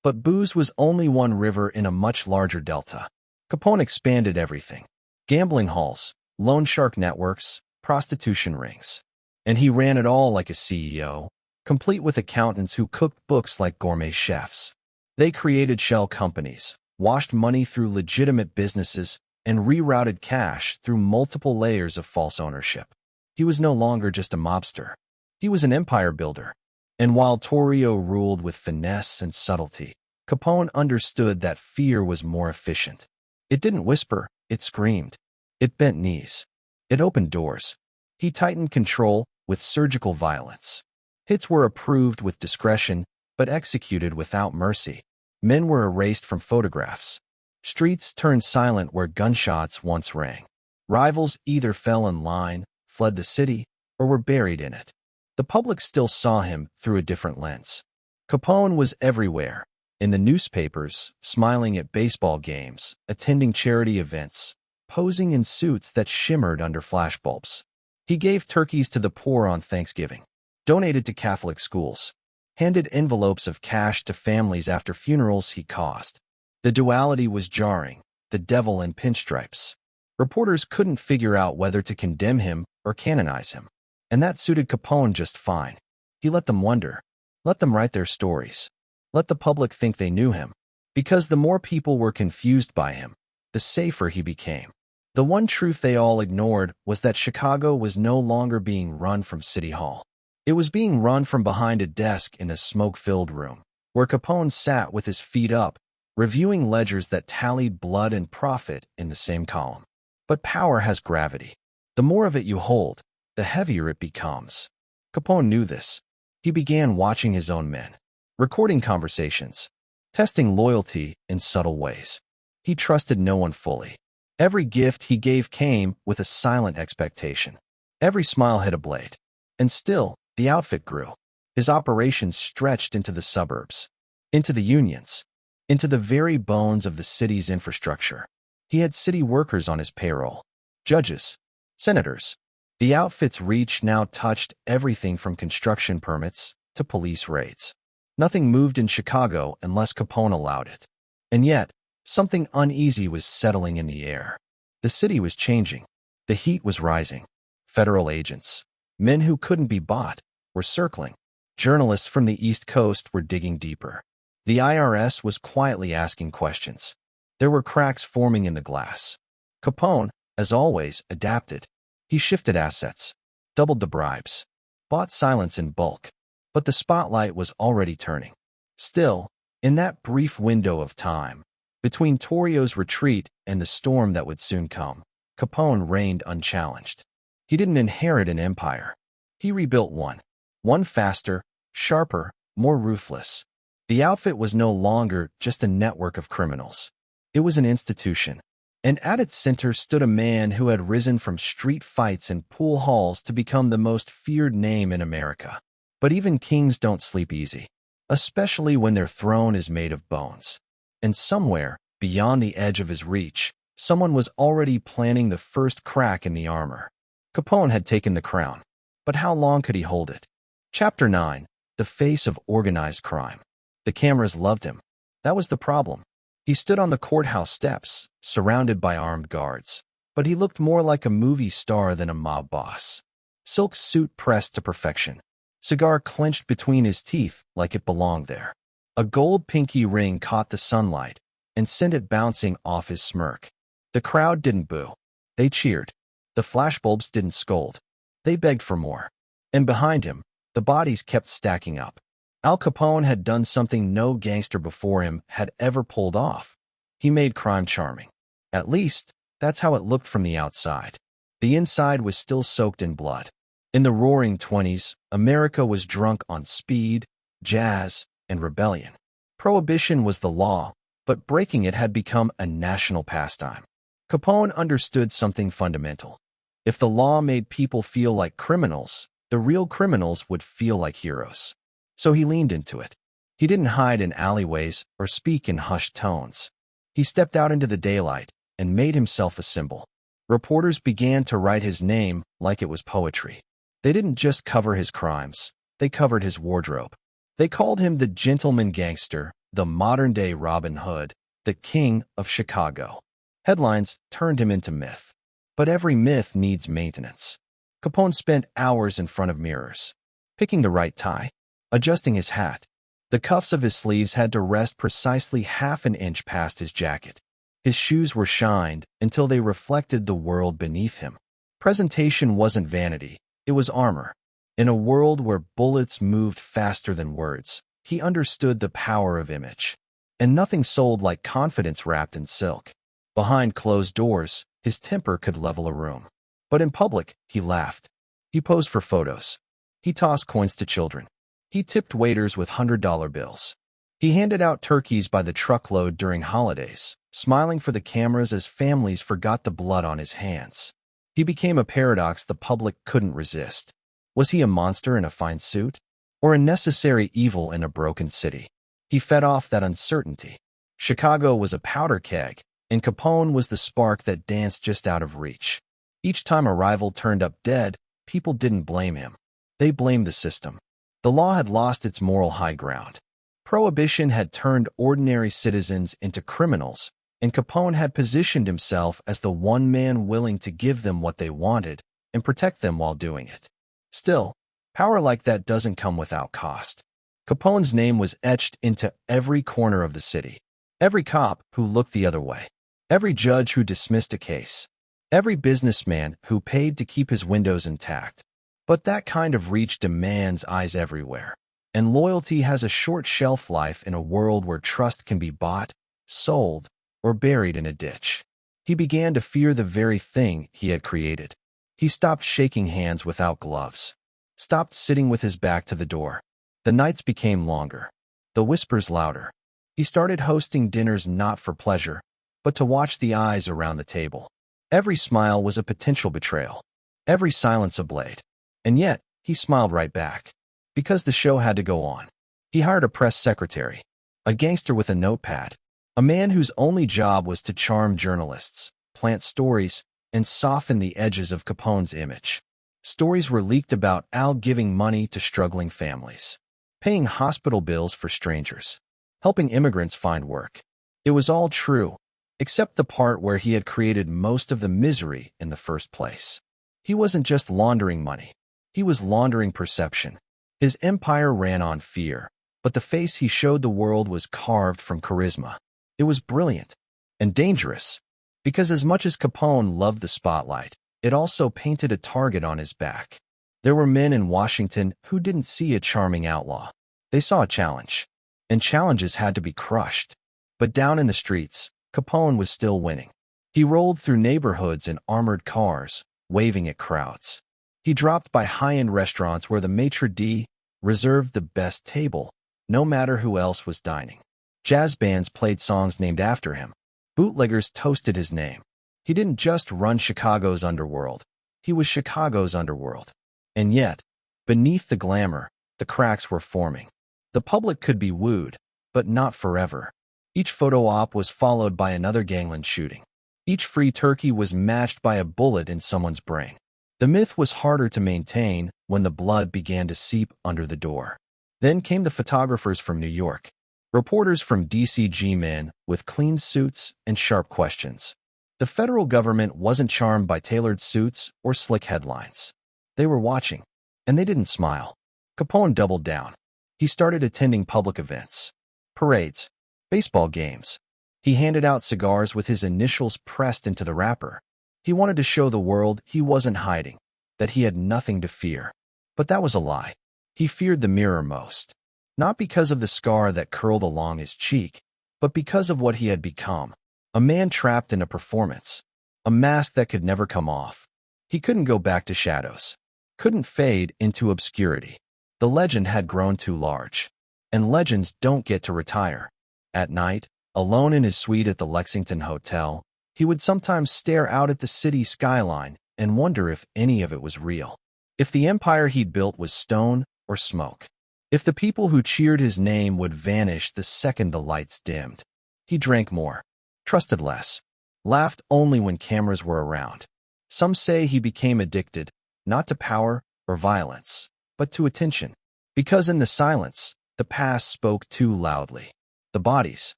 But booze was only one river in a much larger delta. Capone expanded everything. Gambling halls, loan shark networks, prostitution rings. And he ran it all like a CEO, complete with accountants who cooked books like gourmet chefs. They created shell companies, washed money through legitimate businesses, and rerouted cash through multiple layers of false ownership. He was no longer just a mobster. He was an empire builder. And while Torrio ruled with finesse and subtlety, Capone understood that fear was more efficient. It didn't whisper, it screamed. It bent knees. It opened doors. He tightened control with surgical violence. Hits were approved with discretion, but executed without mercy. Men were erased from photographs. Streets turned silent where gunshots once rang. Rivals either fell in line, fled the city, or were buried in it. The public still saw him through a different lens. Capone was everywhere, in the newspapers, smiling at baseball games, attending charity events, posing in suits that shimmered under flashbulbs. He gave turkeys to the poor on Thanksgiving, donated to Catholic schools, handed envelopes of cash to families after funerals he caused. The duality was jarring, the devil in pinstripes. Reporters couldn't figure out whether to condemn him or canonize him. And that suited Capone just fine. He let them wonder. Let them write their stories. Let the public think they knew him. Because the more people were confused by him, the safer he became. The one truth they all ignored was that Chicago was no longer being run from City Hall. It was being run from behind a desk in a smoke-filled room, where Capone sat with his feet up, reviewing ledgers that tallied blood and profit in the same column. But power has gravity. The more of it you hold, the heavier it becomes. Capone knew this. He began watching his own men, recording conversations, testing loyalty in subtle ways. He trusted no one fully. Every gift he gave came with a silent expectation. Every smile hit a blade. And still, the outfit grew. His operations stretched into the suburbs, into the unions, into the very bones of the city's infrastructure. He had city workers on his payroll, judges, senators. The outfit's reach now touched everything from construction permits to police raids. Nothing moved in Chicago unless Capone allowed it. And yet, something uneasy was settling in the air. The city was changing. The heat was rising. Federal agents, men who couldn't be bought, were circling. Journalists from the East Coast were digging deeper. The IRS was quietly asking questions. There were cracks forming in the glass. Capone, as always, adapted. He shifted assets, doubled the bribes, bought silence in bulk. But the spotlight was already turning. Still, in that brief window of time, between Torrio's retreat and the storm that would soon come, Capone reigned unchallenged. He didn't inherit an empire. He rebuilt one. One faster, sharper, more ruthless. The outfit was no longer just a network of criminals. It was an institution. And at its center stood a man who had risen from street fights and pool halls to become the most feared name in America. But even kings don't sleep easy, especially when their throne is made of bones. And somewhere, beyond the edge of his reach, someone was already planting the first crack in the armor. Capone had taken the crown. But how long could he hold it? Chapter 9, The Face of Organized Crime. The cameras loved him. That was the problem. He stood on the courthouse steps, surrounded by armed guards. But he looked more like a movie star than a mob boss. Silk suit pressed to perfection. Cigar clenched between his teeth like it belonged there. A gold pinky ring caught the sunlight and sent it bouncing off his smirk. The crowd didn't boo. They cheered. The flashbulbs didn't scold. They begged for more. And behind him, the bodies kept stacking up. Al Capone had done something no gangster before him had ever pulled off. He made crime charming. At least, that's how it looked from the outside. The inside was still soaked in blood. In the roaring 20s, America was drunk on speed, jazz, and rebellion. Prohibition was the law, but breaking it had become a national pastime. Capone understood something fundamental. If the law made people feel like criminals, the real criminals would feel like heroes. So he leaned into it. He didn't hide in alleyways or speak in hushed tones. He stepped out into the daylight and made himself a symbol. Reporters began to write his name like it was poetry. They didn't just cover his crimes, they covered his wardrobe. They called him the gentleman gangster, the modern-day Robin Hood, the king of Chicago. Headlines turned him into myth. But every myth needs maintenance. Capone spent hours in front of mirrors, picking the right tie, adjusting his hat. The cuffs of his sleeves had to rest precisely half an inch past his jacket. His shoes were shined until they reflected the world beneath him. Presentation wasn't vanity. It was armor. In a world where bullets moved faster than words, he understood the power of image. And nothing sold like confidence wrapped in silk. Behind closed doors, his temper could level a room. But in public, he laughed. He posed for photos. He tossed coins to children. He tipped waiters with $100 bills. He handed out turkeys by the truckload during holidays, smiling for the cameras as families forgot the blood on his hands. He became a paradox the public couldn't resist. Was he a monster in a fine suit? Or a necessary evil in a broken city? He fed off that uncertainty. Chicago was a powder keg, and Capone was the spark that danced just out of reach. Each time a rival turned up dead, people didn't blame him. They blamed the system. The law had lost its moral high ground. Prohibition had turned ordinary citizens into criminals, and Capone had positioned himself as the one man willing to give them what they wanted and protect them while doing it. Still, power like that doesn't come without cost. Capone's name was etched into every corner of the city. Every cop who looked the other way. Every judge who dismissed a case. Every businessman who paid to keep his windows intact. But that kind of reach demands eyes everywhere. And loyalty has a short shelf life in a world where trust can be bought, sold, or buried in a ditch. He began to fear the very thing he had created. He stopped shaking hands without gloves. Stopped sitting with his back to the door. The nights became longer. The whispers louder. He started hosting dinners not for pleasure, but to watch the eyes around the table. Every smile was a potential betrayal. Every silence a blade. And yet, he smiled right back. Because the show had to go on. He hired a press secretary, a gangster with a notepad, a man whose only job was to charm journalists, plant stories, and soften the edges of Capone's image. Stories were leaked about Al giving money to struggling families, paying hospital bills for strangers, helping immigrants find work. It was all true, except the part where he had created most of the misery in the first place. He wasn't just laundering money. He was laundering perception. His empire ran on fear, but the face he showed the world was carved from charisma. It was brilliant and dangerous, because as much as Capone loved the spotlight, it also painted a target on his back. There were men in Washington who didn't see a charming outlaw. They saw a challenge, and challenges had to be crushed. But down in the streets, Capone was still winning. He rolled through neighborhoods in armored cars, waving at crowds. He dropped by high-end restaurants where the maitre d' reserved the best table, no matter who else was dining. Jazz bands played songs named after him. Bootleggers toasted his name. He didn't just run Chicago's underworld. He was Chicago's underworld. And yet, beneath the glamour, the cracks were forming. The public could be wooed, but not forever. Each photo op was followed by another gangland shooting. Each free turkey was matched by a bullet in someone's brain. The myth was harder to maintain when the blood began to seep under the door. Then came the photographers from New York, reporters from DC, G-men with clean suits and sharp questions. The federal government wasn't charmed by tailored suits or slick headlines. They were watching, and they didn't smile. Capone doubled down. He started attending public events, parades, baseball games. He handed out cigars with his initials pressed into the wrapper. He wanted to show the world he wasn't hiding, that he had nothing to fear. But that was a lie. He feared the mirror most, not because of the scar that curled along his cheek, but because of what he had become. A man trapped in a performance, a mask that could never come off. He couldn't go back to shadows, couldn't fade into obscurity. The legend had grown too large, and legends don't get to retire. At night, alone in his suite at the Lexington Hotel, he would sometimes stare out at the city skyline and wonder if any of it was real. If the empire he'd built was stone or smoke. If the people who cheered his name would vanish the second the lights dimmed. He drank more, trusted less, laughed only when cameras were around. Some say he became addicted, not to power or violence, but to attention. Because in the silence, the past spoke too loudly. The bodies,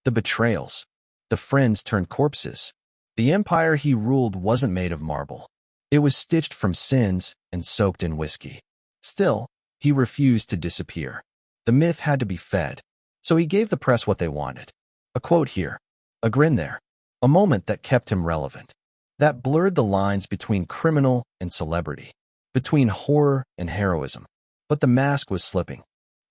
the betrayals, the friends turned corpses. The empire he ruled wasn't made of marble. It was stitched from sins and soaked in whiskey. Still, he refused to disappear. The myth had to be fed, so he gave the press what they wanted. A quote here, a grin there, a moment that kept him relevant, that blurred the lines between criminal and celebrity, between horror and heroism. But the mask was slipping.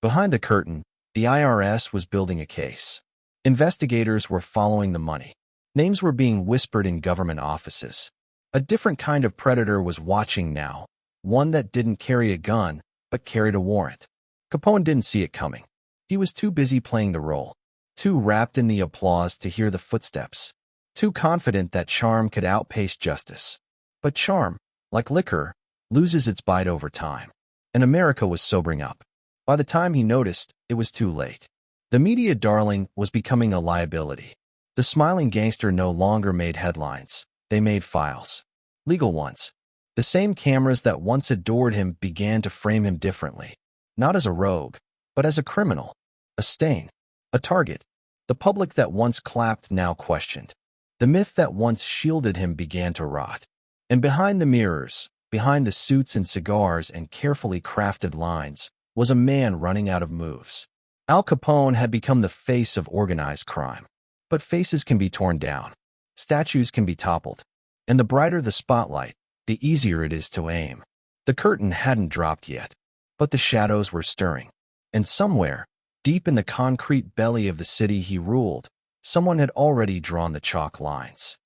Behind the curtain, the IRS was building a case. Investigators were following the money. Names were being whispered in government offices. A different kind of predator was watching now, one that didn't carry a gun, but carried a warrant. Capone didn't see it coming. He was too busy playing the role, too wrapped in the applause to hear the footsteps, too confident that charm could outpace justice. But charm, like liquor, loses its bite over time. And America was sobering up. By the time he noticed, it was too late. The media darling was becoming a liability. The smiling gangster no longer made headlines. They made files. Legal ones. The same cameras that once adored him began to frame him differently. Not as a rogue, but as a criminal. A stain. A target. The public that once clapped now questioned. The myth that once shielded him began to rot. And behind the mirrors, behind the suits and cigars and carefully crafted lines, was a man running out of moves. Al Capone had become the face of organized crime. But faces can be torn down. Statues can be toppled. And the brighter the spotlight, the easier it is to aim. The curtain hadn't dropped yet, but the shadows were stirring. And somewhere, deep in the concrete belly of the city he ruled, someone had already drawn the chalk lines.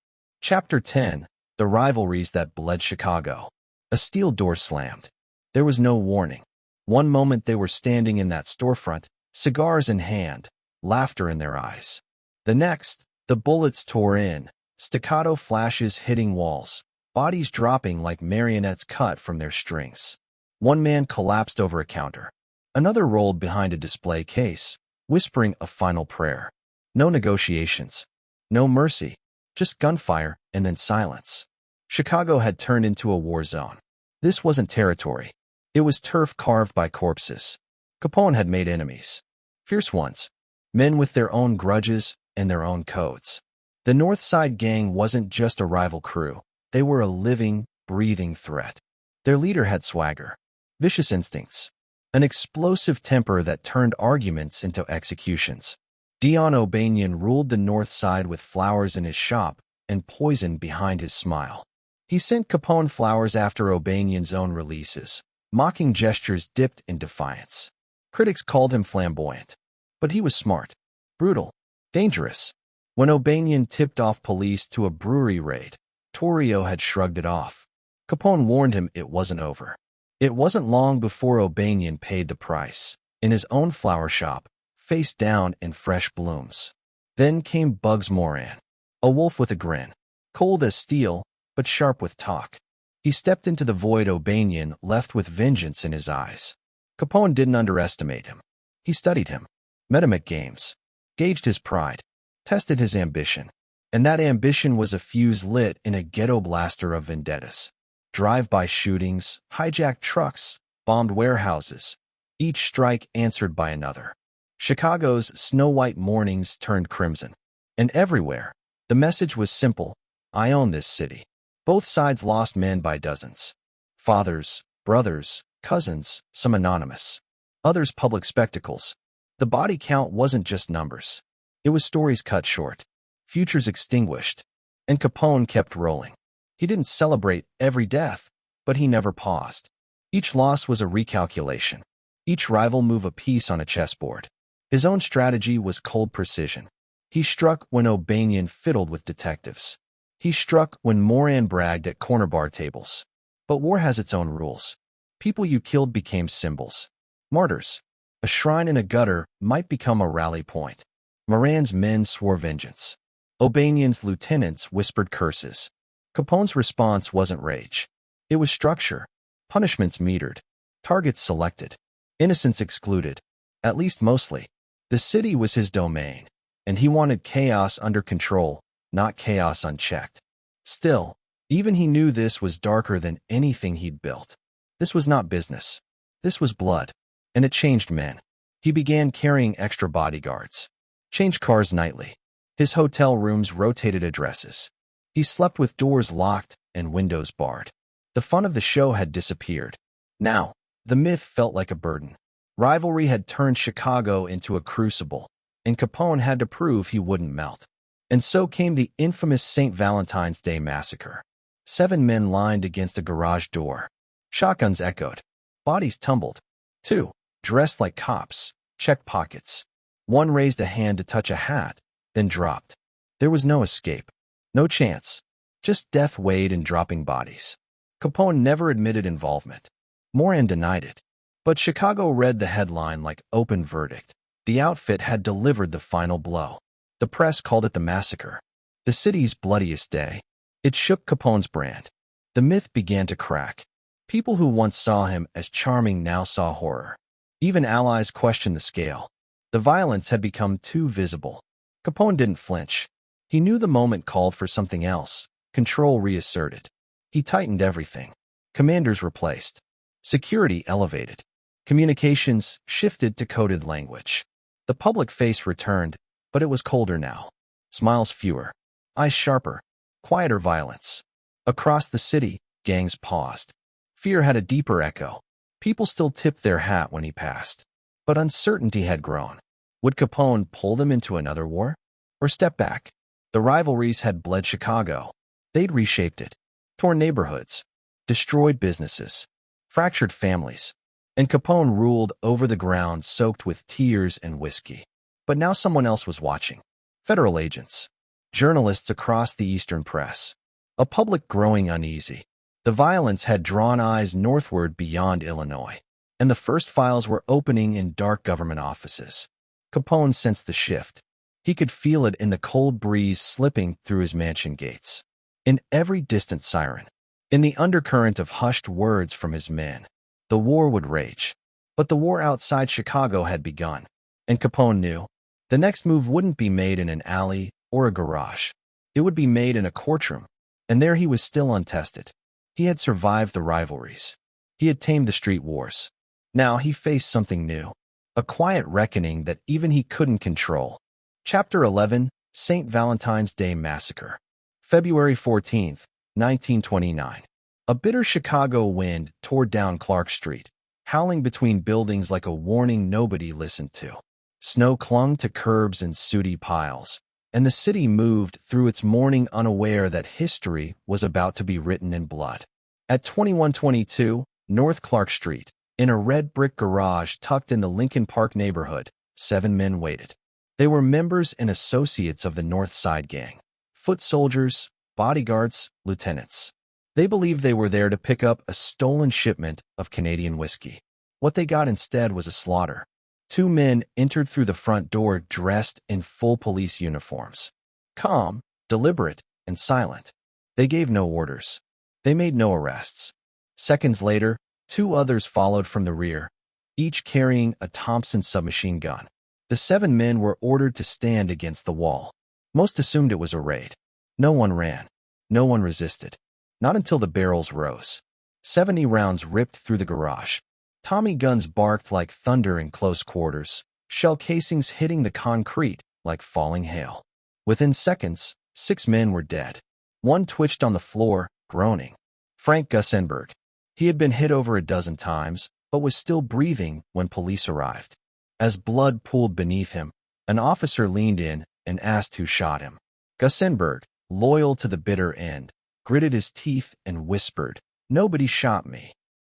Chapter 10, The Rivalries That Bled Chicago. A steel door slammed. There was no warning. One moment they were standing in that storefront, cigars in hand, laughter in their eyes. The next, the bullets tore in, staccato flashes hitting walls, bodies dropping like marionettes cut from their strings. One man collapsed over a counter. Another rolled behind a display case, whispering a final prayer. No negotiations. No mercy. Just gunfire and then silence. Chicago had turned into a war zone. This wasn't territory. It was turf carved by corpses. Capone had made enemies. Fierce ones. Men with their own grudges and their own codes. The North Side Gang wasn't just a rival crew. They were a living, breathing threat. Their leader had swagger, vicious instincts, an explosive temper that turned arguments into executions. Dion O'Banion ruled the North Side with flowers in his shop and poison behind his smile. He sent Capone flowers after O'Banion's own releases, mocking gestures dipped in defiance. Critics called him flamboyant, but he was smart, brutal, dangerous. When O'Banion tipped off police to a brewery raid, Torrio had shrugged it off. Capone warned him it wasn't over. It wasn't long before O'Banion paid the price, in his own flower shop, face down in fresh blooms. Then came Bugs Moran, a wolf with a grin, cold as steel, but sharp with talk. He stepped into the void O'Banion left with vengeance in his eyes. Capone didn't underestimate him. He studied him, met him at games, gauged his pride, tested his ambition, and that ambition was a fuse lit in a ghetto blaster of vendettas. Drive-by shootings, hijacked trucks, bombed warehouses, each strike answered by another. Chicago's snow-white mornings turned crimson. And everywhere, the message was simple: I own this city. Both sides lost men by dozens. Fathers, brothers, cousins, some anonymous. Others public spectacles. The body count wasn't just numbers. It was stories cut short, futures extinguished, and Capone kept rolling. He didn't celebrate every death, but he never paused. Each loss was a recalculation. Each rival move a piece on a chessboard. His own strategy was cold precision. He struck when O'Banion fiddled with detectives. He struck when Moran bragged at corner bar tables. But war has its own rules. People you killed became symbols. Martyrs. A shrine in a gutter might become a rally point. Moran's men swore vengeance. O'Banion's lieutenants whispered curses. Capone's response wasn't rage. It was structure. Punishments metered. Targets selected. Innocents excluded. At least mostly. The city was his domain, and he wanted chaos under control, not chaos unchecked. Still, even he knew this was darker than anything he'd built. This was not business. This was blood. And it changed men. He began carrying extra bodyguards. Changed cars nightly. His hotel rooms rotated addresses. He slept with doors locked and windows barred. The fun of the show had disappeared. Now, the myth felt like a burden. Rivalry had turned Chicago into a crucible, and Capone had to prove he wouldn't melt. And so came the infamous St. Valentine's Day Massacre. 7 men lined against a garage door. Shotguns echoed. Bodies tumbled. 2, dressed like cops, checked pockets. 1 raised a hand to touch a hat, then dropped. There was no escape. No chance. Just death weighed in dropping bodies. Capone never admitted involvement. Moran denied it. But Chicago read the headline like open verdict. The outfit had delivered the final blow. The press called it the massacre. The city's bloodiest day. It shook Capone's brand. The myth began to crack. People who once saw him as charming now saw horror. Even allies questioned the scale. The violence had become too visible. Capone didn't flinch. He knew the moment called for something else. Control reasserted. He tightened everything. Commanders replaced. Security elevated. Communications shifted to coded language. The public face returned, but it was colder now. Smiles fewer. Eyes sharper. Quieter violence. Across the city, gangs paused. Fear had a deeper echo. People still tipped their hat when he passed. But uncertainty had grown. Would Capone pull them into another war? Or step back? The rivalries had bled Chicago. They'd reshaped it. Torn neighborhoods. Destroyed businesses. Fractured families. And Capone ruled over the ground soaked with tears and whiskey. But now someone else was watching. Federal agents. Journalists across the Eastern press. A public growing uneasy. The violence had drawn eyes northward beyond Illinois. And the first files were opening in dark government offices. Capone sensed the shift. He could feel it in the cold breeze slipping through his mansion gates. In every distant siren. In the undercurrent of hushed words from his men. The war would rage. But the war outside Chicago had begun, and Capone knew the next move wouldn't be made in an alley or a garage. It would be made in a courtroom, and there he was still untested. He had survived the rivalries. He had tamed the street wars. Now he faced something new, a quiet reckoning that even he couldn't control. Chapter 11, St. Valentine's Day Massacre. February 14th, 1929. A bitter Chicago wind tore down Clark Street, howling between buildings like a warning nobody listened to. Snow clung to curbs and sooty piles, and the city moved through its mourning unaware that history was about to be written in blood. At 2122 North Clark Street, in a red brick garage tucked in the Lincoln Park neighborhood, 7 men waited. They were members and associates of the North Side Gang, foot soldiers, bodyguards, lieutenants. They believed they were there to pick up a stolen shipment of Canadian whiskey. What they got instead was a slaughter. 2 men entered through the front door dressed in full police uniforms. Calm, deliberate, and silent. They gave no orders. They made no arrests. Seconds later, 2 others followed from the rear, each carrying a Thompson submachine gun. The 7 men were ordered to stand against the wall. Most assumed it was a raid. No one ran. No one resisted. Not until the barrels rose. 70 rounds ripped through the garage. Tommy guns barked like thunder in close quarters, shell casings hitting the concrete like falling hail. Within seconds, 6 men were dead. One twitched on the floor, groaning. Frank Gussenberg. He had been hit over a dozen times, but was still breathing when police arrived. As blood pooled beneath him, an officer leaned in and asked who shot him. Gussenberg, loyal to the bitter end, gritted his teeth and whispered, "Nobody shot me."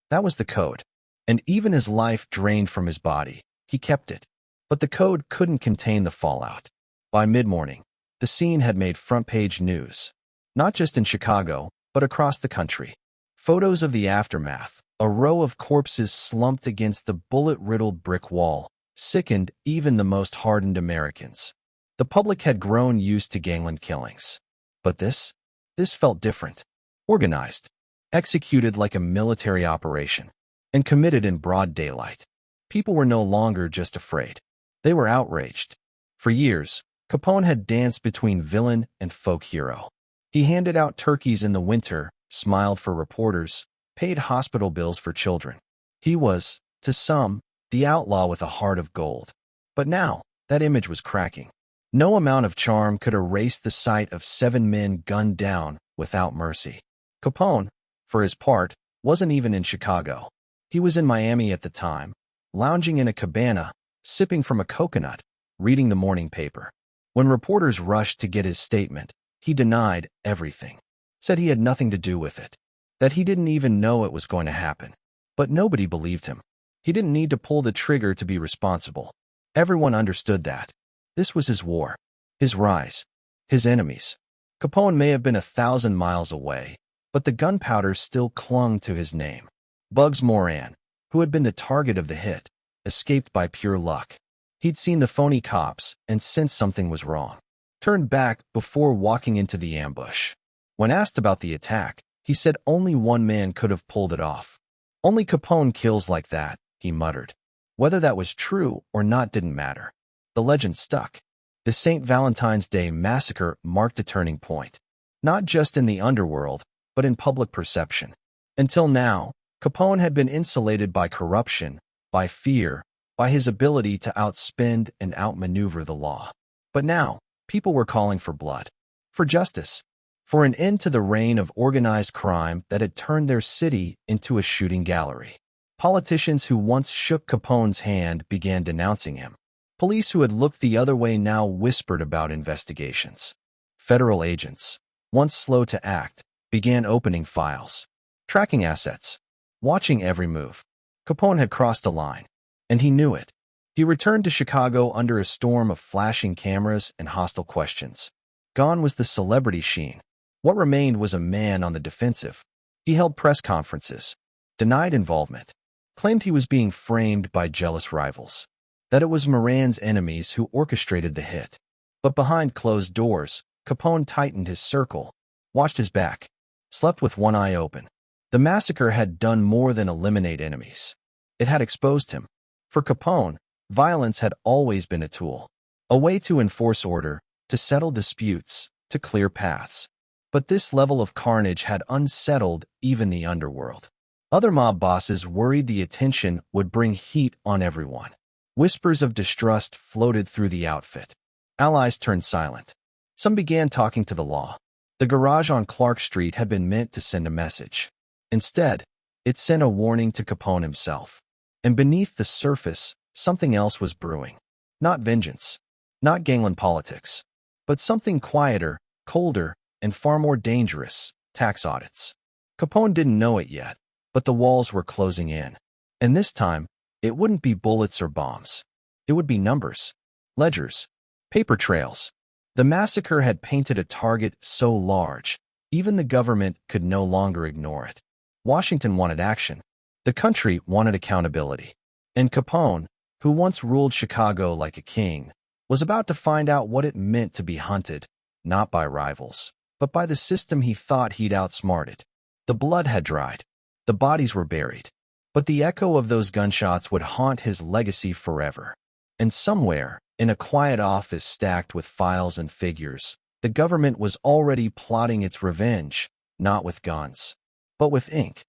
That was the code. And even as life drained from his body, he kept it. But the code couldn't contain the fallout. By mid-morning, the scene had made front-page news. Not just in Chicago, but across the country. Photos of the aftermath, a row of corpses slumped against the bullet-riddled brick wall, sickened even the most hardened Americans. The public had grown used to gangland killings. But this felt different. Organized. Executed like a military operation. And committed in broad daylight. People were no longer just afraid. They were outraged. For years, Capone had danced between villain and folk hero. He handed out turkeys in the winter, smiled for reporters, paid hospital bills for children. He was, to some, the outlaw with a heart of gold. But now, that image was cracking. No amount of charm could erase the sight of 7 men gunned down without mercy. Capone, for his part, wasn't even in Chicago. He was in Miami at the time, lounging in a cabana, sipping from a coconut, reading the morning paper. When reporters rushed to get his statement, he denied everything. Said he had nothing to do with it. That he didn't even know it was going to happen. But nobody believed him. He didn't need to pull the trigger to be responsible. Everyone understood that. This was his war. His rise. His enemies. Capone may have been 1,000 miles away, but the gunpowder still clung to his name. Bugs Moran, who had been the target of the hit, escaped by pure luck. He'd seen the phony cops and sensed something was wrong. Turned back before walking into the ambush. When asked about the attack, he said only one man could have pulled it off. Only Capone kills like that, he muttered. Whether that was true or not didn't matter. The legend stuck. The St. Valentine's Day Massacre marked a turning point. Not just in the underworld, but in public perception. Until now, Capone had been insulated by corruption, by fear, by his ability to outspend and outmaneuver the law. But now, people were calling for blood. For justice. For an end to the reign of organized crime that had turned their city into a shooting gallery. Politicians who once shook Capone's hand began denouncing him. Police who had looked the other way now whispered about investigations. Federal agents, once slow to act, began opening files, tracking assets, watching every move. Capone had crossed a line, and he knew it. He returned to Chicago under a storm of flashing cameras and hostile questions. Gone was the celebrity sheen. What remained was a man on the defensive. He held press conferences, denied involvement, claimed he was being framed by jealous rivals, that it was Moran's enemies who orchestrated the hit. But behind closed doors, Capone tightened his circle, watched his back, slept with one eye open. The massacre had done more than eliminate enemies. It had exposed him. For Capone, violence had always been a tool, a way to enforce order, to settle disputes, to clear paths. But this level of carnage had unsettled even the underworld. Other mob bosses worried the attention would bring heat on everyone. Whispers of distrust floated through the outfit. Allies turned silent. Some began talking to the law. The garage on Clark Street had been meant to send a message. Instead, it sent a warning to Capone himself. And beneath the surface, something else was brewing. Not vengeance, not gangland politics, but something quieter, colder, and far more dangerous: tax audits. Capone didn't know it yet, but the walls were closing in. And this time, it wouldn't be bullets or bombs. It would be numbers, ledgers, paper trails. The massacre had painted a target so large, even the government could no longer ignore it. Washington wanted action. The country wanted accountability. And Capone, who once ruled Chicago like a king, was about to find out what it meant to be hunted, not by rivals, but by the system he thought he'd outsmarted. The blood had dried. The bodies were buried. But the echo of those gunshots would haunt his legacy forever. And somewhere, in a quiet office stacked with files and figures, the government was already plotting its revenge, not with guns, but with ink.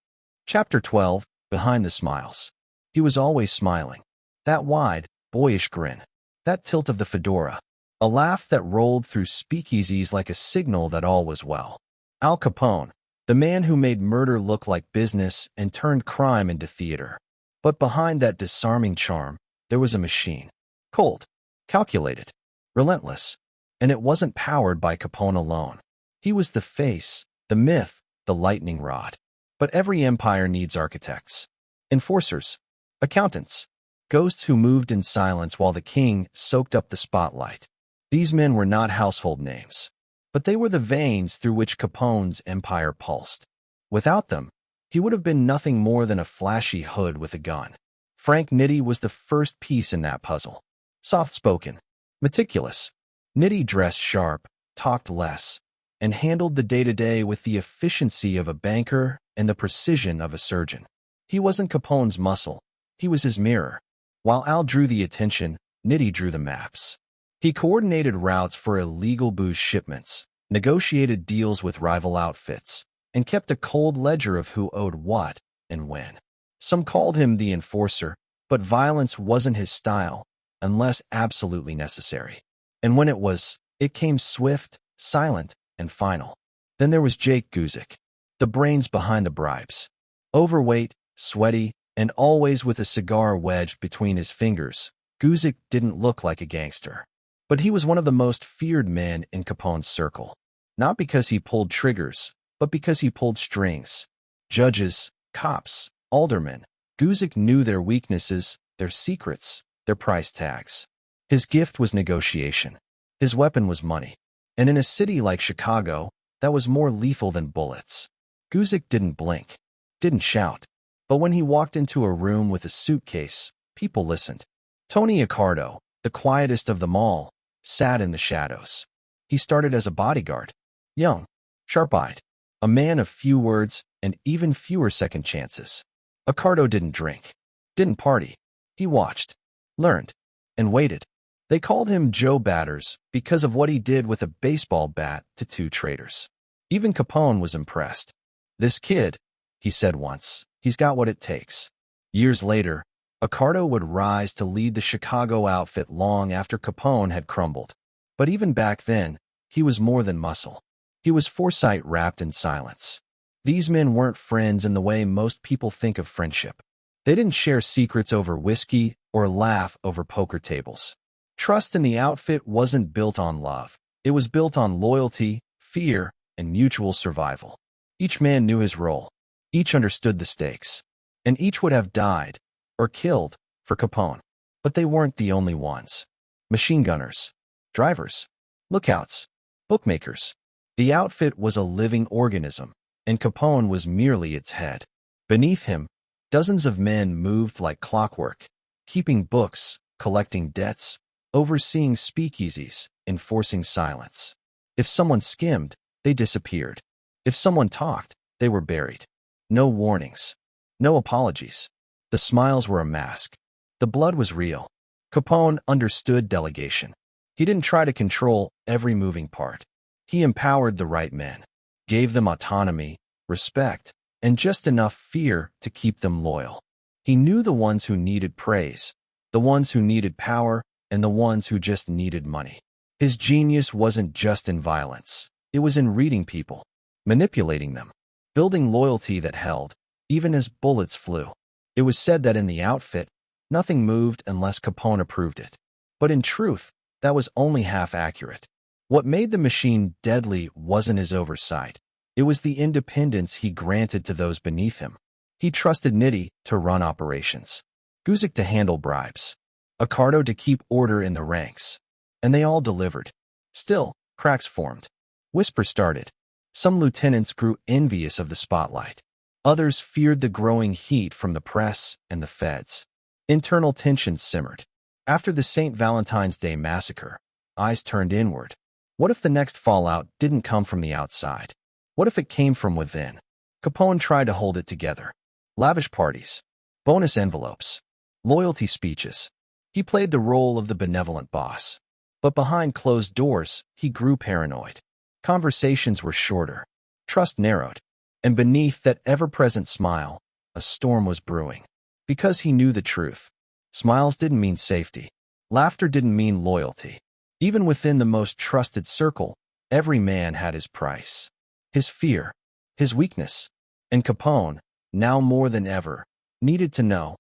Chapter 12, Behind the Smiles. He was always smiling. That wide, boyish grin. That tilt of the fedora. A laugh that rolled through speakeasies like a signal that all was well. Al Capone, the man who made murder look like business and turned crime into theater. But behind that disarming charm, there was a machine. Cold, calculated, relentless. And it wasn't powered by Capone alone. He was the face, the myth, the lightning rod. But every empire needs architects, enforcers, accountants, ghosts who moved in silence while the king soaked up the spotlight. These men were not household names, but they were the veins through which Capone's empire pulsed. Without them, he would have been nothing more than a flashy hood with a gun. Frank Nitti was the first piece in that puzzle. Soft-spoken, meticulous. Nitti dressed sharp, talked less, and handled the day-to-day with the efficiency of a banker and the precision of a surgeon. He wasn't Capone's muscle. He was his mirror. While Al drew the attention, Nitti drew the maps. He coordinated routes for illegal booze shipments, negotiated deals with rival outfits, and kept a cold ledger of who owed what and when. Some called him the enforcer, but violence wasn't his style, unless absolutely necessary. And when it was, it came swift, silent, and final. Then there was Jake Guzik, the brains behind the bribes. Overweight, sweaty, and always with a cigar wedged between his fingers, Guzik didn't look like a gangster. But he was one of the most feared men in Capone's circle. Not because he pulled triggers, but because he pulled strings. Judges, cops, aldermen. Guzik knew their weaknesses, their secrets, their price tags. His gift was negotiation. His weapon was money. And in a city like Chicago, that was more lethal than bullets. Guzik didn't blink, didn't shout. But when he walked into a room with a suitcase, people listened. Tony Accardo, the quietest of them all, sat in the shadows. He started as a bodyguard. Young, sharp-eyed, a man of few words and even fewer second chances. Accardo didn't drink, didn't party. He watched, learned, and waited. They called him Joe Batters because of what he did with a baseball bat to two traitors. Even Capone was impressed. "This kid," he said once, "he's got what it takes." Years later, Accardo would rise to lead the Chicago outfit long after Capone had crumbled. But even back then, he was more than muscle. He was foresight wrapped in silence. These men weren't friends in the way most people think of friendship. They didn't share secrets over whiskey or laugh over poker tables. Trust in the outfit wasn't built on love. It was built on loyalty, fear, and mutual survival. Each man knew his role. Each understood the stakes. And each would have died, or killed, for Capone. But they weren't the only ones. Machine gunners, drivers, lookouts, bookmakers. The outfit was a living organism, and Capone was merely its head. Beneath him, dozens of men moved like clockwork, keeping books, collecting debts, overseeing speakeasies, enforcing silence. If someone skimmed, they disappeared. If someone talked, they were buried. No warnings. No apologies. The smiles were a mask. The blood was real. Capone understood delegation. He didn't try to control every moving part. He empowered the right men, gave them autonomy, respect, and just enough fear to keep them loyal. He knew the ones who needed praise, the ones who needed power, and the ones who just needed money. His genius wasn't just in violence. It was in reading people, manipulating them, building loyalty that held, even as bullets flew. It was said that in the outfit, nothing moved unless Capone approved it. But in truth, that was only half accurate. What made the machine deadly wasn't his oversight. It was the independence he granted to those beneath him. He trusted Nitti to run operations, Guzik to handle bribes, Accardo to keep order in the ranks. And they all delivered. Still, cracks formed. Whispers started. Some lieutenants grew envious of the spotlight. Others feared the growing heat from the press and the feds. Internal tensions simmered. After the St. Valentine's Day massacre, eyes turned inward. What if the next fallout didn't come from the outside? What if it came from within? Capone tried to hold it together. Lavish parties, bonus envelopes, loyalty speeches. He played the role of the benevolent boss. But behind closed doors, he grew paranoid. Conversations were shorter. Trust narrowed. And beneath that ever-present smile, a storm was brewing. Because he knew the truth. Smiles didn't mean safety. Laughter didn't mean loyalty. Even within the most trusted circle, every man had his price. His fear, his weakness. And Capone, now more than ever, needed to know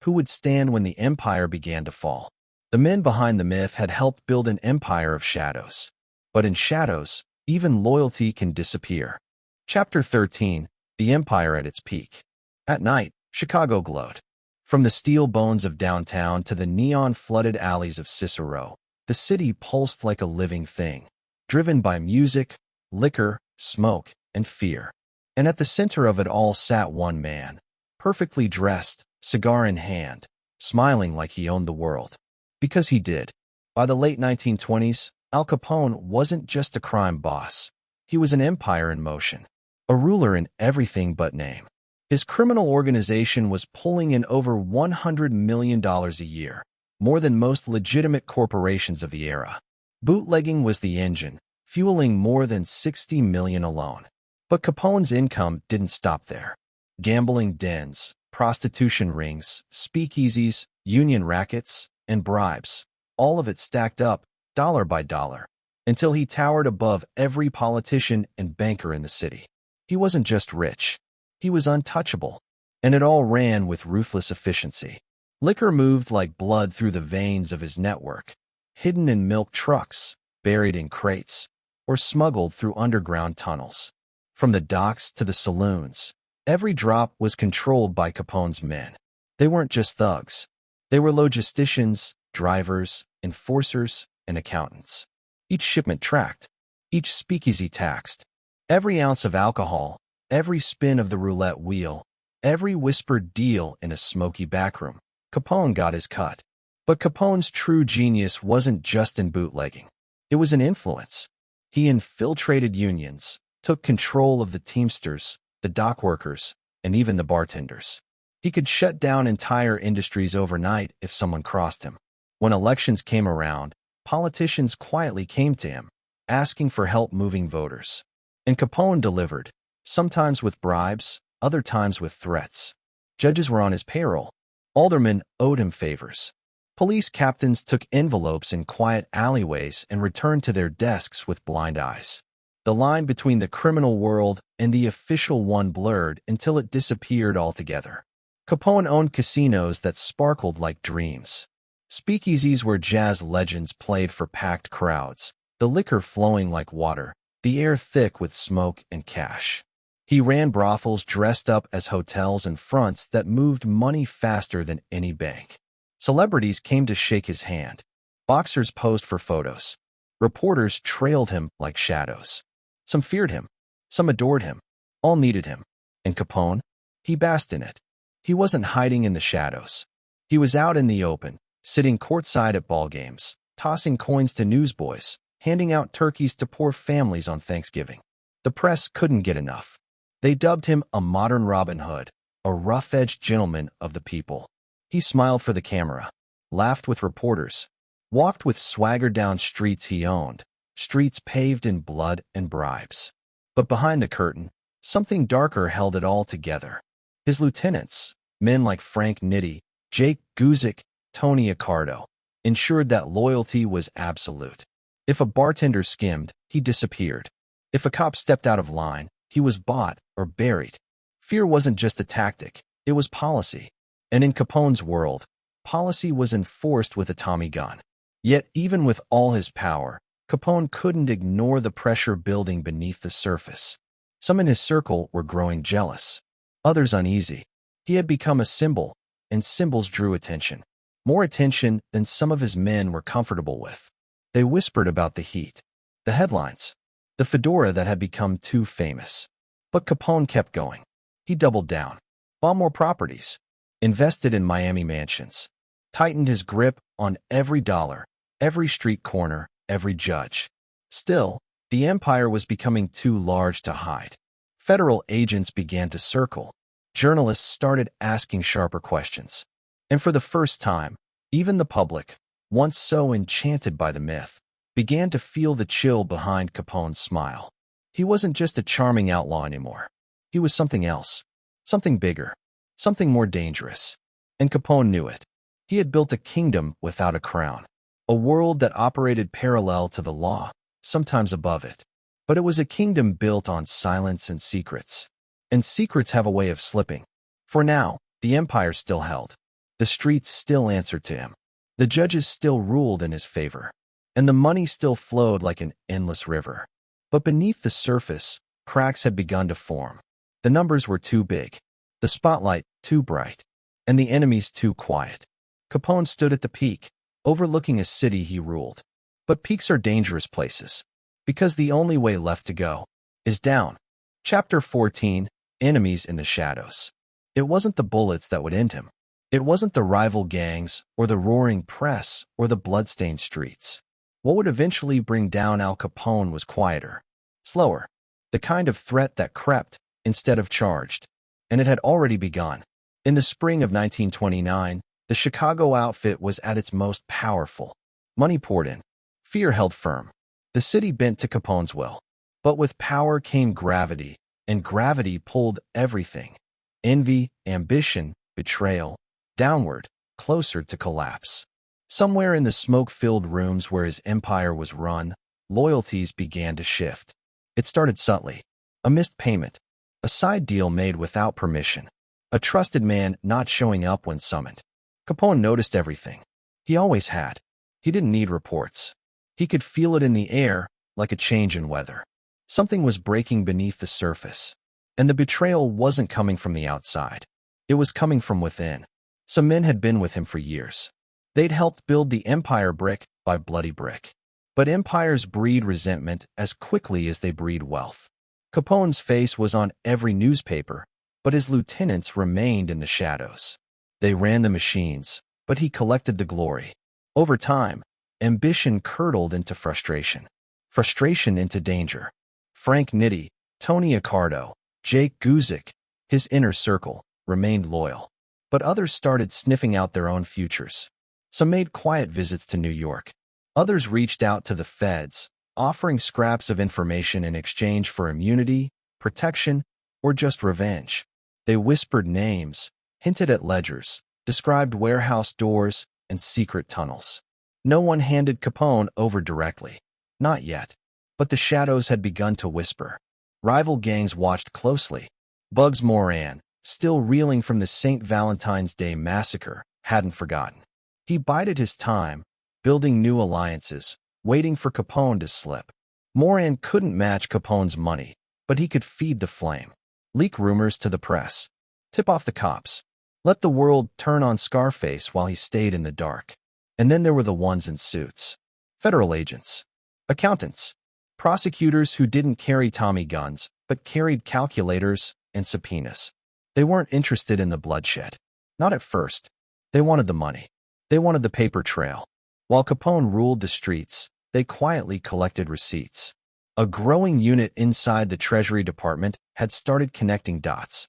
who would stand when the empire began to fall. The men behind the myth had helped build an empire of shadows. But in shadows, even loyalty can disappear. Chapter 13, The Empire at its Peak. At night, Chicago glowed. From the steel bones of downtown to the neon-flooded alleys of Cicero, the city pulsed like a living thing, driven by music, liquor, smoke, and fear. And at the center of it all sat one man, perfectly dressed, cigar in hand, smiling like he owned the world. Because he did. By the late 1920s, Al Capone wasn't just a crime boss. He was an empire in motion, a ruler in everything but name. His criminal organization was pulling in over $100 million a year, more than most legitimate corporations of the era. Bootlegging was the engine, fueling more than $60 million alone. But Capone's income didn't stop there. Gambling dens, prostitution rings, speakeasies, union rackets, and bribes, all of it stacked up, dollar by dollar, until he towered above every politician and banker in the city. He wasn't just rich. He was untouchable, and it all ran with ruthless efficiency. Liquor moved like blood through the veins of his network, hidden in milk trucks, buried in crates, or smuggled through underground tunnels. From the docks to the saloons, every drop was controlled by Capone's men. They weren't just thugs. They were logisticians, drivers, enforcers, and accountants. Each shipment tracked, each speakeasy taxed. Every ounce of alcohol, every spin of the roulette wheel, every whispered deal in a smoky backroom. Capone got his cut. But Capone's true genius wasn't just in bootlegging. It was in influence. He infiltrated unions, took control of the teamsters, the dock workers, and even the bartenders. He could shut down entire industries overnight if someone crossed him. When elections came around, politicians quietly came to him, asking for help moving voters. And Capone delivered, sometimes with bribes, other times with threats. Judges were on his payroll. Aldermen owed him favors. Police captains took envelopes in quiet alleyways and returned to their desks with blind eyes. The line between the criminal world and the official one blurred until it disappeared altogether. Capone owned casinos that sparkled like dreams. Speakeasies where jazz legends played for packed crowds, the liquor flowing like water, the air thick with smoke and cash. He ran brothels dressed up as hotels and fronts that moved money faster than any bank. Celebrities came to shake his hand. Boxers posed for photos. Reporters trailed him like shadows. Some feared him. Some adored him. All needed him. And Capone? He basked in it. He wasn't hiding in the shadows. He was out in the open, sitting courtside at ball games, tossing coins to newsboys, handing out turkeys to poor families on Thanksgiving. The press couldn't get enough. They dubbed him a modern Robin Hood, a rough-edged gentleman of the people. He smiled for the camera, laughed with reporters, walked with swagger down streets he owned, streets paved in blood and bribes. But behind the curtain, something darker held it all together. His lieutenants, men like Frank Nitti, Jake Guzik, Tony Accardo, ensured that loyalty was absolute. If a bartender skimmed, he disappeared. If a cop stepped out of line, he was bought or buried. Fear wasn't just a tactic, it was policy. And in Capone's world, policy was enforced with a Tommy gun. Yet even with all his power, Capone couldn't ignore the pressure building beneath the surface. Some in his circle were growing jealous, others uneasy. He had become a symbol, and symbols drew attention. More attention than some of his men were comfortable with. They whispered about the heat, the headlines, the fedora that had become too famous. But Capone kept going. He doubled down, bought more properties, invested in Miami mansions, tightened his grip on every dollar, every street corner, every judge. Still, the empire was becoming too large to hide. Federal agents began to circle. Journalists started asking sharper questions. And for the first time, even the public, once so enchanted by the myth, began to feel the chill behind Capone's smile. He wasn't just a charming outlaw anymore. He was something else, something bigger, something more dangerous. And Capone knew it. He had built a kingdom without a crown, a world that operated parallel to the law, sometimes above it. But it was a kingdom built on silence and secrets. And secrets have a way of slipping. For now, the empire still held. The streets still answered to him. The judges still ruled in his favor. And the money still flowed like an endless river. But beneath the surface, cracks had begun to form. The numbers were too big, the spotlight too bright, and the enemies too quiet. Capone stood at the peak, overlooking a city he ruled. But peaks are dangerous places, because the only way left to go is down. Chapter 14, Enemies in the Shadows. It wasn't the bullets that would end him. It wasn't the rival gangs, or the roaring press, or the bloodstained streets. What would eventually bring down Al Capone was quieter, slower, the kind of threat that crept instead of charged. And it had already begun. In the spring of 1929, the Chicago outfit was at its most powerful. Money poured in. Fear held firm. The city bent to Capone's will. But with power came gravity, and gravity pulled everything. Envy, ambition, betrayal, downward, closer to collapse. Somewhere in the smoke-filled rooms where his empire was run, loyalties began to shift. It started subtly. A missed payment, a side deal made without permission, a trusted man not showing up when summoned. Capone noticed everything. He always had. He didn't need reports. He could feel it in the air, like a change in weather. Something was breaking beneath the surface. And the betrayal wasn't coming from the outside. It was coming from within. Some men had been with him for years. They'd helped build the empire brick by bloody brick. But empires breed resentment as quickly as they breed wealth. Capone's face was on every newspaper, but his lieutenants remained in the shadows. They ran the machines, but he collected the glory. Over time, ambition curdled into frustration. Frustration into danger. Frank Nitti, Tony Accardo, Jake Guzik, his inner circle, remained loyal. But others started sniffing out their own futures. Some made quiet visits to New York. Others reached out to the feds, offering scraps of information in exchange for immunity, protection, or just revenge. They whispered names, hinted at ledgers, described warehouse doors and secret tunnels. No one handed Capone over directly. Not yet. But the shadows had begun to whisper. Rival gangs watched closely. Bugs Moran, still reeling from the St. Valentine's Day massacre, hadn't forgotten. He bided his time, building new alliances, waiting for Capone to slip. Moran couldn't match Capone's money, but he could feed the flame. Leak rumors to the press. Tip off the cops. Let the world turn on Scarface while he stayed in the dark. And then there were the ones in suits. Federal agents. Accountants. Prosecutors who didn't carry Tommy guns, but carried calculators and subpoenas. They weren't interested in the bloodshed. Not at first. They wanted the money. They wanted the paper trail. While Capone ruled the streets, they quietly collected receipts. A growing unit inside the Treasury Department had started connecting dots.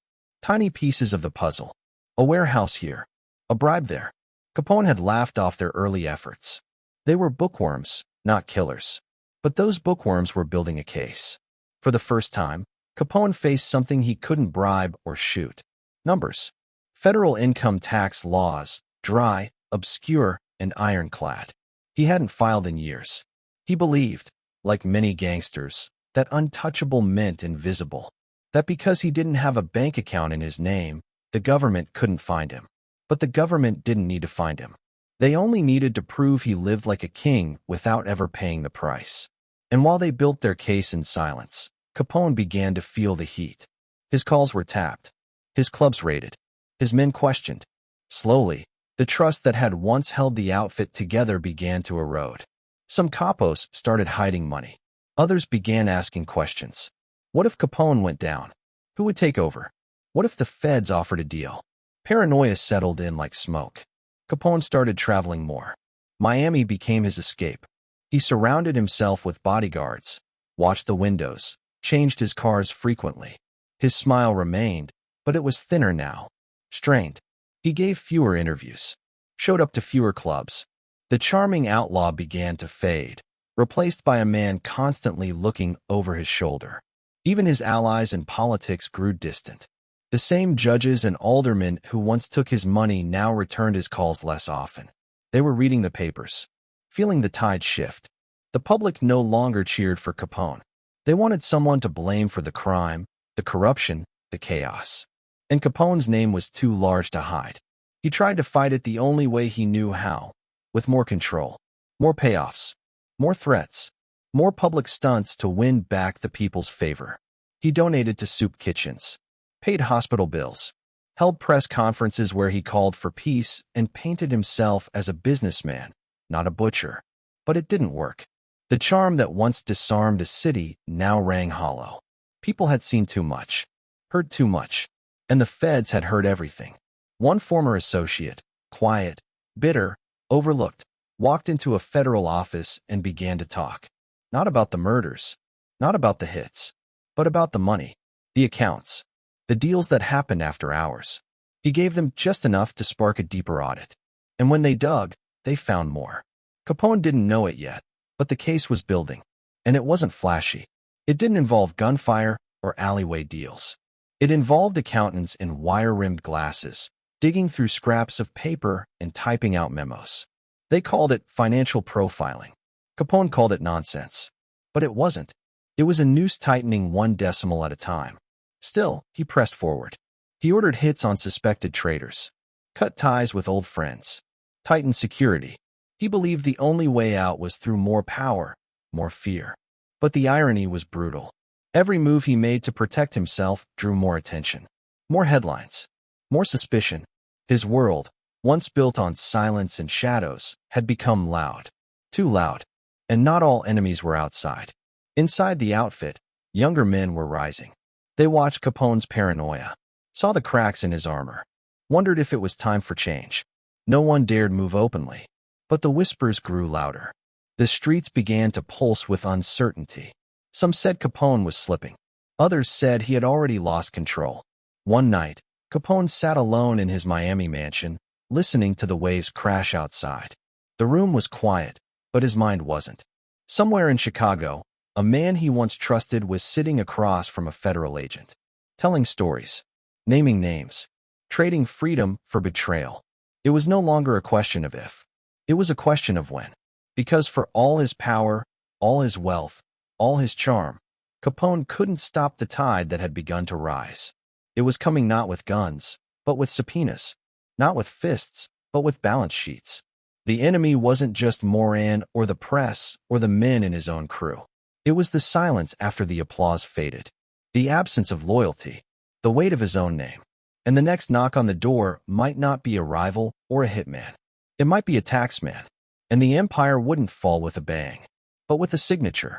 Tiny pieces of the puzzle. A warehouse here. A bribe there. Capone had laughed off their early efforts. They were bookworms, not killers. But those bookworms were building a case. For the first time, Capone faced something he couldn't bribe or shoot. Numbers. Federal income tax laws, dry, obscure, and ironclad. He hadn't filed in years. He believed, like many gangsters, that untouchable meant invisible. That because he didn't have a bank account in his name, the government couldn't find him. But the government didn't need to find him. They only needed to prove he lived like a king without ever paying the price. And while they built their case in silence, Capone began to feel the heat. His calls were tapped. His clubs raided. His men questioned. Slowly, the trust that had once held the outfit together began to erode. Some capos started hiding money. Others began asking questions. What if Capone went down? Who would take over? What if the feds offered a deal? Paranoia settled in like smoke. Capone started traveling more. Miami became his escape. He surrounded himself with bodyguards, watched the windows, changed his cars frequently. His smile remained, but it was thinner now, strained. He gave fewer interviews, showed up to fewer clubs. The charming outlaw began to fade, replaced by a man constantly looking over his shoulder. Even his allies in politics grew distant. The same judges and aldermen who once took his money now returned his calls less often. They were reading the papers, feeling the tide shift. The public no longer cheered for Capone. They wanted someone to blame for the crime, the corruption, the chaos. And Capone's name was too large to hide. He tried to fight it the only way he knew how, with more control, more payoffs, more threats, more public stunts to win back the people's favor. He donated to soup kitchens, paid hospital bills, held press conferences where he called for peace and painted himself as a businessman, not a butcher. But it didn't work. The charm that once disarmed a city now rang hollow. People had seen too much, heard too much, and the feds had heard everything. One former associate, quiet, bitter, overlooked, walked into a federal office and began to talk. Not about the murders, not about the hits, but about the money, the accounts, the deals that happened after hours. He gave them just enough to spark a deeper audit. And when they dug, they found more. Capone didn't know it yet, but the case was building. And it wasn't flashy. It didn't involve gunfire or alleyway deals. It involved accountants in wire-rimmed glasses, digging through scraps of paper and typing out memos. They called it financial profiling. Capone called it nonsense. But it wasn't. It was a noose tightening one decimal at a time. Still, he pressed forward. He ordered hits on suspected traitors, cut ties with old friends, tightened security. He believed the only way out was through more power, more fear. But the irony was brutal. Every move he made to protect himself drew more attention, more headlines, more suspicion. His world, once built on silence and shadows, had become loud, too loud. And not all enemies were outside. Inside the outfit, younger men were rising. They watched Capone's paranoia, saw the cracks in his armor, wondered if it was time for change. No one dared move openly, but the whispers grew louder. The streets began to pulse with uncertainty. Some said Capone was slipping. Others said he had already lost control. One night, Capone sat alone in his Miami mansion, listening to the waves crash outside. The room was quiet, but his mind wasn't. Somewhere in Chicago, a man he once trusted was sitting across from a federal agent, telling stories, naming names, trading freedom for betrayal. It was no longer a question of if. It was a question of when. Because for all his power, all his wealth, all his charm, Capone couldn't stop the tide that had begun to rise. It was coming not with guns, but with subpoenas, not with fists, but with balance sheets. The enemy wasn't just Moran or the press or the men in his own crew. It was the silence after the applause faded, the absence of loyalty, the weight of his own name. And the next knock on the door might not be a rival or a hitman. It might be a taxman. And the empire wouldn't fall with a bang, but with a signature.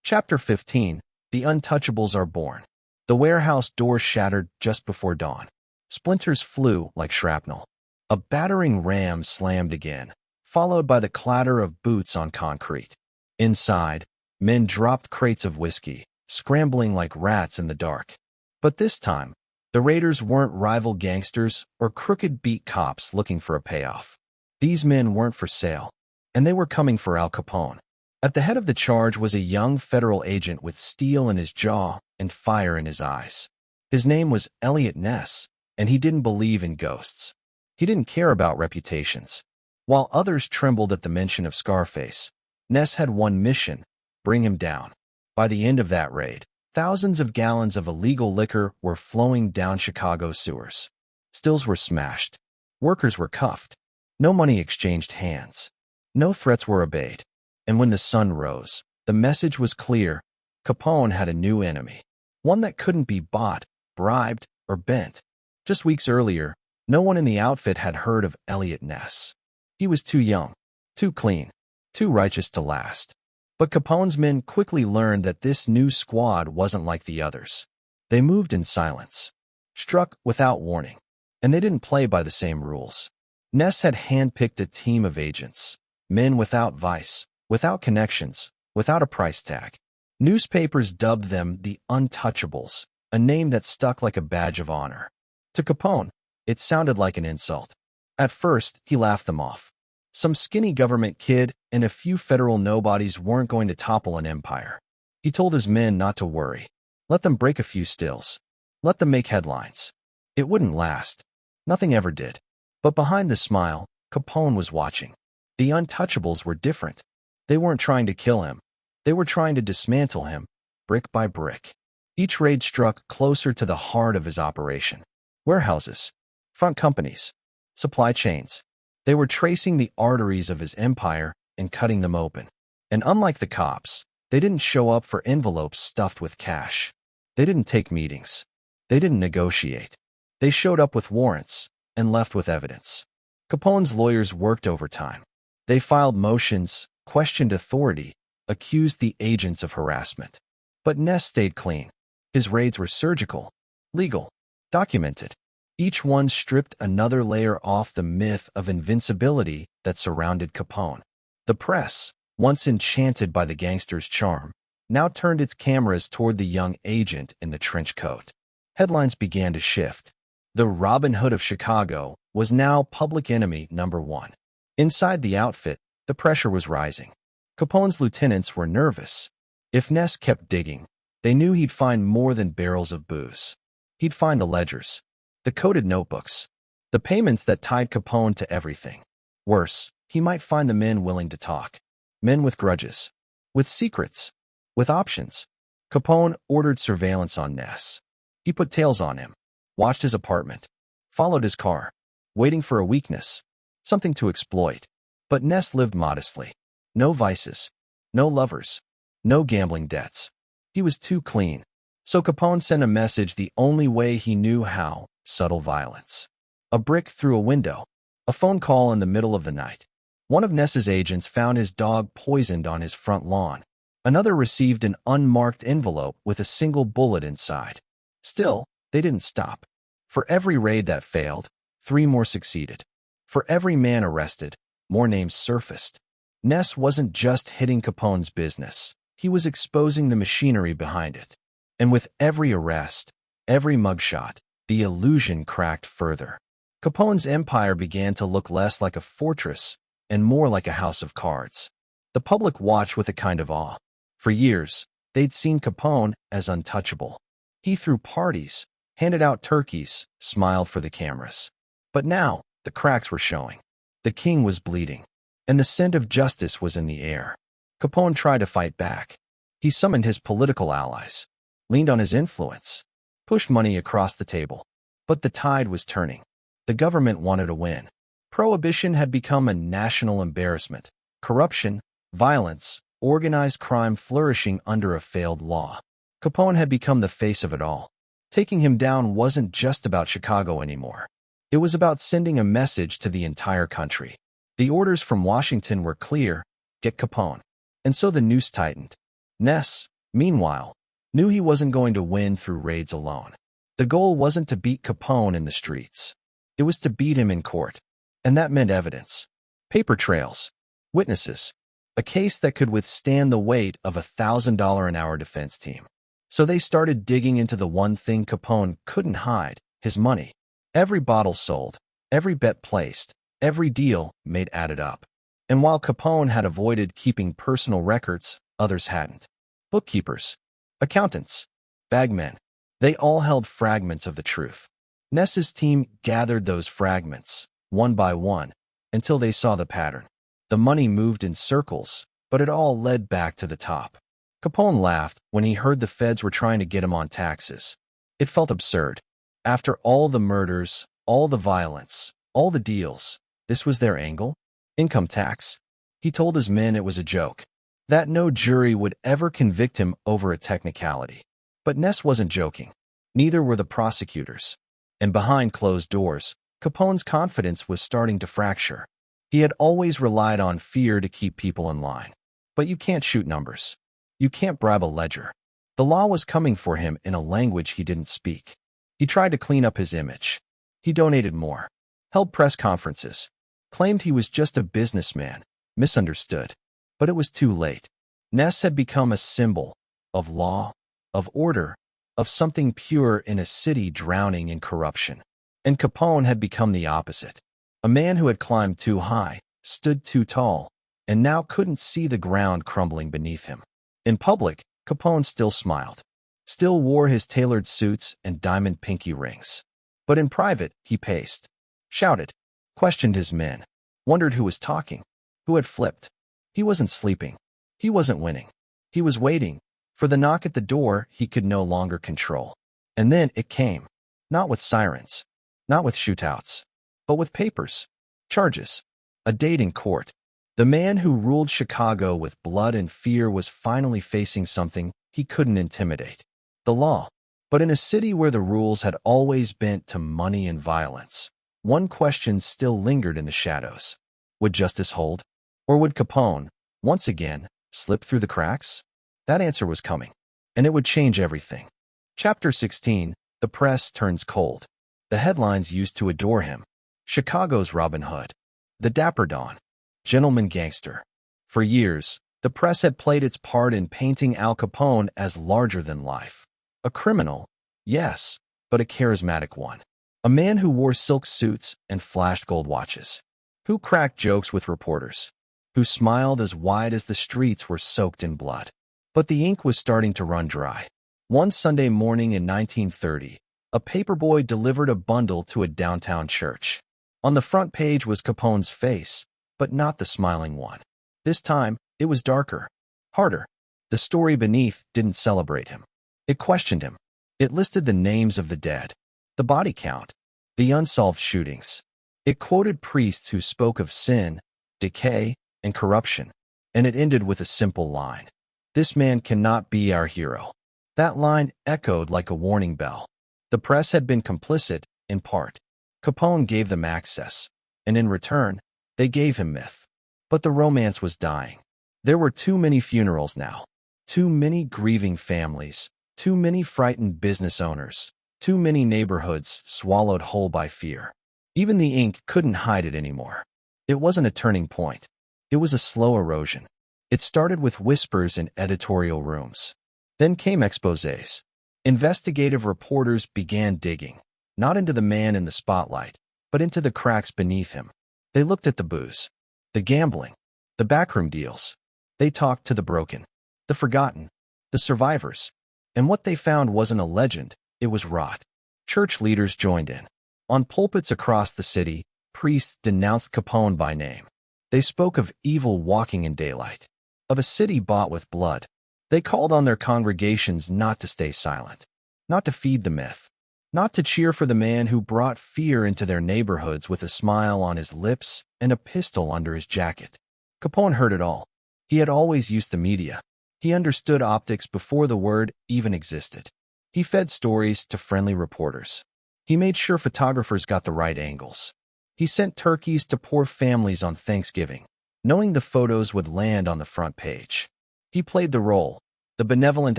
Chapter 15, The Untouchables Are Born. The warehouse door shattered just before dawn. Splinters flew like shrapnel. A battering ram slammed again, followed by the clatter of boots on concrete. Inside, men dropped crates of whiskey, scrambling like rats in the dark. But this time, The raiders weren't rival gangsters or crooked beat cops looking for a payoff. These men weren't for sale, and they were coming for Al Capone. At the head of the charge was a young federal agent with steel in his jaw and fire in his eyes. His name was Elliot Ness, and he didn't believe in ghosts. He didn't care about reputations. While others trembled at the mention of Scarface, Ness had one mission: bring him down. By the end of that raid, thousands of gallons of illegal liquor were flowing down Chicago's sewers. Stills were smashed. Workers were cuffed. No money exchanged hands. No threats were obeyed. And when the sun rose, the message was clear: Capone had a new enemy. One that couldn't be bought, bribed, or bent. Just weeks earlier, no one in the outfit had heard of Elliot Ness. He was too young, too clean, too righteous to last. But Capone's men quickly learned that this new squad wasn't like the others. They moved in silence, struck without warning, and they didn't play by the same rules. Ness had handpicked a team of agents, men without vice, without connections, without a price tag. Newspapers dubbed them the Untouchables, a name that stuck like a badge of honor. To Capone, it sounded like an insult. At first, he laughed them off. Some skinny government kid and a few federal nobodies weren't going to topple an empire. He told his men not to worry. Let them break a few stills. Let them make headlines. It wouldn't last. Nothing ever did. But behind the smile, Capone was watching. The Untouchables were different. They weren't trying to kill him. They were trying to dismantle him, brick by brick. Each raid struck closer to the heart of his operation. Warehouses, front companies, supply chains. They were tracing the arteries of his empire and cutting them open. And unlike the cops, they didn't show up for envelopes stuffed with cash. They didn't take meetings. They didn't negotiate. They showed up with warrants and left with evidence. Capone's lawyers worked overtime. They filed motions, questioned authority, accused the agents of harassment. But Ness stayed clean. His raids were surgical, legal, documented. Each one stripped another layer off the myth of invincibility that surrounded Capone. The press, once enchanted by the gangster's charm, now turned its cameras toward the young agent in the trench coat. Headlines began to shift. The Robin Hood of Chicago was now public enemy number one. Inside the outfit, the pressure was rising. Capone's lieutenants were nervous. If Ness kept digging, they knew he'd find more than barrels of booze. He'd find the ledgers, the coded notebooks, the payments that tied Capone to everything. Worse, he might find the men willing to talk. Men with grudges, with secrets, with options. Capone ordered surveillance on Ness. He put tails on him, watched his apartment, followed his car, waiting for a weakness, something to exploit. But Ness lived modestly. No vices, no lovers, no gambling debts. He was too clean. So Capone sent a message the only way he knew how: subtle violence. A brick through a window. A phone call in the middle of the night. One of Ness's agents found his dog poisoned on his front lawn. Another received an unmarked envelope with a single bullet inside. Still, they didn't stop. For every raid that failed, 3 more succeeded. For every man arrested, more names surfaced. Ness wasn't just hitting Capone's business. He was exposing the machinery behind it. And with every arrest, every mugshot, the illusion cracked further. Capone's empire began to look less like a fortress and more like a house of cards. The public watched with a kind of awe. For years, they'd seen Capone as untouchable. He threw parties, handed out turkeys, smiled for the cameras. But now, the cracks were showing. The king was bleeding, and the scent of justice was in the air. Capone tried to fight back. He summoned his political allies, leaned on his influence, pushed money across the table. But the tide was turning. The government wanted to win. Prohibition had become a national embarrassment. Corruption, violence, organized crime flourishing under a failed law. Capone had become the face of it all. Taking him down wasn't just about Chicago anymore. It was about sending a message to the entire country. The orders from Washington were clear: get Capone. And so the noose tightened. Ness, meanwhile, knew he wasn't going to win through raids alone. The goal wasn't to beat Capone in the streets. It was to beat him in court. And that meant evidence. Paper trails. Witnesses. A case that could withstand the weight of $1,000 an hour defense team. So they started digging into the one thing Capone couldn't hide, his money. Every bottle sold, every bet placed, every deal made added up. And while Capone had avoided keeping personal records, others hadn't. Bookkeepers, accountants, bagmen, they all held fragments of the truth. Ness's team gathered those fragments, one by one, until they saw the pattern. The money moved in circles, but it all led back to the top. Capone laughed when he heard the feds were trying to get him on taxes. It felt absurd. After all the murders, all the violence, all the deals, this was their angle? Income tax. He told his men it was a joke, that no jury would ever convict him over a technicality. But Ness wasn't joking. Neither were the prosecutors. And behind closed doors, Capone's confidence was starting to fracture. He had always relied on fear to keep people in line. But you can't shoot numbers. You can't bribe a ledger. The law was coming for him in a language he didn't speak. He tried to clean up his image. He donated more, held press conferences, claimed he was just a businessman, misunderstood. But it was too late. Ness had become a symbol of law, of order, of something pure in a city drowning in corruption. And Capone had become the opposite. A man who had climbed too high, stood too tall, and now couldn't see the ground crumbling beneath him. In public, Capone still smiled, still wore his tailored suits and diamond pinky rings. But in private, he paced, shouted, questioned his men, wondered who was talking, who had flipped. He wasn't sleeping. He wasn't winning. He was waiting for the knock at the door he could no longer control. And then it came, not with sirens, not with shootouts, but with papers, charges, a date in court. The man who ruled Chicago with blood and fear was finally facing something he couldn't intimidate: the law. But in a city where the rules had always bent to money and violence, one question still lingered in the shadows. Would justice hold? Or would Capone, once again, slip through the cracks? That answer was coming, and it would change everything. Chapter 16, The Press Turns Cold. The headlines used to adore him: Chicago's Robin Hood, the Dapper Don, Gentleman Gangster. For years, the press had played its part in painting Al Capone as larger than life. A criminal, yes, but a charismatic one. A man who wore silk suits and flashed gold watches, who cracked jokes with reporters, who smiled as wide as the streets were soaked in blood. But the ink was starting to run dry. One Sunday morning in 1930, a paperboy delivered a bundle to a downtown church. On the front page was Capone's face, but not the smiling one. This time, it was darker, harder. The story beneath didn't celebrate him. It questioned him. It listed the names of the dead, the body count, the unsolved shootings. It quoted priests who spoke of sin, decay, and corruption. And it ended with a simple line: "This man cannot be our hero." That line echoed like a warning bell. The press had been complicit, in part. Capone gave them access, and in return, they gave him myth. But the romance was dying. There were too many funerals now, too many grieving families, too many frightened business owners, too many neighborhoods swallowed whole by fear. Even the ink couldn't hide it anymore. It wasn't a turning point. It was a slow erosion. It started with whispers in editorial rooms. Then came exposés. Investigative reporters began digging, not into the man in the spotlight, but into the cracks beneath him. They looked at the booze, the gambling, the backroom deals. They talked to the broken, the forgotten, the survivors. And what they found wasn't a legend, it was rot. Church leaders joined in. On pulpits across the city, priests denounced Capone by name. They spoke of evil walking in daylight, of a city bought with blood. They called on their congregations not to stay silent, not to feed the myth, not to cheer for the man who brought fear into their neighborhoods with a smile on his lips and a pistol under his jacket. Capone heard it all. He had always used the media. He understood optics before the word even existed. He fed stories to friendly reporters. He made sure photographers got the right angles. He sent turkeys to poor families on Thanksgiving, knowing the photos would land on the front page. He played the role, the benevolent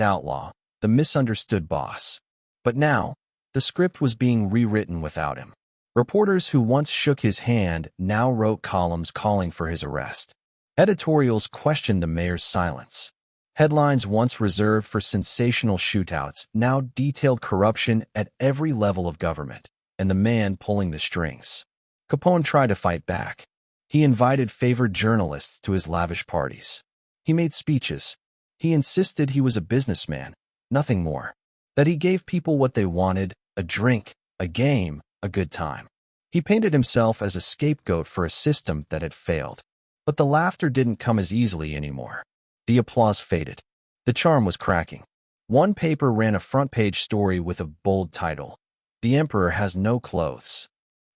outlaw, the misunderstood boss. But now, the script was being rewritten without him. Reporters who once shook his hand now wrote columns calling for his arrest. Editorials questioned the mayor's silence. Headlines once reserved for sensational shootouts now detailed corruption at every level of government, and the man pulling the strings. Capone tried to fight back. He invited favored journalists to his lavish parties. He made speeches. He insisted he was a businessman, nothing more. That he gave people what they wanted, a drink, a game, a good time. He painted himself as a scapegoat for a system that had failed. But the laughter didn't come as easily anymore. The applause faded. The charm was cracking. One paper ran a front-page story with a bold title, "The Emperor Has No Clothes."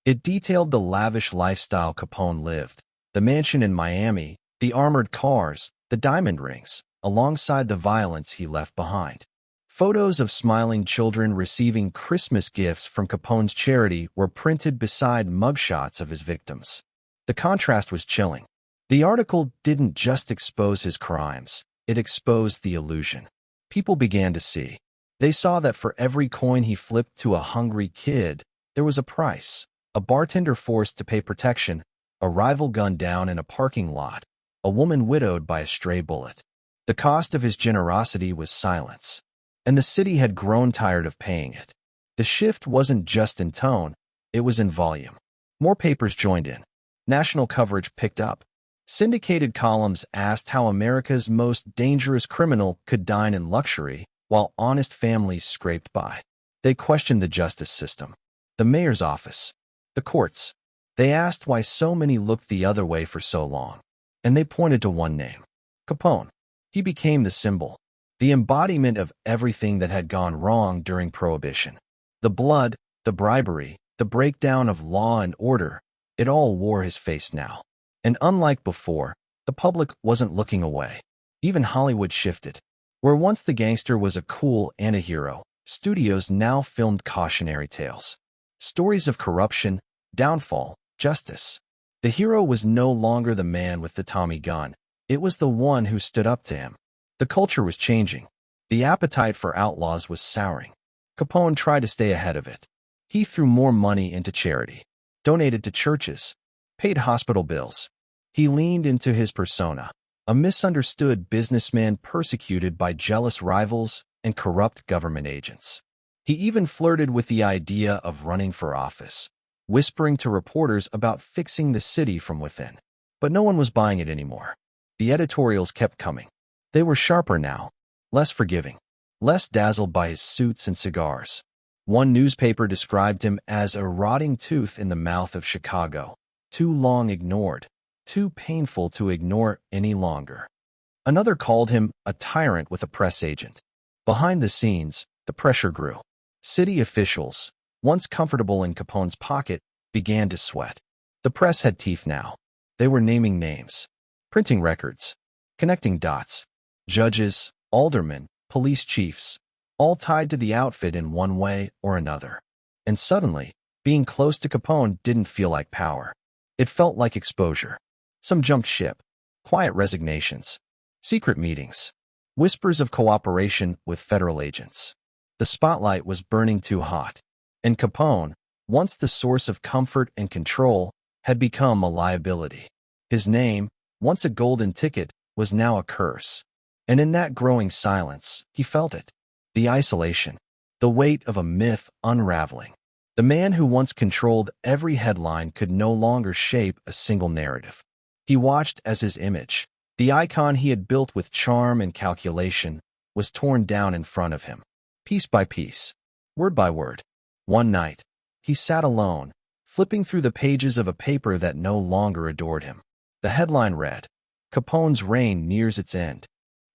It detailed the lavish lifestyle Capone lived, the mansion in Miami, the armored cars, the diamond rings, alongside the violence he left behind. Photos of smiling children receiving Christmas gifts from Capone's charity were printed beside mugshots of his victims. The contrast was chilling. The article didn't just expose his crimes, it exposed the illusion. People began to see. They saw that for every coin he flipped to a hungry kid, there was a price. A bartender forced to pay protection, a rival gunned down in a parking lot, a woman widowed by a stray bullet. The cost of his generosity was silence, and the city had grown tired of paying it. The shift wasn't just in tone, it was in volume. More papers joined in. National coverage picked up. Syndicated columns asked how America's most dangerous criminal could dine in luxury while honest families scraped by. They questioned the justice system, the mayor's office, the courts. They asked why so many looked the other way for so long. And they pointed to one name, Capone. He became the symbol, the embodiment of everything that had gone wrong during Prohibition. The blood, the bribery, the breakdown of law and order, it all wore his face now. And unlike before, the public wasn't looking away. Even Hollywood shifted. Where once the gangster was a cool anti-hero, studios now filmed cautionary tales. Stories of corruption, downfall, justice. The hero was no longer the man with the Tommy gun. It was the one who stood up to him. The culture was changing. The appetite for outlaws was souring. Capone tried to stay ahead of it. He threw more money into charity, donated to churches, paid hospital bills. He leaned into his persona, a misunderstood businessman persecuted by jealous rivals and corrupt government agents. He even flirted with the idea of running for office, whispering to reporters about fixing the city from within. But no one was buying it anymore. The editorials kept coming. They were sharper now, less forgiving, less dazzled by his suits and cigars. One newspaper described him as a rotting tooth in the mouth of Chicago, too long ignored, too painful to ignore any longer. Another called him a tyrant with a press agent. Behind the scenes, the pressure grew. City officials, once comfortable in Capone's pocket, began to sweat. The press had teeth now. They were naming names, printing records, connecting dots. Judges, aldermen, police chiefs, all tied to the outfit in one way or another. And suddenly, being close to Capone didn't feel like power. It felt like exposure. Some jumped ship, quiet resignations, secret meetings, whispers of cooperation with federal agents. The spotlight was burning too hot, and Capone, once the source of comfort and control, had become a liability. His name, once a golden ticket, was now a curse. And in that growing silence, he felt it. The isolation, the weight of a myth unraveling. The man who once controlled every headline could no longer shape a single narrative. He watched as his image, the icon he had built with charm and calculation, was torn down in front of him, piece by piece, word by word. One night, he sat alone, flipping through the pages of a paper that no longer adored him. The headline read, "Capone's reign nears its end."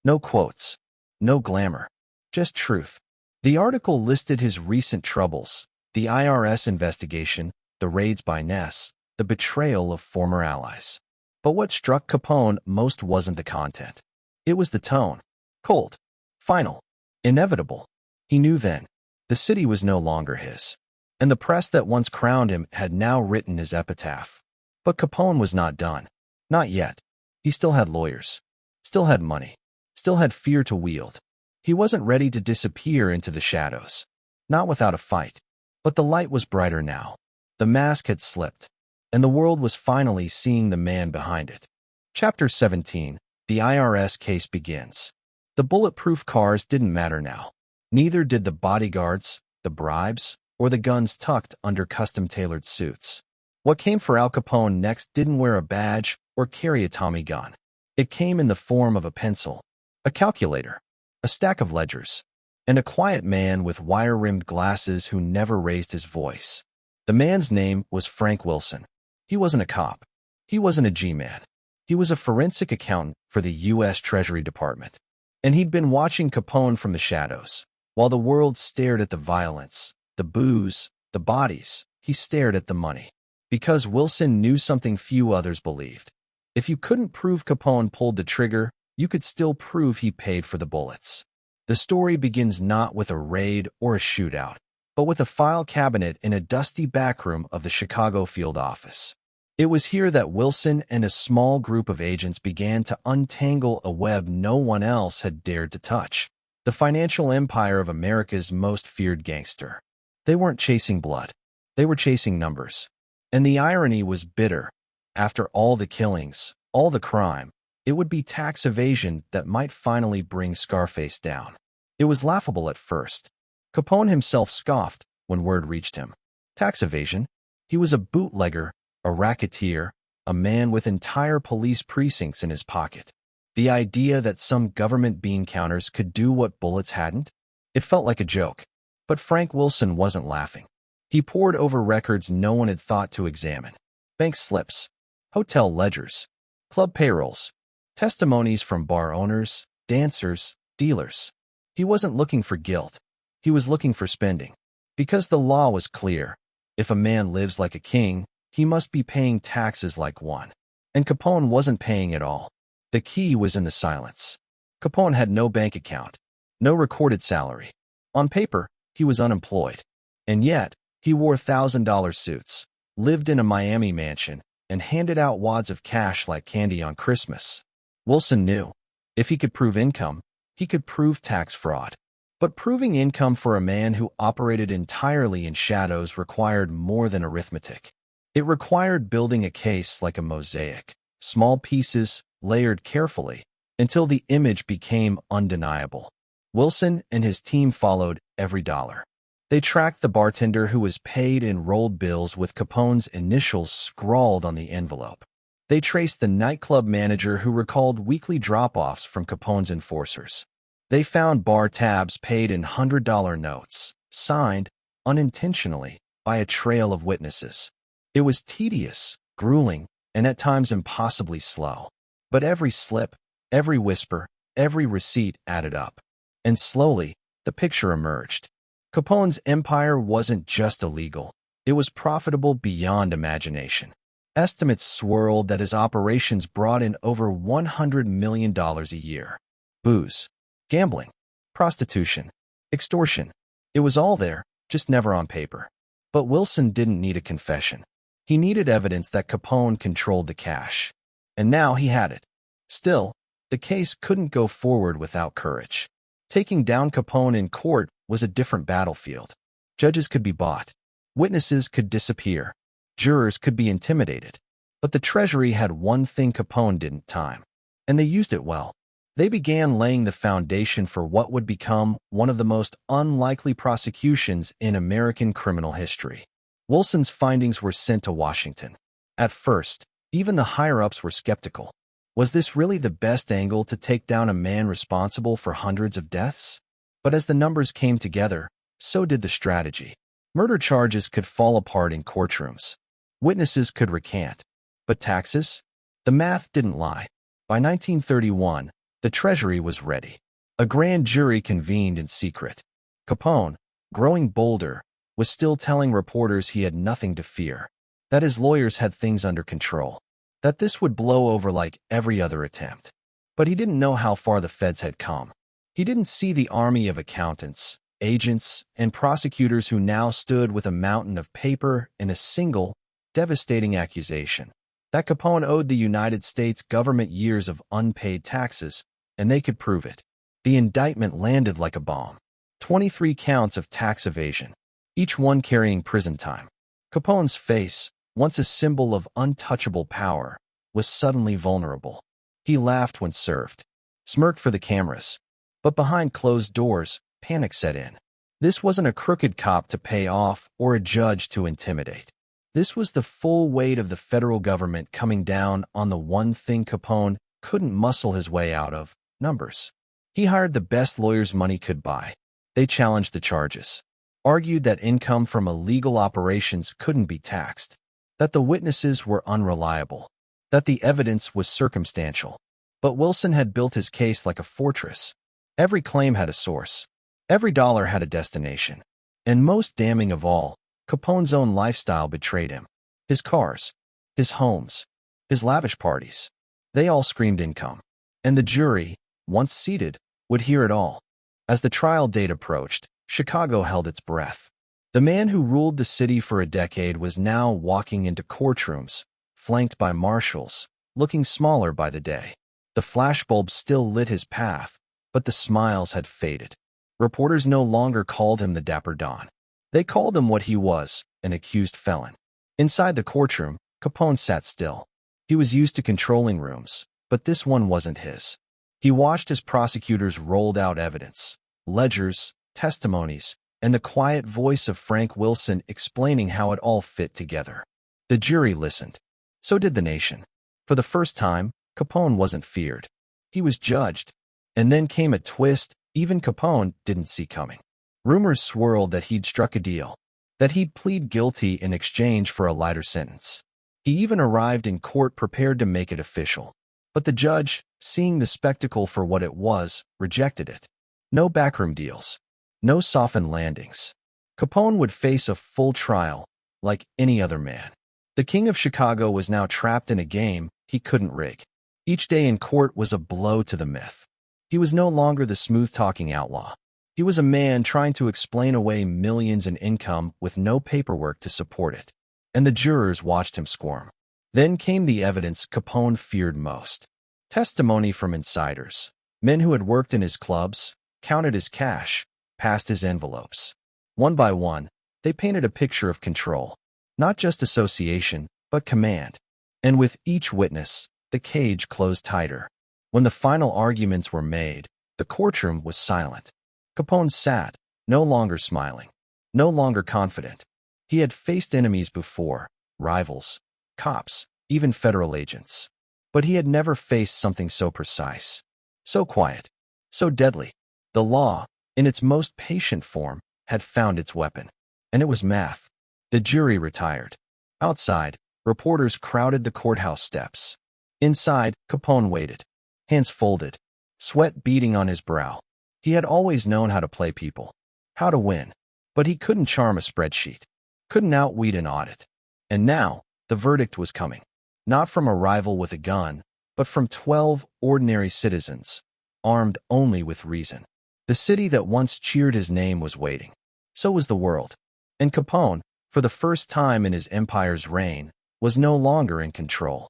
No quotes, no glamour, just truth. The article listed his recent troubles, the IRS investigation, the raids by Ness, the betrayal of former allies. But what struck Capone most wasn't the content. It was the tone. Cold, final, inevitable. He knew then. The city was no longer his. And the press that once crowned him had now written his epitaph. But Capone was not done. Not yet. He still had lawyers. Still had money. Still had fear to wield. He wasn't ready to disappear into the shadows. Not without a fight. But the light was brighter now. The mask had slipped, and the world was finally seeing the man behind it. Chapter 17, The IRS Case Begins. The bulletproof cars didn't matter now. Neither did the bodyguards, the bribes, or the guns tucked under custom-tailored suits. What came for Al Capone next didn't wear a badge or carry a Tommy gun. It came in the form of a pencil, a calculator, a stack of ledgers, and a quiet man with wire-rimmed glasses who never raised his voice. The man's name was Frank Wilson. He wasn't a cop. He wasn't a G-man. He was a forensic accountant for the U.S. Treasury Department. And he'd been watching Capone from the shadows. While the world stared at the violence, the booze, the bodies, he stared at the money. Because Wilson knew something few others believed. If you couldn't prove Capone pulled the trigger, you could still prove he paid for the bullets. The story begins not with a raid or a shootout, but with a file cabinet in a dusty backroom of the Chicago field office. It was here that Wilson and a small group of agents began to untangle a web no one else had dared to touch. The financial empire of America's most feared gangster. They weren't chasing blood. They were chasing numbers. And the irony was bitter. After all the killings, all the crime, it would be tax evasion that might finally bring Scarface down. It was laughable at first. Capone himself scoffed when word reached him. Tax evasion? He was a bootlegger, a racketeer, a man with entire police precincts in his pocket. The idea that some government bean counters could do what bullets hadn't? It felt like a joke. But Frank Wilson wasn't laughing. He pored over records no one had thought to examine. Bank slips, hotel ledgers, club payrolls, testimonies from bar owners, dancers, dealers. He wasn't looking for guilt. He was looking for spending. Because the law was clear. If a man lives like a king, he must be paying taxes like one. And Capone wasn't paying at all. The key was in the silence. Capone had no bank account, no recorded salary. On paper, he was unemployed. And yet, he wore $1,000 suits, lived in a Miami mansion, and handed out wads of cash like candy on Christmas. Wilson knew. If he could prove income, he could prove tax fraud. But proving income for a man who operated entirely in shadows required more than arithmetic. It required building a case like a mosaic, small pieces layered carefully, until the image became undeniable. Wilson and his team followed every dollar. They tracked the bartender who was paid in rolled bills with Capone's initials scrawled on the envelope. They traced the nightclub manager who recalled weekly drop-offs from Capone's enforcers. They found bar tabs paid in $100 notes, signed, unintentionally, by a trail of witnesses. It was tedious, grueling, and at times impossibly slow. But every slip, every whisper, every receipt added up. And slowly, the picture emerged. Capone's empire wasn't just illegal. It was profitable beyond imagination. Estimates swirled that his operations brought in over $100 million a year. Booze, gambling, prostitution, extortion. It was all there, just never on paper. But Wilson didn't need a confession. He needed evidence that Capone controlled the cash. And now he had it. Still, the case couldn't go forward without courage. Taking down Capone in court was a different battlefield. Judges could be bought. Witnesses could disappear. Jurors could be intimidated. But the Treasury had one thing Capone didn't time. And they used it well. They began laying the foundation for what would become one of the most unlikely prosecutions in American criminal history. Wilson's findings were sent to Washington. At first, even the higher-ups were skeptical. Was this really the best angle to take down a man responsible for hundreds of deaths? But as the numbers came together, so did the strategy. Murder charges could fall apart in courtrooms. Witnesses could recant. But taxes? The math didn't lie. By 1931, the Treasury was ready. A grand jury convened in secret. Capone, growing bolder, was still telling reporters he had nothing to fear, that his lawyers had things under control, that this would blow over like every other attempt. But he didn't know how far the feds had come. He didn't see the army of accountants, agents, and prosecutors who now stood with a mountain of paper and a single, devastating accusation, that Capone owed the United States government years of unpaid taxes, and they could prove it. The indictment landed like a bomb. 23 counts of tax evasion, each one carrying prison time. Capone's face, once a symbol of untouchable power, was suddenly vulnerable. He laughed when served, smirked for the cameras, But behind closed doors, panic set in. This wasn't a crooked cop to pay off or a judge to intimidate. This was the full weight of the federal government coming down on the one thing Capone couldn't muscle his way out of: numbers. He hired the best lawyers money could buy. They challenged the charges, argued that income from illegal operations couldn't be taxed, that the witnesses were unreliable, that the evidence was circumstantial. But Wilson had built his case like a fortress. Every claim had a source. Every dollar had a destination. And most damning of all, Capone's own lifestyle betrayed him. His cars, his homes, his lavish parties. They all screamed income. And the jury, once seated, would hear it all. As the trial date approached, Chicago held its breath. The man who ruled the city for a decade was now walking into courtrooms, flanked by marshals, looking smaller by the day. The flashbulbs still lit his path, but the smiles had faded. Reporters no longer called him the Dapper Don. They called him what he was, an accused felon. Inside the courtroom, Capone sat still. He was used to controlling rooms, but this one wasn't his. He watched as prosecutors rolled out evidence, ledgers, testimonies, and the quiet voice of Frank Wilson explaining how it all fit together. The jury listened. So did the nation. For the first time, Capone wasn't feared. He was judged. And then came a twist even Capone didn't see coming. Rumors swirled that he'd struck a deal, that he'd plead guilty in exchange for a lighter sentence. He even arrived in court prepared to make it official. But the judge, seeing the spectacle for what it was, rejected it. No backroom deals. No softened landings. Capone would face a full trial, like any other man. The King of Chicago was now trapped in a game he couldn't rig. Each day in court was a blow to the myth. He was no longer the smooth-talking outlaw. He was a man trying to explain away millions in income with no paperwork to support it. And the jurors watched him squirm. Then came the evidence Capone feared most. Testimony from insiders. Men who had worked in his clubs, counted his cash, passed his envelopes. One by one, they painted a picture of control. Not just association, but command. And with each witness, the cage closed tighter. When the final arguments were made, the courtroom was silent. Capone sat, no longer smiling, no longer confident. He had faced enemies before, rivals, cops, even federal agents. But he had never faced something so precise, so quiet, so deadly. The law, in its most patient form, had found its weapon. And it was math. The jury retired. Outside, reporters crowded the courthouse steps. Inside, Capone waited, hands folded, sweat beading on his brow. He had always known how to play people, how to win. But he couldn't charm a spreadsheet, couldn't outweed an audit. And now, the verdict was coming. Not from a rival with a gun, but from 12 ordinary citizens, armed only with reason. The city that once cheered his name was waiting. So was the world. And Capone, for the first time in his empire's reign, was no longer in control.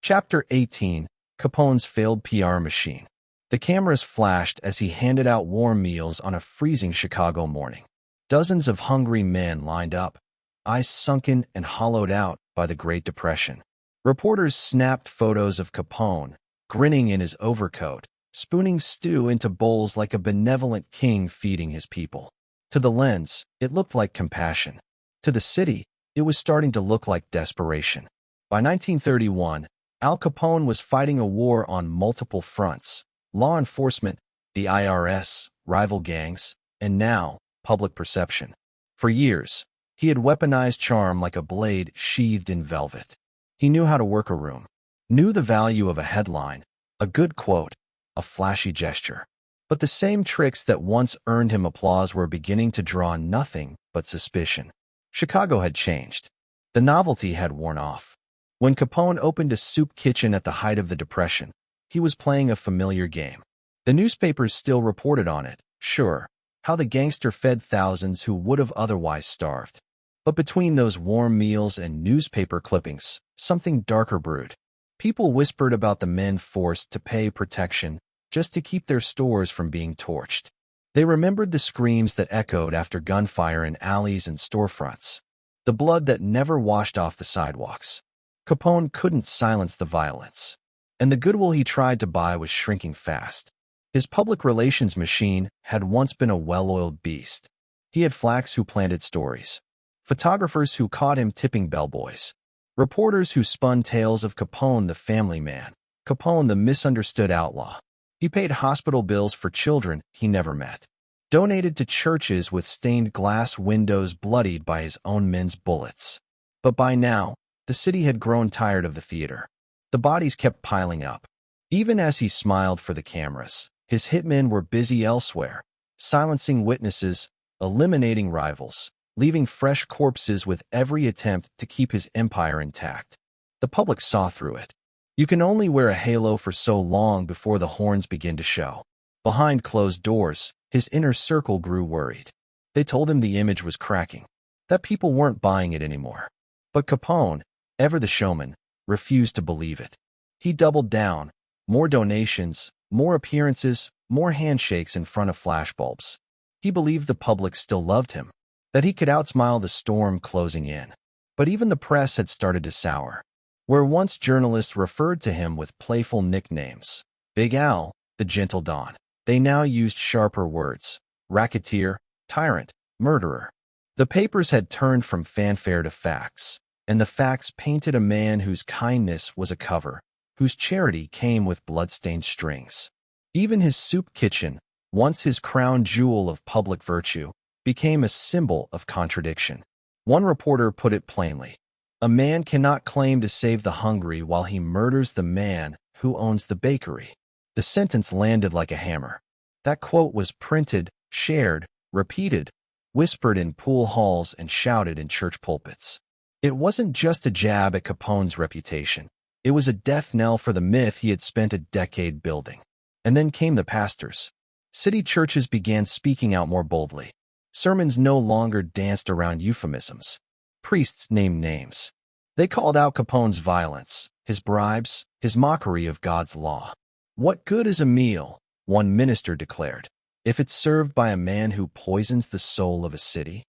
Chapter 18, Capone's failed PR machine. The cameras flashed as he handed out warm meals on a freezing Chicago morning. Dozens of hungry men lined up, eyes sunken and hollowed out by the Great Depression. Reporters snapped photos of Capone, grinning in his overcoat, spooning stew into bowls like a benevolent king feeding his people. To the lens, it looked like compassion. To the city, it was starting to look like desperation. By 1931, Al Capone was fighting a war on multiple fronts: law enforcement, the IRS, rival gangs, and now, public perception. For years, he had weaponized charm like a blade sheathed in velvet. He knew how to work a room, knew the value of a headline, a good quote, a flashy gesture. But the same tricks that once earned him applause were beginning to draw nothing but suspicion. Chicago had changed. The novelty had worn off. When Capone opened a soup kitchen at the height of the Depression, he was playing a familiar game. The newspapers still reported on it, sure, how the gangster fed thousands who would have otherwise starved. But between those warm meals and newspaper clippings, something darker brewed. People whispered about the men forced to pay protection just to keep their stores from being torched. They remembered the screams that echoed after gunfire in alleys and storefronts, the blood that never washed off the sidewalks. Capone couldn't silence the violence, and the goodwill he tried to buy was shrinking fast. His public relations machine had once been a well-oiled beast. He had flacks who planted stories, photographers who caught him tipping bellboys, reporters who spun tales of Capone the family man, Capone the misunderstood outlaw. He paid hospital bills for children he never met, donated to churches with stained glass windows bloodied by his own men's bullets. But by now, the city had grown tired of the theater. The bodies kept piling up. Even as he smiled for the cameras, his hitmen were busy elsewhere, silencing witnesses, eliminating rivals, leaving fresh corpses with every attempt to keep his empire intact. The public saw through it. You can only wear a halo for so long before the horns begin to show. Behind closed doors, his inner circle grew worried. They told him the image was cracking, that people weren't buying it anymore. But Capone, ever the showman, refused to believe it. He doubled down. More donations, more appearances, more handshakes in front of flashbulbs. He believed the public still loved him, that he could outsmile the storm closing in. But even the press had started to sour. Where once journalists referred to him with playful nicknames, Big Al, the Gentle Don, they now used sharper words: racketeer, tyrant, murderer. The papers had turned from fanfare to facts, and the facts painted a man whose kindness was a cover, whose charity came with blood-stained strings. Even his soup kitchen, once his crown jewel of public virtue, became a symbol of contradiction. One reporter put it plainly: a man cannot claim to save the hungry while he murders the man who owns the bakery. The sentence landed like a hammer. That quote was printed, shared, repeated, whispered in pool halls and shouted in church pulpits. It wasn't just a jab at Capone's reputation. It was a death knell for the myth he had spent a decade building. And then came the pastors. City churches began speaking out more boldly. Sermons no longer danced around euphemisms. Priests named names. They called out Capone's violence, his bribes, his mockery of God's law. "What good is a meal," one minister declared, "if it's served by a man who poisons the soul of a city?"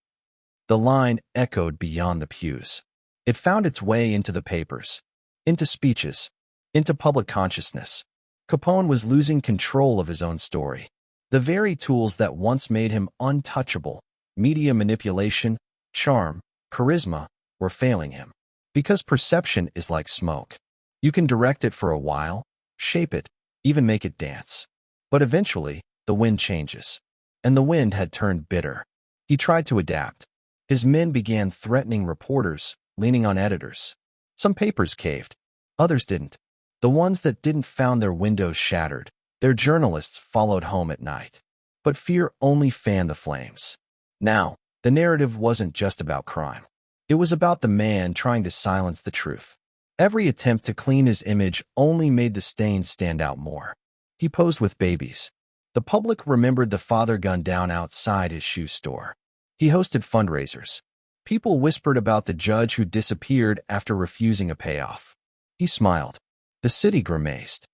The line echoed beyond the pews. It found its way into the papers, into speeches, into public consciousness. Capone was losing control of his own story. The very tools that once made him untouchable, media manipulation, charm, charisma, were failing him. Because perception is like smoke. You can direct it for a while, shape it, even make it dance. But eventually, the wind changes. And the wind had turned bitter. He tried to adapt. His men began threatening reporters, leaning on editors. Some papers caved. Others didn't. The ones that didn't found their windows shattered. Their journalists followed home at night. But fear only fanned the flames. Now, the narrative wasn't just about crime. It was about the man trying to silence the truth. Every attempt to clean his image only made the stains stand out more. He posed with babies. The public remembered the father gunned down outside his shoe store. He hosted fundraisers. People whispered about the judge who disappeared after refusing a payoff. He smiled. The city grimaced.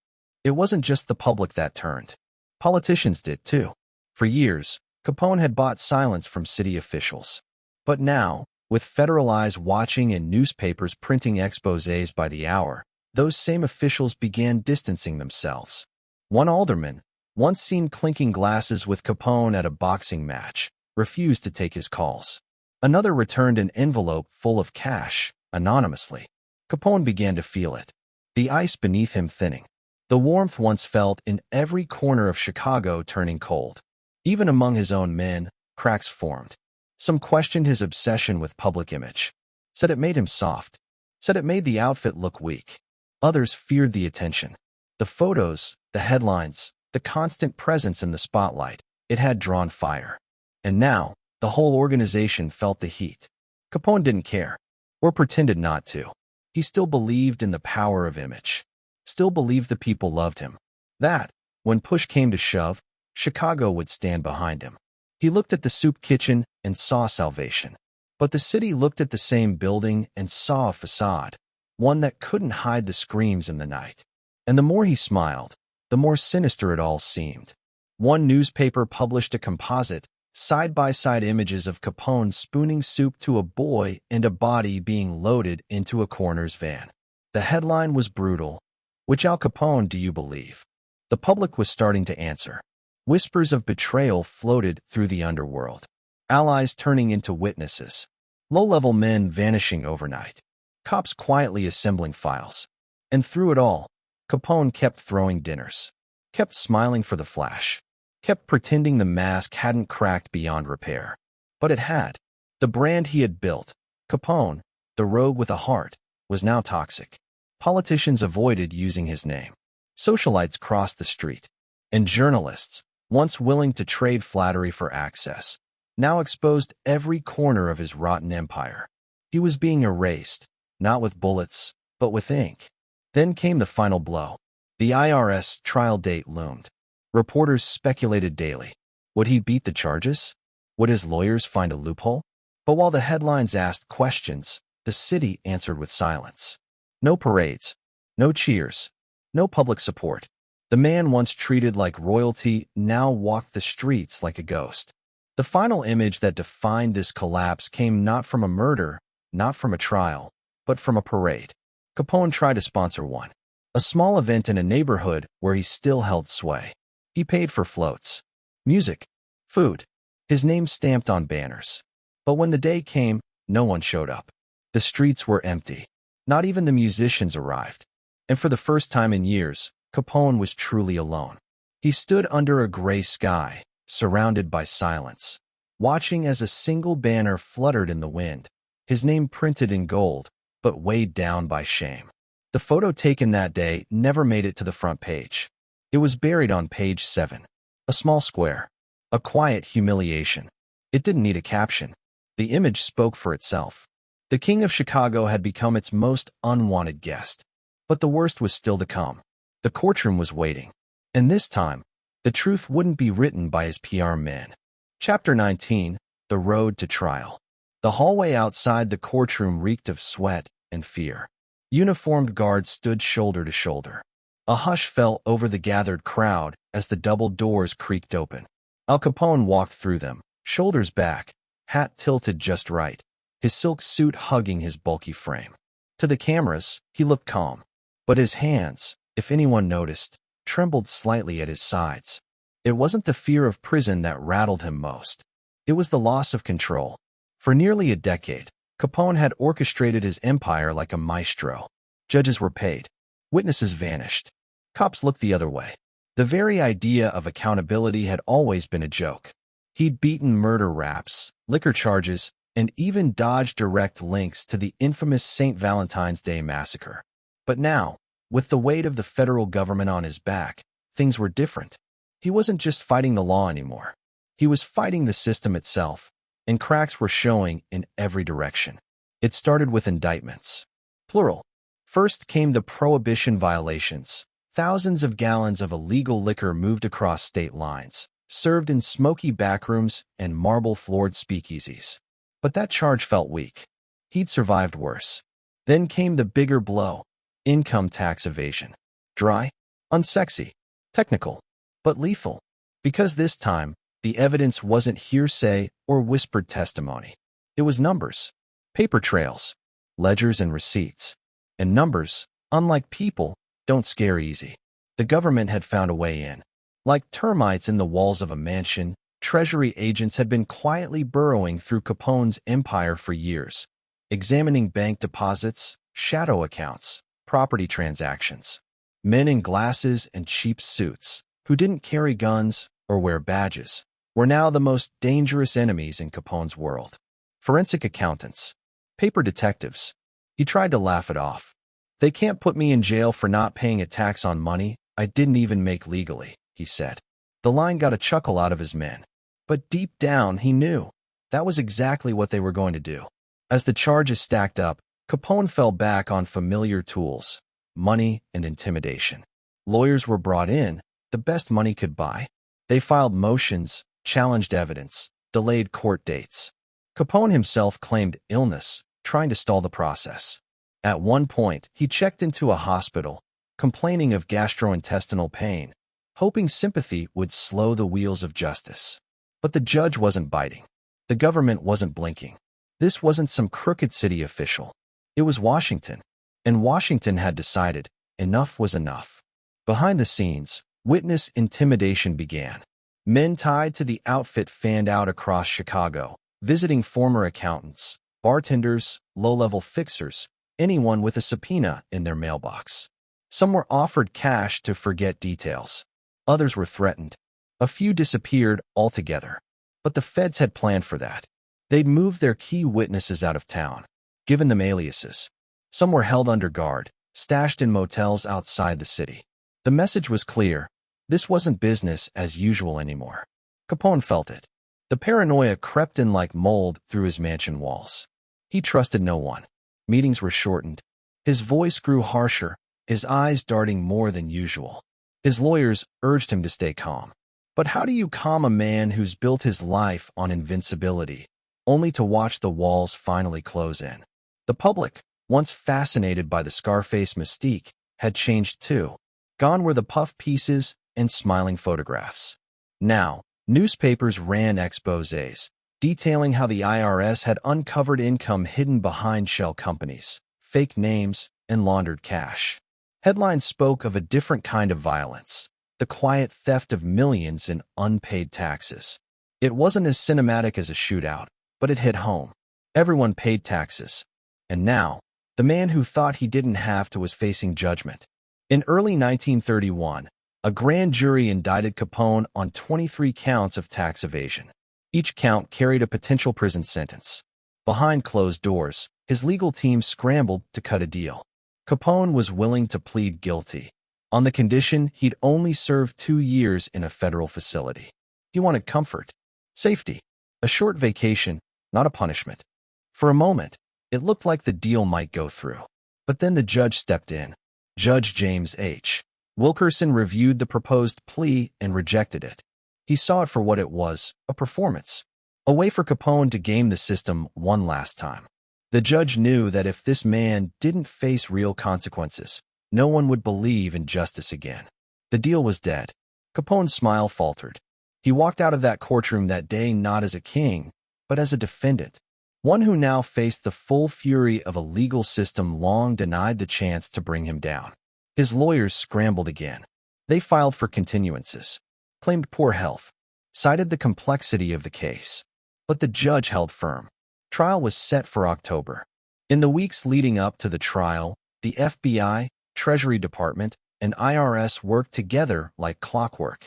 It wasn't just the public that turned. Politicians did too. For years, Capone had bought silence from city officials. But now, with federal eyes watching and newspapers printing exposés by the hour, those same officials began distancing themselves. One alderman, once seen clinking glasses with Capone at a boxing match, refused to take his calls. Another returned an envelope full of cash, anonymously. Capone began to feel it. The ice beneath him thinning. The warmth once felt in every corner of Chicago turning cold. Even among his own men, cracks formed. Some questioned his obsession with public image. Said it made him soft. Said it made the outfit look weak. Others feared the attention. The photos, the headlines, the constant presence in the spotlight. It had drawn fire. And now, the whole organization felt the heat. Capone didn't care, or pretended not to. He still believed in the power of image. Still believed the people loved him. That, when push came to shove, Chicago would stand behind him. He looked at the soup kitchen and saw salvation. But the city looked at the same building and saw a facade, one that couldn't hide the screams in the night. And the more he smiled, the more sinister it all seemed. One newspaper published a composite, side-by-side images of Capone spooning soup to a boy and a body being loaded into a coroner's van. The headline was brutal. Which Al Capone do you believe? The public was starting to answer. Whispers of betrayal floated through the underworld. Allies turning into witnesses. Low-level men vanishing overnight. Cops quietly assembling files. And through it all, Capone kept throwing dinners. Kept smiling for the flash. Kept pretending the mask hadn't cracked beyond repair. But it had. The brand he had built, Capone, the rogue with a heart, was now toxic. Politicians avoided using his name. Socialites crossed the street. And journalists, once willing to trade flattery for access, now exposed every corner of his rotten empire. He was being erased, not with bullets, but with ink. Then came the final blow. The IRS trial date loomed. Reporters speculated daily. Would he beat the charges? Would his lawyers find a loophole? But while the headlines asked questions, the city answered with silence. No parades, no cheers, no public support. The man once treated like royalty now walked the streets like a ghost. The final image that defined this collapse came not from a murder, not from a trial, but from a parade. Capone tried to sponsor one. A small event in a neighborhood where he still held sway. He paid for floats, music, food, his name stamped on banners. But when the day came, no one showed up. The streets were empty. Not even the musicians arrived. And for the first time in years, Capone was truly alone. He stood under a gray sky, surrounded by silence, watching as a single banner fluttered in the wind, his name printed in gold, but weighed down by shame. The photo taken that day never made it to the front page. It was buried on page 7. A small square. A quiet humiliation. It didn't need a caption. The image spoke for itself. The King of Chicago had become its most unwanted guest. But the worst was still to come. The courtroom was waiting. And this time, the truth wouldn't be written by his PR men. Chapter 19, The Road to Trial. The hallway outside the courtroom reeked of sweat and fear. Uniformed guards stood shoulder to shoulder. A hush fell over the gathered crowd as the double doors creaked open. Al Capone walked through them, shoulders back, hat tilted just right, his silk suit hugging his bulky frame. To the cameras, he looked calm. But his hands, if anyone noticed, trembled slightly at his sides. It wasn't the fear of prison that rattled him most. It was the loss of control. For nearly a decade, Capone had orchestrated his empire like a maestro. Judges were paid. Witnesses vanished. Cops looked the other way. The very idea of accountability had always been a joke. He'd beaten murder raps, liquor charges, and even dodged direct links to the infamous St. Valentine's Day massacre. But now, with the weight of the federal government on his back, things were different. He wasn't just fighting the law anymore. He was fighting the system itself, and cracks were showing in every direction. It started with indictments. Plural. First came the Prohibition violations. Thousands of gallons of illegal liquor moved across state lines, served in smoky backrooms and marble-floored speakeasies. But that charge felt weak. He'd survived worse. Then came the bigger blow. Income tax evasion. Dry, unsexy, technical, but lethal. Because this time, the evidence wasn't hearsay or whispered testimony. It was numbers, paper trails, ledgers and receipts. And numbers, unlike people, don't scare easy. The government had found a way in. Like termites in the walls of a mansion, Treasury agents had been quietly burrowing through Capone's empire for years, examining bank deposits, shadow accounts, property transactions. Men in glasses and cheap suits, who didn't carry guns or wear badges, were now the most dangerous enemies in Capone's world. Forensic accountants, paper detectives. He tried to laugh it off. They can't put me in jail for not paying a tax on money I didn't even make legally, he said. The line got a chuckle out of his men. But deep down, he knew that was exactly what they were going to do. As the charges stacked up, Capone fell back on familiar tools, money and intimidation. Lawyers were brought in, the best money could buy. They filed motions, challenged evidence, delayed court dates. Capone himself claimed illness, trying to stall the process. At one point, he checked into a hospital, complaining of gastrointestinal pain, hoping sympathy would slow the wheels of justice. But the judge wasn't biting. The government wasn't blinking. This wasn't some crooked city official. It was Washington. And Washington had decided enough was enough. Behind the scenes, Witness intimidation began. Men tied to the outfit fanned out across Chicago, visiting former accountants, bartenders, low-level fixers, anyone with a subpoena in their mailbox. Some were offered cash to forget details. Others were threatened. A few disappeared altogether. But the feds had planned for that. They'd moved their key witnesses out of town, given them aliases. Some were held under guard, stashed in motels outside the city. The message was clear. This wasn't business as usual anymore. Capone felt it. The paranoia crept in like mold through his mansion walls. He trusted no one. Meetings were shortened. His voice grew harsher, his eyes darting more than usual. His lawyers urged him to stay calm. But how do you calm a man who's built his life on invincibility, only to watch the walls finally close in? The public, once fascinated by the Scarface mystique, had changed too. Gone were the puff pieces and smiling photographs. Now, newspapers ran exposés, detailing how the IRS had uncovered income hidden behind shell companies, fake names, and laundered cash. Headlines spoke of a different kind of violence, the quiet theft of millions in unpaid taxes. It wasn't as cinematic as a shootout, but it hit home. Everyone paid taxes. And now, the man who thought he didn't have to was facing judgment. In early 1931, a grand jury indicted Capone on 23 counts of tax evasion. Each count carried a potential prison sentence. Behind closed doors, his legal team scrambled to cut a deal. Capone was willing to plead guilty, on the condition he'd only serve 2 years in a federal facility. He wanted comfort, safety, a short vacation, not a punishment. For a moment, it looked like the deal might go through. But then the judge stepped in. Judge James H. Wilkerson reviewed the proposed plea and rejected it. He saw it for what it was, a performance, a way for Capone to game the system one last time. The judge knew that if this man didn't face real consequences, no one would believe in justice again. The deal was dead. Capone's smile faltered. He walked out of that courtroom that day not as a king, but as a defendant, one who now faced the full fury of a legal system long denied the chance to bring him down. His lawyers scrambled again. They filed for continuances, claimed poor health, cited the complexity of the case. But the judge held firm. Trial was set for October. In the weeks leading up to the trial, the FBI, Treasury Department, and IRS worked together like clockwork.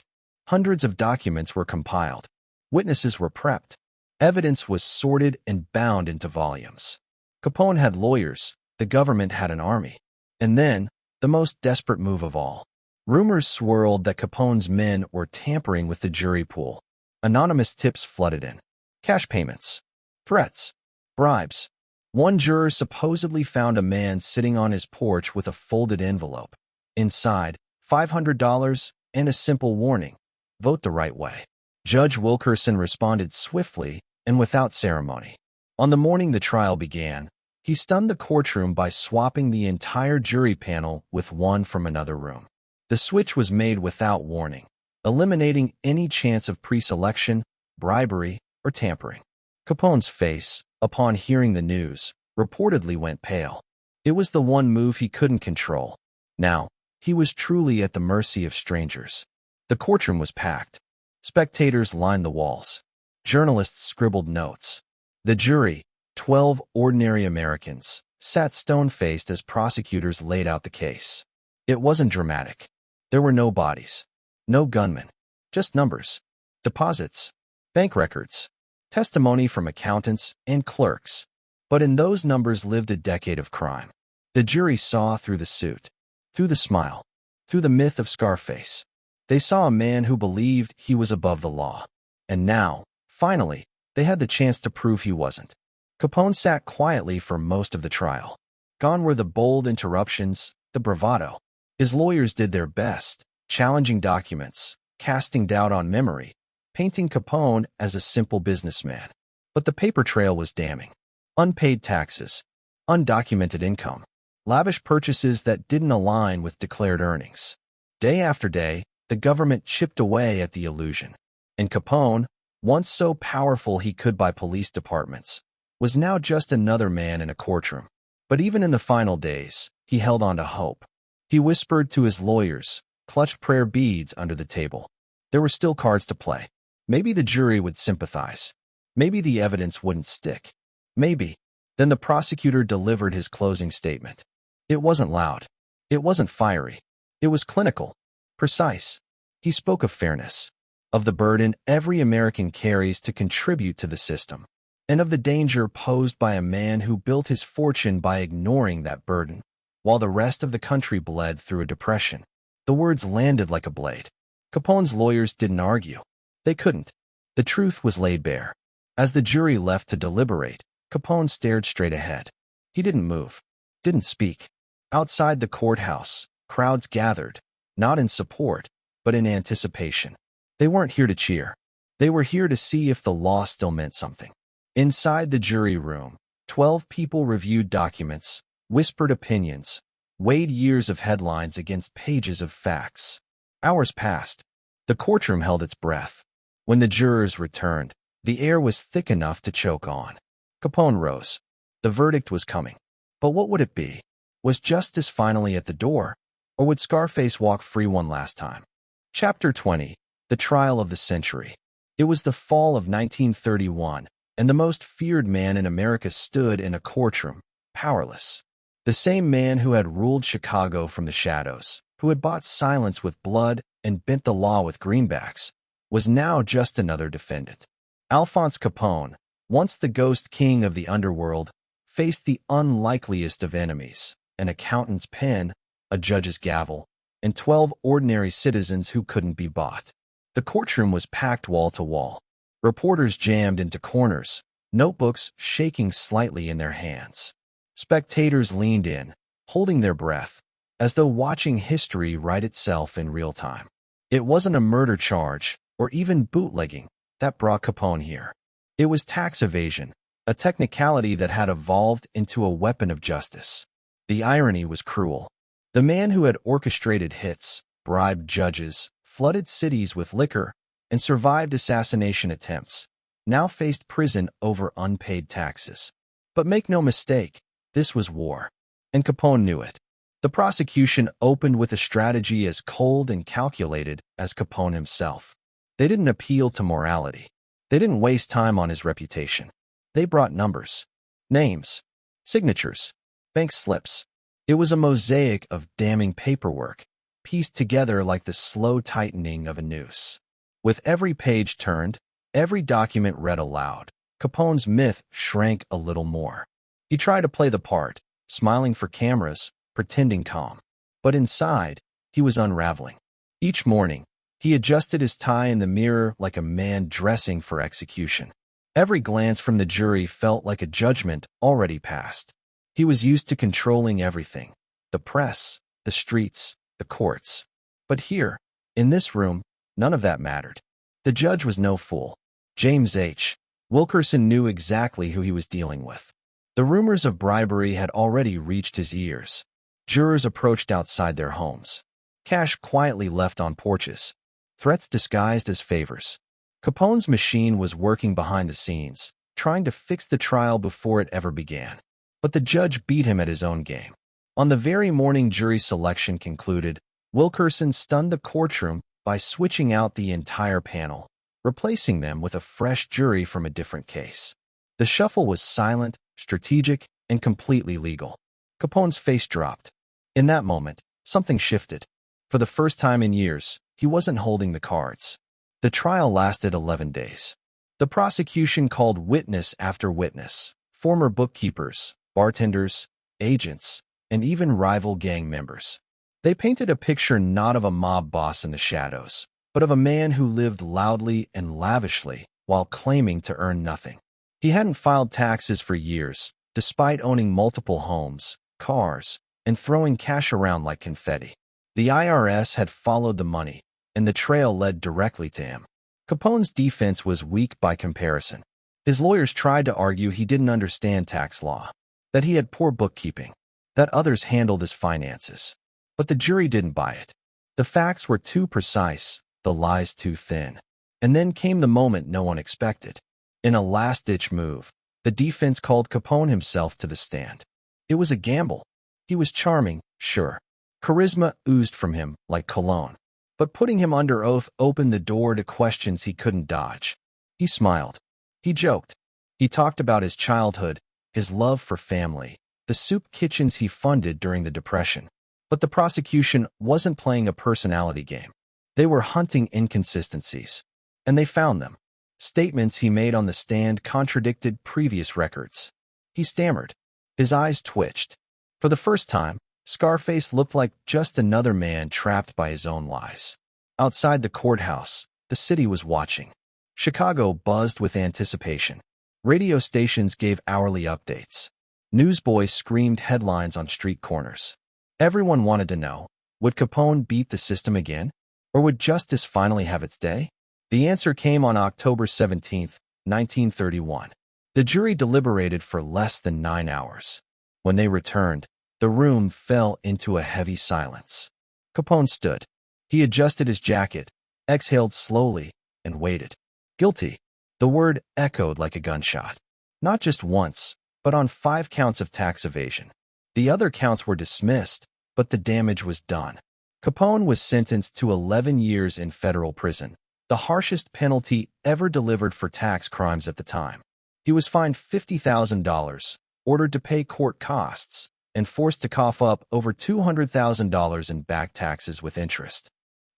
Hundreds of documents were compiled. Witnesses were prepped. Evidence was sorted and bound into volumes. Capone had lawyers. The government had an army. And then, the most desperate move of all. Rumors swirled that Capone's men were tampering with the jury pool. Anonymous tips flooded in. Cash payments. Threats. Bribes. One juror supposedly found a man sitting on his porch with a folded envelope. Inside, $500 and a simple warning. Vote the right way. Judge Wilkerson responded swiftly and without ceremony. On the morning the trial began, he stunned the courtroom by swapping the entire jury panel with one from another room. The switch was made without warning, eliminating any chance of pre-selection, bribery, or tampering. Capone's face, upon hearing the news, reportedly went pale. It was the one move he couldn't control. Now, he was truly at the mercy of strangers. The courtroom was packed. Spectators lined the walls. Journalists scribbled notes. The jury, 12 ordinary Americans, sat stone-faced as prosecutors laid out the case. It wasn't dramatic. There were no bodies, no gunmen, just numbers, deposits, bank records, testimony from accountants and clerks. But in those numbers lived a decade of crime. The jury saw through the suit, through the smile, through the myth of Scarface. They saw a man who believed he was above the law. And now, finally, they had the chance to prove he wasn't. Capone sat quietly for most of the trial. Gone were the bold interruptions, the bravado. His lawyers did their best, challenging documents, casting doubt on memory, painting Capone as a simple businessman. But the paper trail was damning. Unpaid taxes, undocumented income, lavish purchases that didn't align with declared earnings. Day after day, the government chipped away at the illusion. And Capone, once so powerful he could buy police departments, was now just another man in a courtroom. But even in the final days, he held on to hope. He whispered to his lawyers, clutched prayer beads under the table. There were still cards to play. Maybe the jury would sympathize. Maybe the evidence wouldn't stick. Maybe. Then the prosecutor delivered his closing statement. It wasn't loud. It wasn't fiery. It was clinical, precise. He spoke of fairness, of the burden every American carries to contribute to the system, and of the danger posed by a man who built his fortune by ignoring that burden, while the rest of the country bled through a depression. The words landed like a blade. Capone's lawyers didn't argue. They couldn't. The truth was laid bare. As the jury left to deliberate, Capone stared straight ahead. He didn't move, didn't speak. Outside the courthouse, crowds gathered, not in support, but in anticipation. They weren't here to cheer. They were here to see if the law still meant something. Inside the jury room, 12 people reviewed documents, whispered opinions, weighed years of headlines against pages of facts. Hours passed. The courtroom held its breath. When the jurors returned, the air was thick enough to choke on. Capone rose. The verdict was coming. But what would it be? Was justice finally at the door? Or would Scarface walk free one last time? Chapter 20. The Trial of the Century. It was the fall of 1931, and the most feared man in America stood in a courtroom, powerless. The same man who had ruled Chicago from the shadows, who had bought silence with blood and bent the law with greenbacks, was now just another defendant. Alphonse Capone, once the ghost king of the underworld, faced the unlikeliest of enemies, an accountant's pen, a judge's gavel, and 12 ordinary citizens who couldn't be bought. The courtroom was packed wall to wall. Reporters jammed into corners, notebooks shaking slightly in their hands. Spectators leaned in, holding their breath, as though watching history write itself in real time. It wasn't a murder charge, or even bootlegging, that brought Capone here. It was tax evasion, a technicality that had evolved into a weapon of justice. The irony was cruel. The man who had orchestrated hits, bribed judges, flooded cities with liquor, and survived assassination attempts, now faced prison over unpaid taxes. But make no mistake, this was war, and Capone knew it. The prosecution opened with a strategy as cold and calculated as Capone himself. They didn't appeal to morality. They didn't waste time on his reputation. They brought numbers, names, signatures, bank slips. It was a mosaic of damning paperwork, pieced together like the slow tightening of a noose. With every page turned, every document read aloud, Capone's myth shrank a little more. He tried to play the part, smiling for cameras, pretending calm. But inside, he was unraveling. Each morning, he adjusted his tie in the mirror like a man dressing for execution. Every glance from the jury felt like a judgment already passed. He was used to controlling everything, the press, the streets, the courts. But here, in this room, none of that mattered. The judge was no fool. James H. Wilkerson knew exactly who he was dealing with. The rumors of bribery had already reached his ears. Jurors approached outside their homes. Cash quietly left on porches. Threats disguised as favors. Capone's machine was working behind the scenes, trying to fix the trial before it ever began. But the judge beat him at his own game. On the very morning jury selection concluded, Wilkerson stunned the courtroom by switching out the entire panel, replacing them with a fresh jury from a different case. The shuffle was silent, strategic, and completely legal. Capone's face dropped. In that moment, something shifted. For the first time in years, he wasn't holding the cards. The trial lasted 11 days. The prosecution called witness after witness, former bookkeepers, bartenders, agents, and even rival gang members. They painted a picture not of a mob boss in the shadows, but of a man who lived loudly and lavishly while claiming to earn nothing. He hadn't filed taxes for years, despite owning multiple homes, cars, and throwing cash around like confetti. The IRS had followed the money, and the trail led directly to him. Capone's defense was weak by comparison. His lawyers tried to argue he didn't understand tax law, that he had poor bookkeeping, that others handled his finances. But the jury didn't buy it. The facts were too precise, the lies too thin. And then came the moment no one expected. In a last-ditch move, the defense called Capone himself to the stand. It was a gamble. He was charming, sure, Charisma oozed from him like cologne. But putting him under oath opened the door to questions he couldn't dodge. He smiled. He joked. He talked about his childhood, his love for family, the soup kitchens he funded during the Depression. But the prosecution wasn't playing a personality game. They were hunting inconsistencies. And they found them. Statements he made on the stand contradicted previous records. He stammered. His eyes twitched. For the first time, Scarface looked like just another man trapped by his own lies. Outside the courthouse, the city was watching. Chicago buzzed with anticipation. Radio stations gave hourly updates. Newsboys screamed headlines on street corners. Everyone wanted to know, would Capone beat the system again? Or would justice finally have its day? The answer came on October 17, 1931. The jury deliberated for less than 9 hours. When they returned, the room fell into a heavy silence. Capone stood. He adjusted his jacket, exhaled slowly, and waited. Guilty. The word echoed like a gunshot. Not just once, but on 5 counts of tax evasion. The other counts were dismissed, but the damage was done. Capone was sentenced to 11 years in federal prison, the harshest penalty ever delivered for tax crimes at the time. He was fined $50,000, ordered to pay court costs, and forced to cough up over $200,000 in back taxes with interest.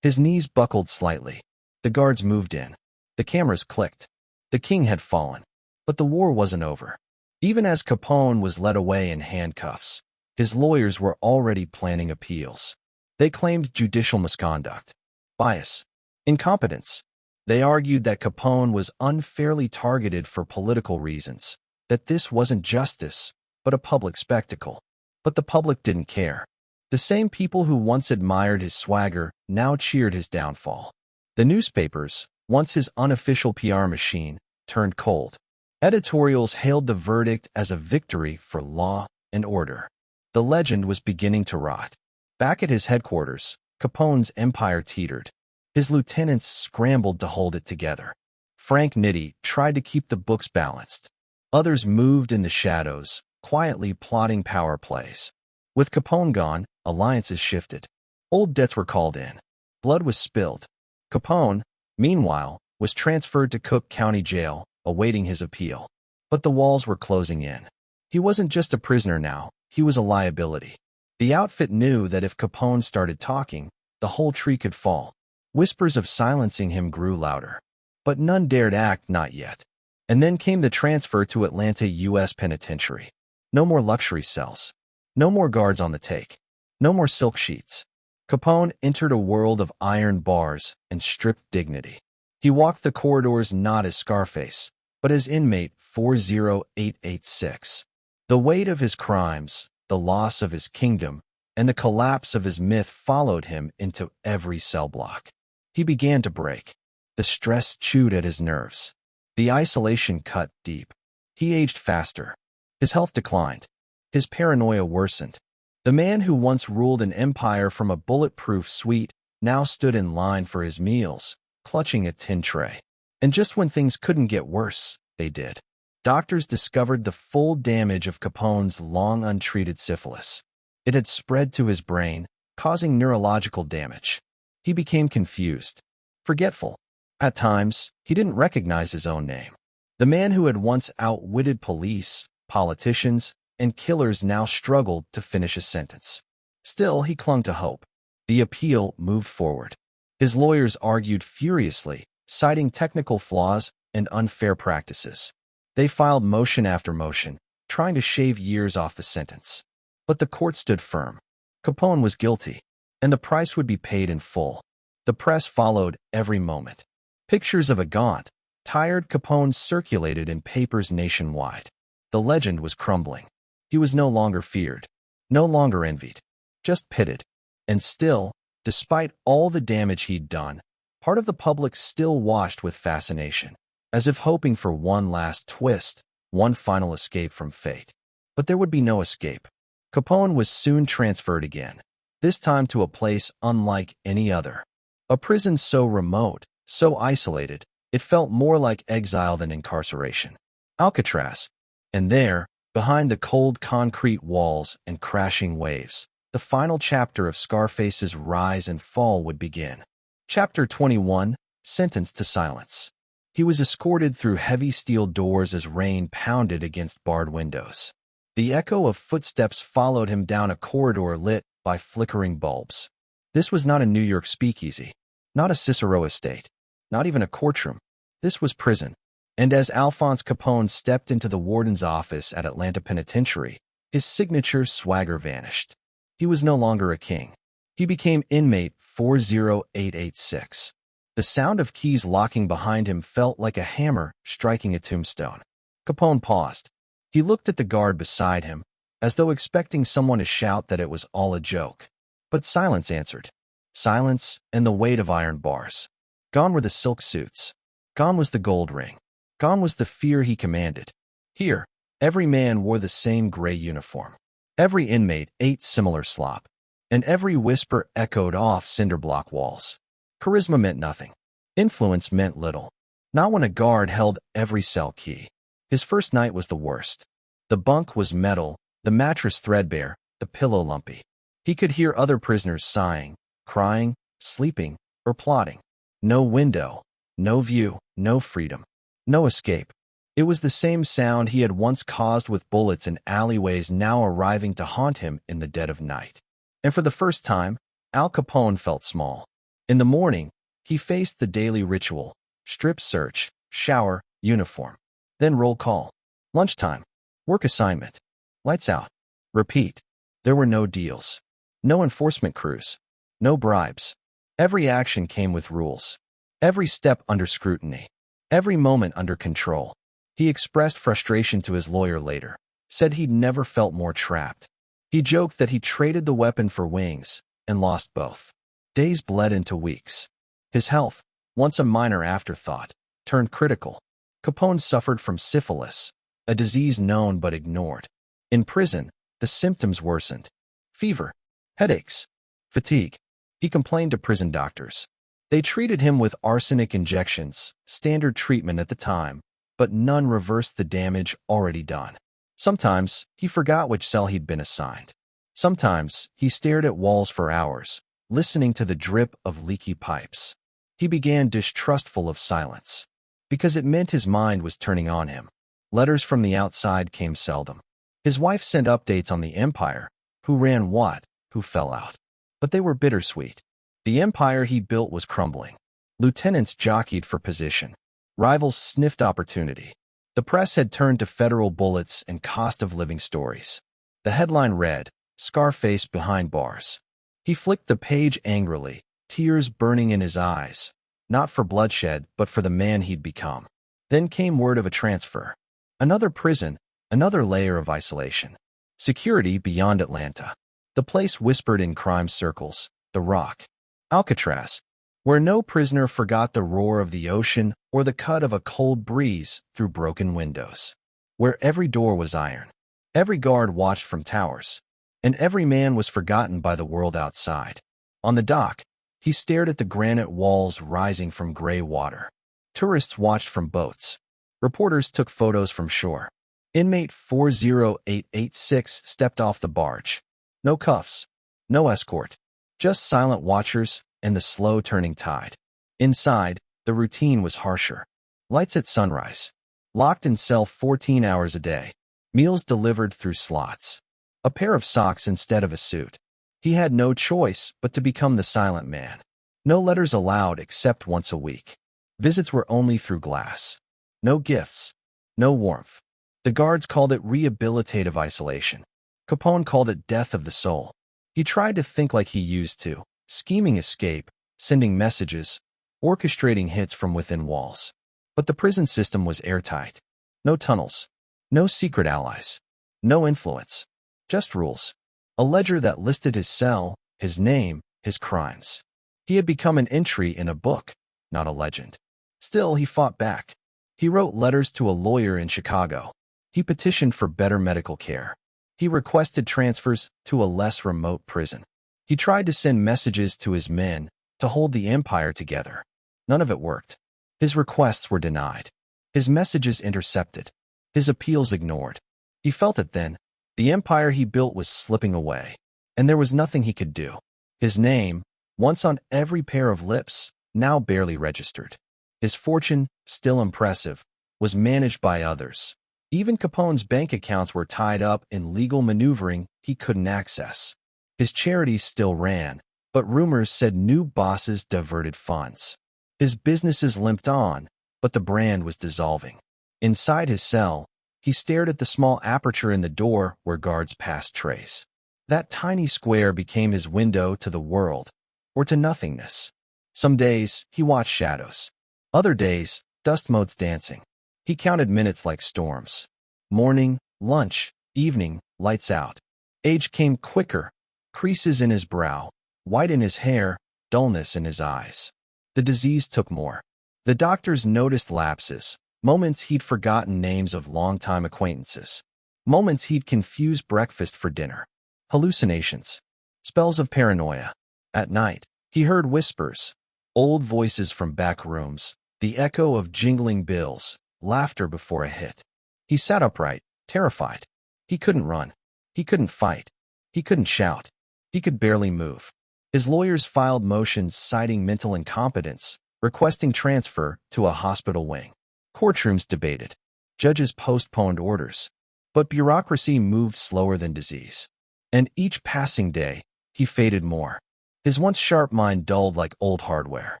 His knees buckled slightly. The guards moved in. The cameras clicked. The king had fallen. But the war wasn't over. Even as Capone was led away in handcuffs, his lawyers were already planning appeals. They claimed judicial misconduct, bias, incompetence. They argued that Capone was unfairly targeted for political reasons, that this wasn't justice, but a public spectacle. But the public didn't care. The same people who once admired his swagger now cheered his downfall. The newspapers, once his unofficial PR machine, turned cold. Editorials hailed the verdict as a victory for law and order. The legend was beginning to rot. Back at his headquarters, Capone's empire teetered. His lieutenants scrambled to hold it together. Frank Nitti tried to keep the books balanced. Others moved in the shadows, quietly plotting power plays. With Capone gone, alliances shifted. Old debts were called in. Blood was spilled. Capone, meanwhile, was transferred to Cook County Jail, awaiting his appeal. But the walls were closing in. He wasn't just a prisoner now, he was a liability. The outfit knew that if Capone started talking, the whole tree could fall. Whispers of silencing him grew louder. But none dared act, not yet. And then came the transfer to Atlanta U.S. Penitentiary. No more luxury cells. No more guards on the take. No more silk sheets. Capone entered a world of iron bars and stripped dignity. He walked the corridors not as Scarface, but as inmate 40886. The weight of his crimes, the loss of his kingdom, and the collapse of his myth followed him into every cell block. He began to break. The stress chewed at his nerves. The isolation cut deep. He aged faster. His health declined. His paranoia worsened. The man who once ruled an empire from a bulletproof suite now stood in line for his meals, clutching a tin tray. And just when things couldn't get worse, they did. Doctors discovered the full damage of Capone's long untreated syphilis. It had spread to his brain, causing neurological damage. He became confused, forgetful. At times, he didn't recognize his own name. The man who had once outwitted police, politicians, and killers now struggled to finish a sentence. Still, he clung to hope. The appeal moved forward. His lawyers argued furiously, citing technical flaws and unfair practices. They filed motion after motion, trying to shave years off the sentence. But the court stood firm. Capone was guilty, and the price would be paid in full. The press followed every moment. Pictures of a gaunt, tired Capone circulated in papers nationwide. The legend was crumbling. He was no longer feared, no longer envied, just pitted. And still, despite all the damage he'd done, part of the public still watched with fascination, as if hoping for one last twist, one final escape from fate. But there would be no escape. Capone was soon transferred again, this time to a place unlike any other. A prison so remote, so isolated, it felt more like exile than incarceration. Alcatraz. And there, behind the cold concrete walls and crashing waves, the the final chapter of Scarface's rise and fall would begin. Chapter 21, Sentenced to Silence. He was escorted through heavy steel doors as rain pounded against barred windows. The echo of footsteps followed him down a corridor lit by flickering bulbs. This was not a New York speakeasy, not a Cicero estate, not even a courtroom. This was prison. And as Alphonse Capone stepped into the warden's office at Atlanta Penitentiary, his signature swagger vanished. He was no longer a king. He became inmate 40886. The sound of keys locking behind him felt like a hammer striking a tombstone. Capone paused. He looked at the guard beside him, as though expecting someone to shout that it was all a joke. But silence answered. Silence and the weight of iron bars. Gone were the silk suits. Gone was the gold ring. Gone was the fear he commanded. Here, every man wore the same gray uniform. Every inmate ate similar slop. And every whisper echoed off cinderblock walls. Charisma meant nothing. Influence meant little. Not when a guard held every cell key. His first night was the worst. The bunk was metal, the mattress threadbare, the pillow lumpy. He could hear other prisoners sighing, crying, sleeping, or plotting. No window, no view, no freedom, no escape. It was the same sound he had once caused with bullets in alleyways now arriving to haunt him in the dead of night. And for the first time, Al Capone felt small. In the morning, he faced the daily ritual: strip search, shower, uniform. Then roll call. Lunchtime. Work assignment. Lights out. Repeat. There were no deals. No enforcement crews. No bribes. Every action came with rules. Every step under scrutiny. Every moment under control. He expressed frustration to his lawyer later, said he'd never felt more trapped. He joked that he traded the weapon for wings and lost both. Days bled into weeks. His health, once a minor afterthought, turned critical. Capone suffered from syphilis, a disease known but ignored. In prison, the symptoms worsened. Fever, headaches, fatigue. He complained to prison doctors. They treated him with arsenic injections, standard treatment at the time, but none reversed the damage already done. Sometimes he forgot which cell he'd been assigned. Sometimes he stared at walls for hours, listening to the drip of leaky pipes. He began distrustful of silence, because it meant his mind was turning on him. Letters from the outside came seldom. His wife sent updates on the empire, who ran what, who fell out. But they were bittersweet. The empire he built was crumbling. Lieutenants jockeyed for position. Rivals sniffed opportunity. The press had turned to federal bullets and cost-of-living stories. The headline read, Scarface behind bars. He flicked the page angrily, tears burning in his eyes, not for bloodshed, but for the man he'd become. Then came word of a transfer. Another prison, another layer of isolation. Security beyond Atlanta. The place whispered in crime circles, the Rock. Alcatraz, where no prisoner forgot the roar of the ocean or the cut of a cold breeze through broken windows. Where every door was iron. Every guard watched from towers. And every man was forgotten by the world outside. On the dock, he stared at the granite walls rising from gray water. Tourists watched from boats. Reporters took photos from shore. Inmate 40886 stepped off the barge. No cuffs. No escort. Just silent watchers and the slow-turning tide. Inside, the routine was harsher. Lights at sunrise. Locked in cell 14 hours a day. Meals delivered through slots. A pair of socks instead of a suit. He had no choice but to become the silent man. No letters allowed except once a week. Visits were only through glass. No gifts. No warmth. The guards called it rehabilitative isolation. Capone called it death of the soul. He tried to think like he used to, scheming escape, sending messages, orchestrating hits from within walls. But the prison system was airtight. No tunnels. No secret allies. No influence. Just rules. A ledger that listed his cell, his name, his crimes. He had become an entry in a book, not a legend. Still, he fought back. He wrote letters to a lawyer in Chicago. He petitioned for better medical care. He requested transfers to a less remote prison. He tried to send messages to his men to hold the empire together. None of it worked. His requests were denied. His messages intercepted. His appeals ignored. He felt it then. The empire he built was slipping away. and there was nothing he could do. His name, once on every pair of lips, now barely registered. His fortune, still impressive, was managed by others. Even Capone's bank accounts were tied up in legal maneuvering he couldn't access. His charities still ran, but rumors said new bosses diverted funds. His businesses limped on, but the brand was dissolving. Inside his cell, he stared at the small aperture in the door where guards passed trays. That tiny square became his window to the world, or to nothingness. Some days, he watched shadows. Other days, dust motes dancing. He counted minutes like storms. Morning, lunch, evening, lights out. Age came quicker, creases in his brow, white in his hair, dullness in his eyes. The disease took more. The doctors noticed lapses, moments he'd forgotten names of longtime acquaintances, moments he'd confused breakfast for dinner, hallucinations, spells of paranoia. At night, he heard whispers, old voices from back rooms, the echo of jingling bills, laughter before a hit. He sat upright, terrified. He couldn't run. He couldn't fight. He couldn't shout. He could barely move. His lawyers filed motions citing mental incompetence, requesting transfer to a hospital wing. Courtrooms debated. Judges postponed orders. But bureaucracy moved slower than disease. And each passing day, he faded more. His once sharp mind dulled like old hardware.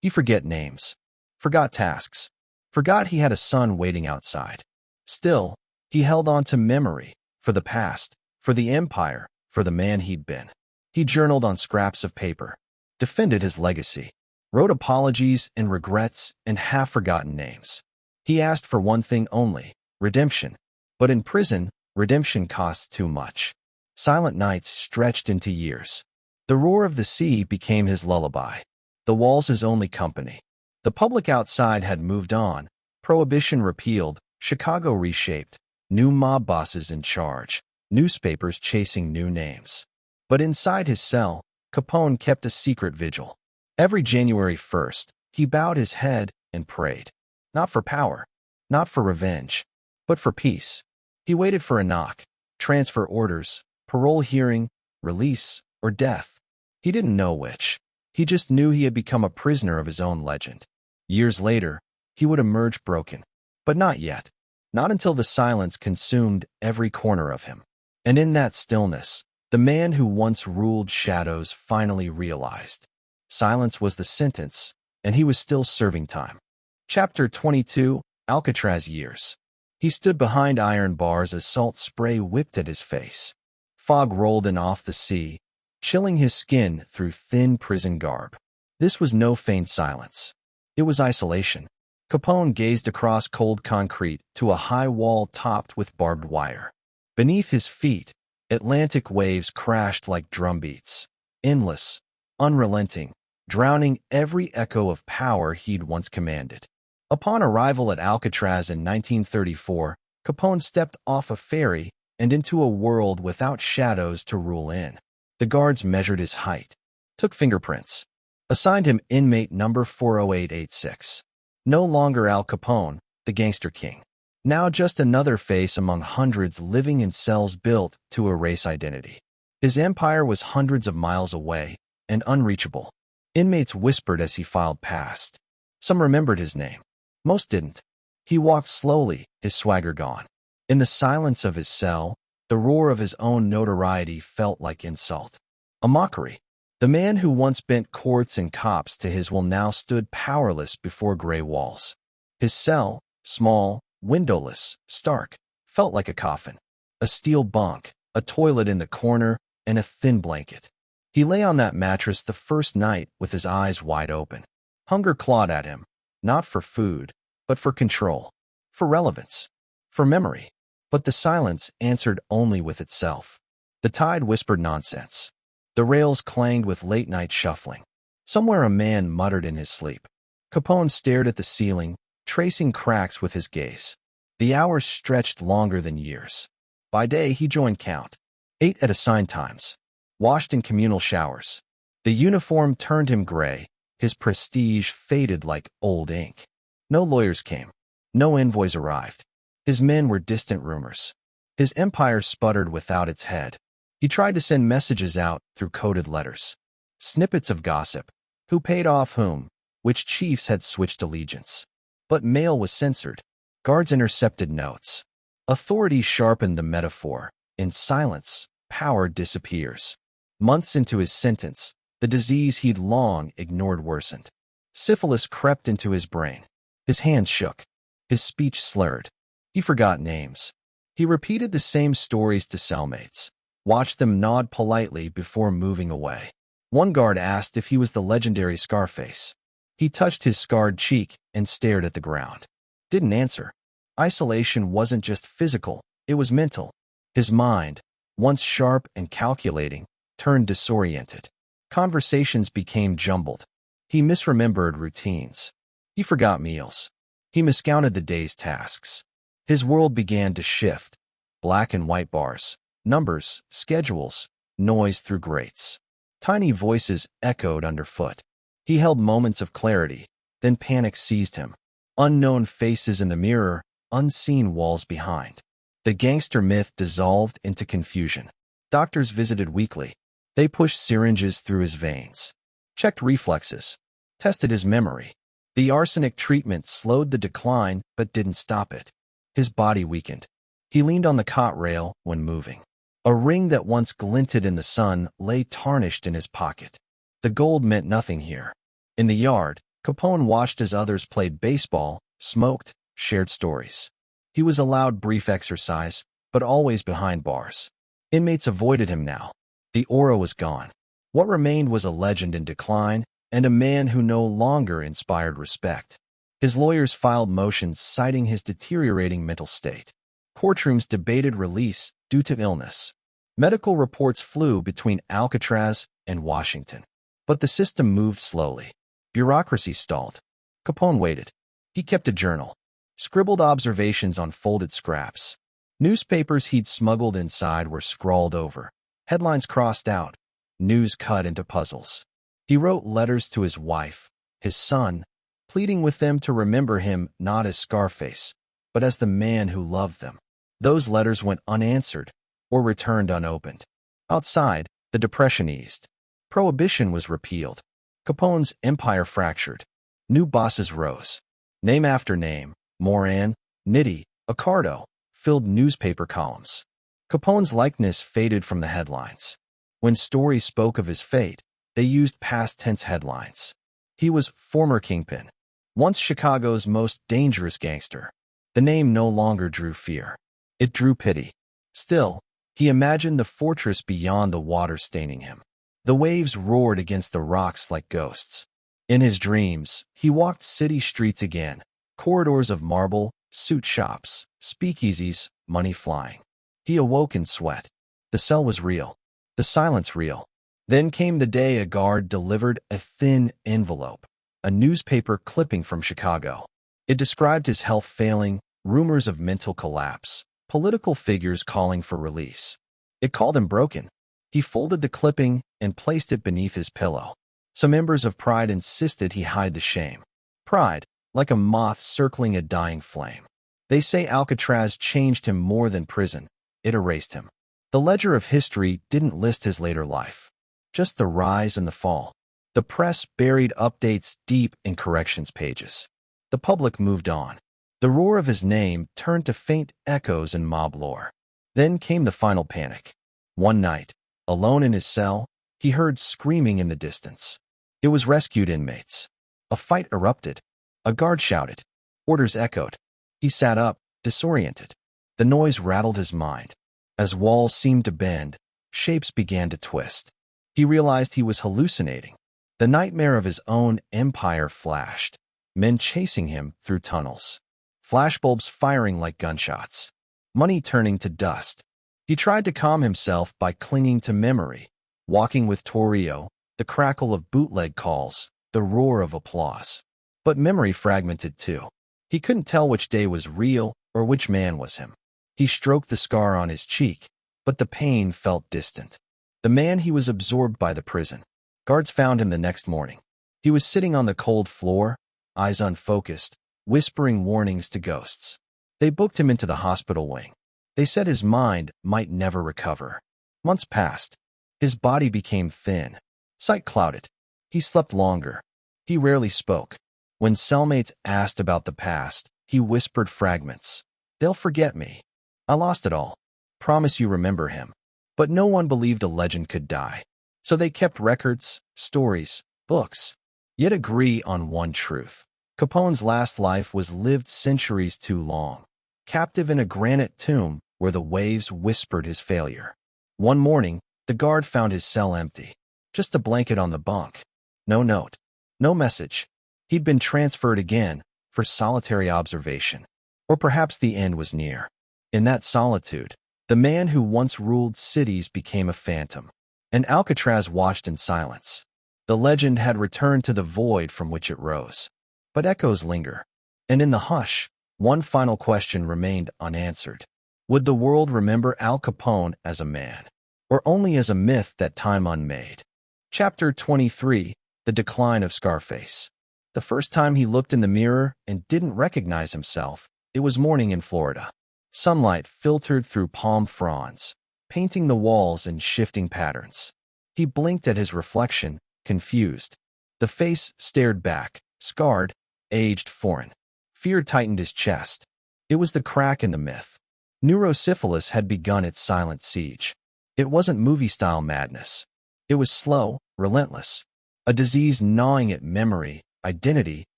He forgot names, forgot tasks, forgot he had a son waiting outside. Still, he held on to memory, for the past, for the empire, for the man he'd been. He journaled on scraps of paper, defended his legacy, wrote apologies and regrets and half-forgotten names. He asked for one thing only, redemption. But in prison, redemption costs too much. Silent nights stretched into years. The roar of the sea became his lullaby. The walls his only company. The public outside had moved on. Prohibition repealed, Chicago reshaped, new mob bosses in charge, newspapers chasing new names. But inside his cell, Capone kept a secret vigil. Every January 1st, he bowed his head and prayed. Not for power, not for revenge, but for peace. He waited for a knock, transfer orders, parole hearing, release, or death. He didn't know which. He just knew he had become a prisoner of his own legend. Years later, he would emerge broken. But not yet. Not until the silence consumed every corner of him. And in that stillness, the man who once ruled shadows finally realized. Silence was the sentence, and he was still serving time. Chapter 22, Alcatraz Years. He stood behind iron bars as salt spray whipped at his face. Fog rolled in off the sea, chilling his skin through thin prison garb. This was no feigned silence. It was isolation. Capone gazed across cold concrete to a high wall topped with barbed wire. Beneath his feet, Atlantic waves crashed like drumbeats, endless, unrelenting, drowning every echo of power he'd once commanded. Upon arrival at Alcatraz in 1934, Capone stepped off a ferry and into a world without shadows to rule in. The guards measured his height, took fingerprints, assigned him inmate number 40886. No longer Al Capone, the gangster king. Now just another face among hundreds living in cells built to erase identity. His empire was hundreds of miles away and unreachable. Inmates whispered as he filed past. Some remembered his name. Most didn't. He walked slowly, his swagger gone. In the silence of his cell, the roar of his own notoriety felt like insult. A mockery. The man who once bent courts and cops to his will now stood powerless before gray walls. His cell, small, windowless, stark, felt like a coffin. A steel bunk, a toilet in the corner, and a thin blanket. He lay on that mattress the first night with his eyes wide open. Hunger clawed at him, not for food, but for control, for relevance, for memory. But the silence answered only with itself. The tide whispered nonsense. The rails clanged with late-night shuffling. Somewhere a man muttered in his sleep. Capone stared at the ceiling, tracing cracks with his gaze. The hours stretched longer than years. By day, he joined count. 8 at assigned times. Washed in communal showers. The uniform turned him gray. His prestige faded like old ink. No lawyers came. No envoys arrived. His men were distant rumors. His empire sputtered without its head. He tried to send messages out through coded letters. Snippets of gossip. Who paid off whom? Which chiefs had switched allegiance? But mail was censored. Guards intercepted notes. Authorities sharpened the metaphor. In silence, power disappears. Months into his sentence, the disease he'd long ignored worsened. Syphilis crept into his brain. His hands shook. His speech slurred. He forgot names. He repeated the same stories to cellmates. Watched them nod politely before moving away. One guard asked if he was the legendary Scarface. He touched his scarred cheek and stared at the ground. Didn't answer. Isolation wasn't just physical, it was mental. His mind, once sharp and calculating, turned disoriented. Conversations became jumbled. He misremembered routines. He forgot meals. He miscounted the day's tasks. His world began to shift. Black and white bars, numbers, schedules, noise through grates. Tiny voices echoed underfoot. He held moments of clarity, then panic seized him. Unknown faces in the mirror, unseen walls behind. The gangster myth dissolved into confusion. Doctors visited weekly. They pushed syringes through his veins, checked reflexes, tested his memory. The arsenic treatment slowed the decline but didn't stop it. His body weakened. He leaned on the cot rail when moving. A ring that once glinted in the sun lay tarnished in his pocket. The gold meant nothing here. In the yard, Capone watched as others played baseball, smoked, shared stories. He was allowed brief exercise, but always behind bars. Inmates avoided him now. The aura was gone. What remained was a legend in decline and a man who no longer inspired respect. His lawyers filed motions citing his deteriorating mental state. Courtrooms debated release due to illness. Medical reports flew between Alcatraz and Washington. But the system moved slowly. Bureaucracy stalled. Capone waited. He kept a journal. Scribbled observations on folded scraps. Newspapers he'd smuggled inside were scrawled over. Headlines crossed out. News cut into puzzles. He wrote letters to his wife, his son, pleading with them to remember him not as Scarface, but as the man who loved them. Those letters went unanswered or returned unopened. Outside, the depression eased. Prohibition was repealed. Capone's empire fractured. New bosses rose. Name after name, Moran, Nitti, Accardo, filled newspaper columns. Capone's likeness faded from the headlines. When stories spoke of his fate, they used past tense headlines. He was former kingpin, once Chicago's most dangerous gangster. The name no longer drew fear. It drew pity. Still, he imagined the fortress beyond the water staining him. The waves roared against the rocks like ghosts. In his dreams, he walked city streets again, corridors of marble, suit shops, speakeasies, money flying. He awoke in sweat. The cell was real. The silence real. Then came the day a guard delivered a thin envelope, a newspaper clipping from Chicago. It described his health failing, rumors of mental collapse, political figures calling for release. It called him broken. He folded the clipping and placed it beneath his pillow. Some members of Pride insisted he hide the shame. Pride, like a moth circling a dying flame. They say Alcatraz changed him more than prison. It erased him. The ledger of history didn't list his later life, just the rise and the fall. The press buried updates deep in corrections pages. The public moved on. The roar of his name turned to faint echoes in mob lore. Then came the final panic. One night, alone in his cell, he heard screaming in the distance. It was rescued inmates. A fight erupted. A guard shouted. Orders echoed. He sat up, disoriented. The noise rattled his mind. As walls seemed to bend, shapes began to twist. He realized he was hallucinating. The nightmare of his own empire flashed. Men chasing him through tunnels. Flashbulbs firing like gunshots. Money turning to dust. He tried to calm himself by clinging to memory. Walking with Torrio, the crackle of bootleg calls, the roar of applause. But memory fragmented too. He couldn't tell which day was real or which man was him. He stroked the scar on his cheek, but the pain felt distant. The man he was absorbed by the prison. Guards found him the next morning. He was sitting on the cold floor, eyes unfocused, whispering warnings to ghosts. They booked him into the hospital wing. They said his mind might never recover. Months passed. His body became thin. Sight clouded. He slept longer. He rarely spoke. When cellmates asked about the past, he whispered fragments. "They'll forget me. I lost it all. Promise you remember him." But no one believed a legend could die. So they kept records, stories, books. Yet agree on one truth. Capone's last life was lived centuries too long, captive in a granite tomb where the waves whispered his failure. One morning, the guard found his cell empty. Just a blanket on the bunk. No note. No message. He'd been transferred again for solitary observation. Or perhaps the end was near. In that solitude, the man who once ruled cities became a phantom, and Alcatraz watched in silence. The legend had returned to the void from which it rose. But echoes linger, and in the hush, one final question remained unanswered. Would the world remember Al Capone as a man, or only as a myth that time unmade? Chapter 23: The Decline of Scarface. The first time he looked in the mirror and didn't recognize himself, it was morning in Florida. Sunlight filtered through palm fronds, painting the walls in shifting patterns. He blinked at his reflection, confused. The face stared back, scarred, aged, foreign. Fear tightened his chest. It was the crack in the myth. Neurosyphilis had begun its silent siege. It wasn't movie-style madness. It was slow, relentless. A disease gnawing at memory, identity,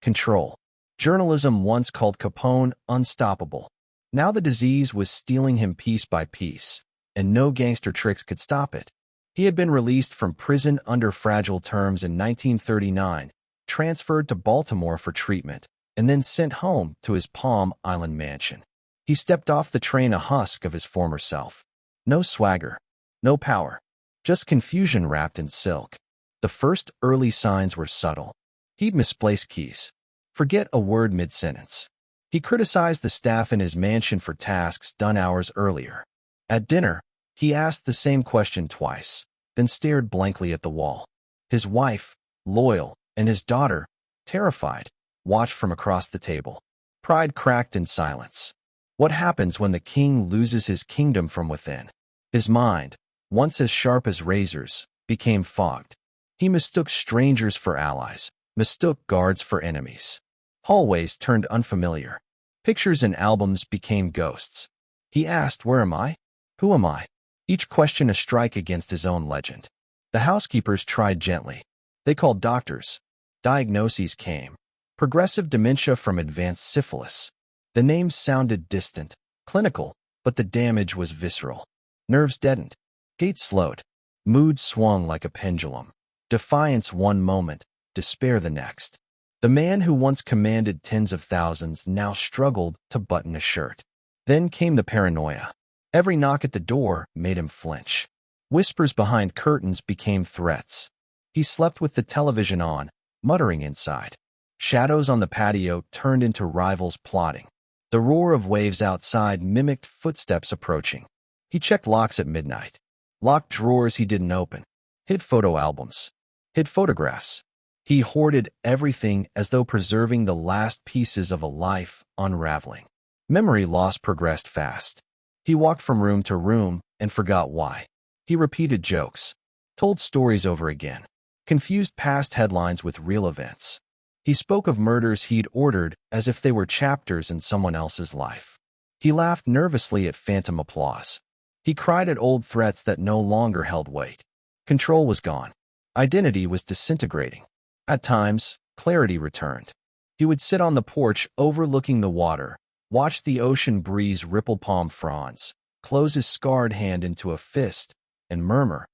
control. Journalism once called Capone unstoppable. Now the disease was stealing him piece by piece, and no gangster tricks could stop it. He had been released from prison under fragile terms in 1939, transferred to Baltimore for treatment, and then sent home to his Palm Island mansion. He stepped off the train a husk of his former self. No swagger, no power, just confusion wrapped in silk. The first early signs were subtle. He'd misplaced keys, forget a word mid-sentence. He criticized the staff in his mansion for tasks done hours earlier. At dinner, he asked the same question twice, then stared blankly at the wall. His wife, loyal, and his daughter, terrified, watched from across the table. Pride cracked in silence. What happens when the king loses his kingdom from within? His mind, once as sharp as razors, became fogged. He mistook strangers for allies, mistook guards for enemies. Hallways turned unfamiliar. Pictures and albums became ghosts. He asked, "Where am I? Who am I?" Each question a strike against his own legend. The housekeepers tried gently. They called doctors. Diagnoses came. Progressive dementia from advanced syphilis. The names sounded distant, clinical, but the damage was visceral. Nerves deadened. Gait slowed. Mood swung like a pendulum. Defiance one moment, despair the next. The man who once commanded tens of thousands now struggled to button a shirt. Then came the paranoia. Every knock at the door made him flinch. Whispers behind curtains became threats. He slept with the television on, muttering inside. Shadows on the patio turned into rivals plotting. The roar of waves outside mimicked footsteps approaching. He checked locks at midnight. Locked drawers he didn't open. Hid photo albums. Hid photographs. He hoarded everything as though preserving the last pieces of a life unraveling. Memory loss progressed fast. He walked from room to room and forgot why. He repeated jokes, told stories over again, confused past headlines with real events. He spoke of murders he'd ordered as if they were chapters in someone else's life. He laughed nervously at phantom applause. He cried at old threats that no longer held weight. Control was gone. Identity was disintegrating. At times, clarity returned. He would sit on the porch overlooking the water, watch the ocean breeze ripple palm fronds, close his scarred hand into a fist, and murmur,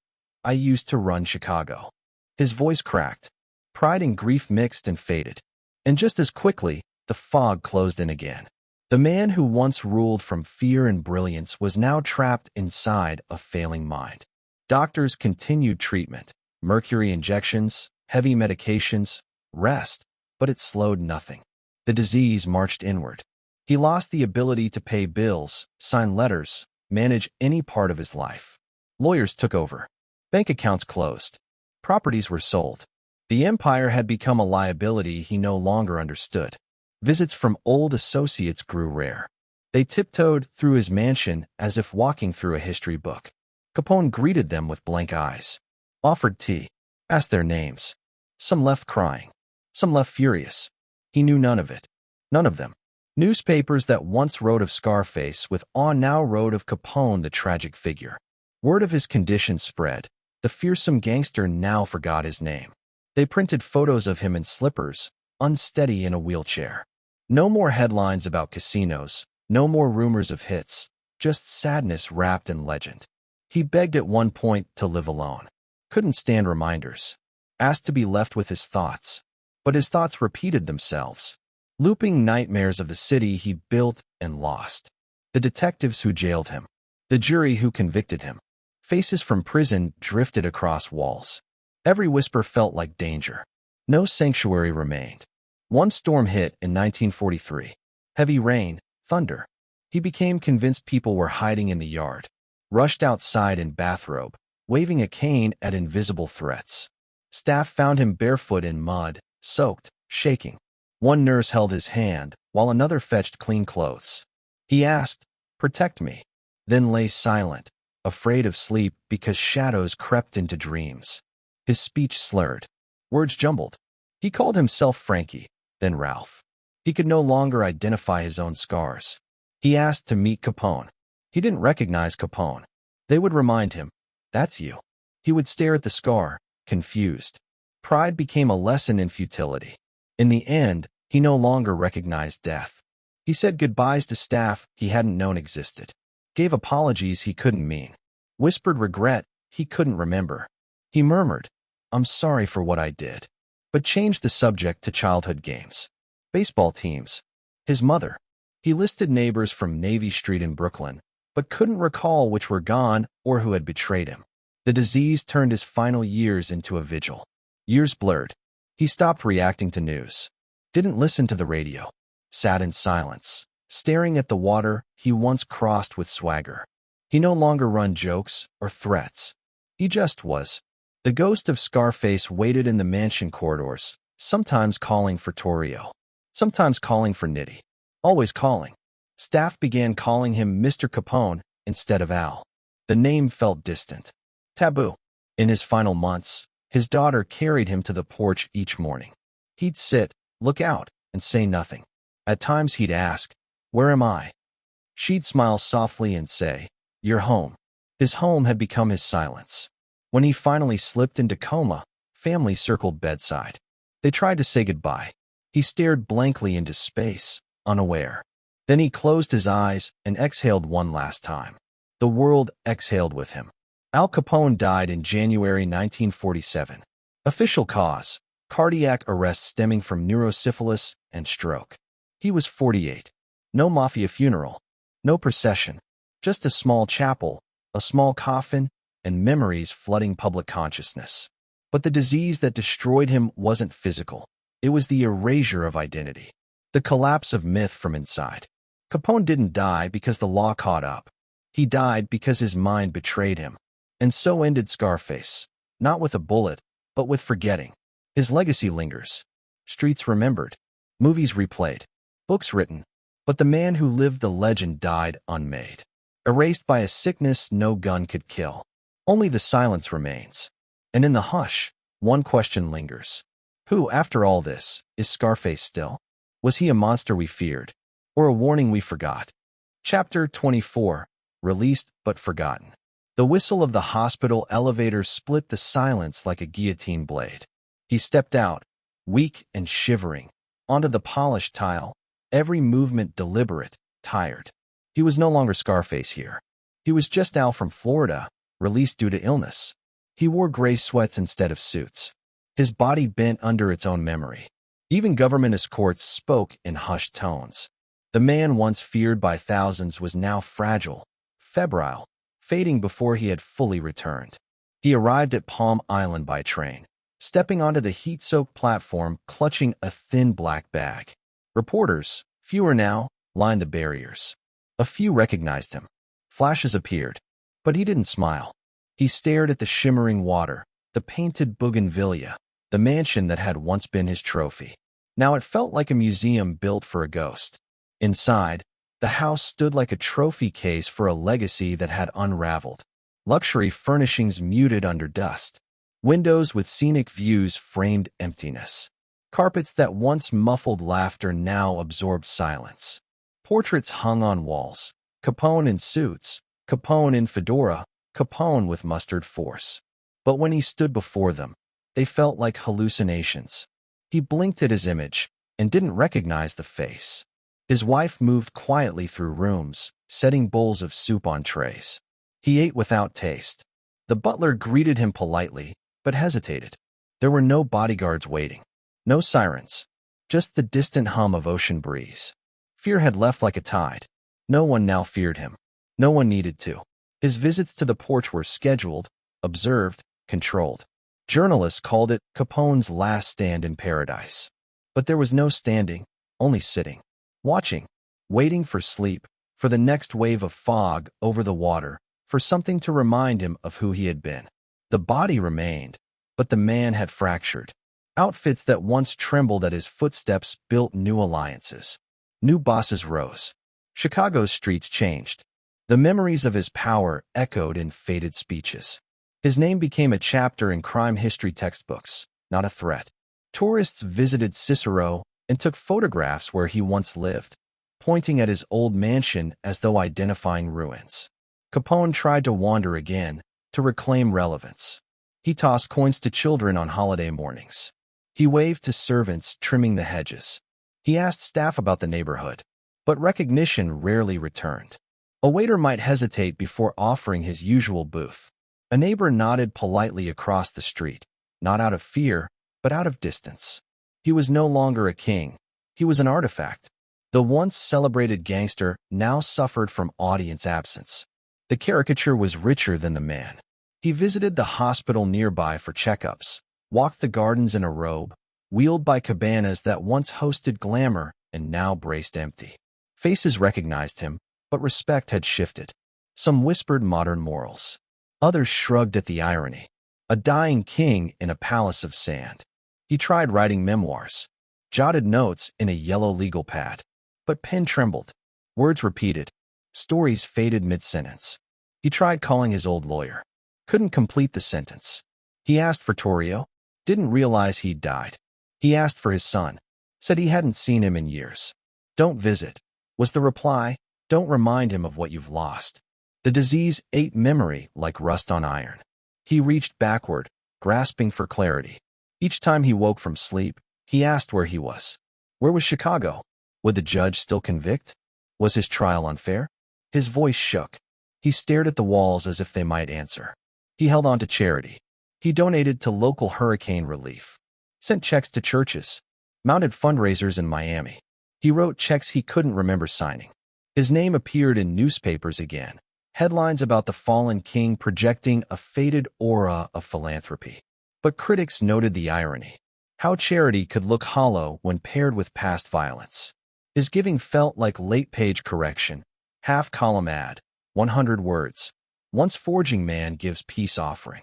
"I used to run Chicago." His voice cracked. Pride and grief mixed and faded. And just as quickly, the fog closed in again. The man who once ruled from fear and brilliance was now trapped inside a failing mind. Doctors continued treatment, mercury injections, heavy medications, rest, but it slowed nothing. The disease marched inward. He lost the ability to pay bills, sign letters, manage any part of his life. Lawyers took over. Bank accounts closed. Properties were sold. The empire had become a liability he no longer understood. Visits from old associates grew rare. They tiptoed through his mansion as if walking through a history book. Capone greeted them with blank eyes, offered tea, asked their names. Some left crying, some left furious. He knew none of it. None of them. Newspapers that once wrote of Scarface with awe now wrote of Capone, the tragic figure. Word of his condition spread. The fearsome gangster now forgot his name. They printed photos of him in slippers, unsteady in a wheelchair. No more headlines about casinos, no more rumors of hits, just sadness wrapped in legend. He begged at one point to live alone. Couldn't stand reminders. Asked to be left with his thoughts. But his thoughts repeated themselves. Looping nightmares of the city he built and lost. The detectives who jailed him. The jury who convicted him. Faces from prison drifted across walls. Every whisper felt like danger. No sanctuary remained. One storm hit in 1943. Heavy rain, thunder. He became convinced people were hiding in the yard. Rushed outside in bathrobe, waving a cane at invisible threats. Staff found him barefoot in mud, soaked, shaking. One nurse held his hand, while another fetched clean clothes. He asked, "Protect me," then lay silent, afraid of sleep because shadows crept into dreams. His speech slurred. Words jumbled. He called himself Frankie, then Ralph. He could no longer identify his own scars. He asked to meet Capone. He didn't recognize Capone. They would remind him, "That's you." He would stare at the scar, confused. Pride became a lesson in futility. In the end, he no longer recognized death. He said goodbyes to staff he hadn't known existed. Gave apologies he couldn't mean. Whispered regret he couldn't remember. He murmured, "I'm sorry for what I did," but changed the subject to childhood games. Baseball teams. His mother. He listed neighbors from Navy Street in Brooklyn, but couldn't recall which were gone or who had betrayed him. The disease turned his final years into a vigil. Years blurred. He stopped reacting to news. Didn't listen to the radio. Sat in silence, staring at the water he once crossed with swagger. He no longer run jokes or threats. He just was. The ghost of Scarface waited in the mansion corridors, sometimes calling for Torrio, sometimes calling for Nitty. Always calling. Staff began calling him Mr. Capone instead of Al. The name felt distant. Taboo. In his final months, his daughter carried him to the porch each morning. He'd sit, look out, and say nothing. At times he'd ask, "Where am I?" She'd smile softly and say, "You're home." His home had become his silence. When he finally slipped into coma, family circled bedside. They tried to say goodbye. He stared blankly into space, unaware. Then he closed his eyes and exhaled one last time. The world exhaled with him. Al Capone died in January 1947. Official cause: cardiac arrest stemming from neurosyphilis and stroke. He was 48. No Mafia funeral. No procession. Just a small chapel, a small coffin, and memories flooding public consciousness. But the disease that destroyed him wasn't physical. It was the erasure of identity. The collapse of myth from inside. Capone didn't die because the law caught up. He died because his mind betrayed him. And so ended Scarface. Not with a bullet, but with forgetting. His legacy lingers. Streets remembered. Movies replayed. Books written. But the man who lived the legend died unmade. Erased by a sickness no gun could kill. Only the silence remains. And in the hush, one question lingers. Who, after all this, is Scarface still? Was he a monster we feared? Or a warning we forgot? Chapter 24. Released but forgotten. The whistle of the hospital elevator split the silence like a guillotine blade. He stepped out, weak and shivering, onto the polished tile, every movement deliberate, tired. He was no longer Scarface here. He was just Al from Florida, released due to illness. He wore gray sweats instead of suits. His body bent under its own memory. Even government escorts spoke in hushed tones. The man once feared by thousands was now fragile, febrile, fading before he had fully returned. He arrived at Palm Island by train, stepping onto the heat-soaked platform, clutching a thin black bag. Reporters, fewer now, lined the barriers. A few recognized him. Flashes appeared, but he didn't smile. He stared at the shimmering water, the painted bougainvillea, the mansion that had once been his trophy. Now it felt like a museum built for a ghost. Inside, the house stood like a trophy case for a legacy that had unraveled. Luxury furnishings muted under dust. Windows with scenic views framed emptiness. Carpets that once muffled laughter now absorbed silence. Portraits hung on walls. Capone in suits, Capone in fedora, Capone with mustered force. But when he stood before them, they felt like hallucinations. He blinked at his image and didn't recognize the face. His wife moved quietly through rooms, setting bowls of soup on trays. He ate without taste. The butler greeted him politely, but hesitated. There were no bodyguards waiting. No sirens. Just the distant hum of ocean breeze. Fear had left like a tide. No one now feared him. No one needed to. His visits to the porch were scheduled, observed, controlled. Journalists called it Capone's last stand in paradise. But there was no standing, only sitting. Watching. Waiting for sleep, for the next wave of fog over the water, for something to remind him of who he had been. The body remained, but the man had fractured. Outfits that once trembled at his footsteps built new alliances. New bosses rose. Chicago's streets changed. The memories of his power echoed in faded speeches. His name became a chapter in crime history textbooks, not a threat. Tourists visited Cicero and took photographs where he once lived, pointing at his old mansion as though identifying ruins. Capone tried to wander again, to reclaim relevance. He tossed coins to children on holiday mornings. He waved to servants trimming the hedges. He asked staff about the neighborhood, but recognition rarely returned. A waiter might hesitate before offering his usual booth. A neighbor nodded politely across the street, not out of fear, but out of distance. He was no longer a king. He was an artifact. The once celebrated gangster now suffered from audience absence. The caricature was richer than the man. He visited the hospital nearby for checkups, walked the gardens in a robe, wheeled by cabanas that once hosted glamour and now braced empty. Faces recognized him, but respect had shifted. Some whispered modern morals. Others shrugged at the irony. A dying king in a palace of sand. He tried writing memoirs, jotted notes in a yellow legal pad. But pen trembled. Words repeated. Stories faded mid-sentence. He tried calling his old lawyer. Couldn't complete the sentence. He asked for Torrio. Didn't realize he'd died. He asked for his son. Said he hadn't seen him in years. Don't visit, was the reply. Don't remind him of what you've lost. The disease ate memory like rust on iron. He reached backward, grasping for clarity. Each time he woke from sleep, he asked where he was. Where was Chicago? Would the judge still convict? Was his trial unfair? His voice shook. He stared at the walls as if they might answer. He held on to charity. He donated to local hurricane relief, sent checks to churches, mounted fundraisers in Miami. He wrote checks he couldn't remember signing. His name appeared in newspapers again, headlines about the fallen king projecting a faded aura of philanthropy. But critics noted the irony. How charity could look hollow when paired with past violence. His giving felt like late-page correction, half-column ad, 100 words. Once forging man gives peace offering.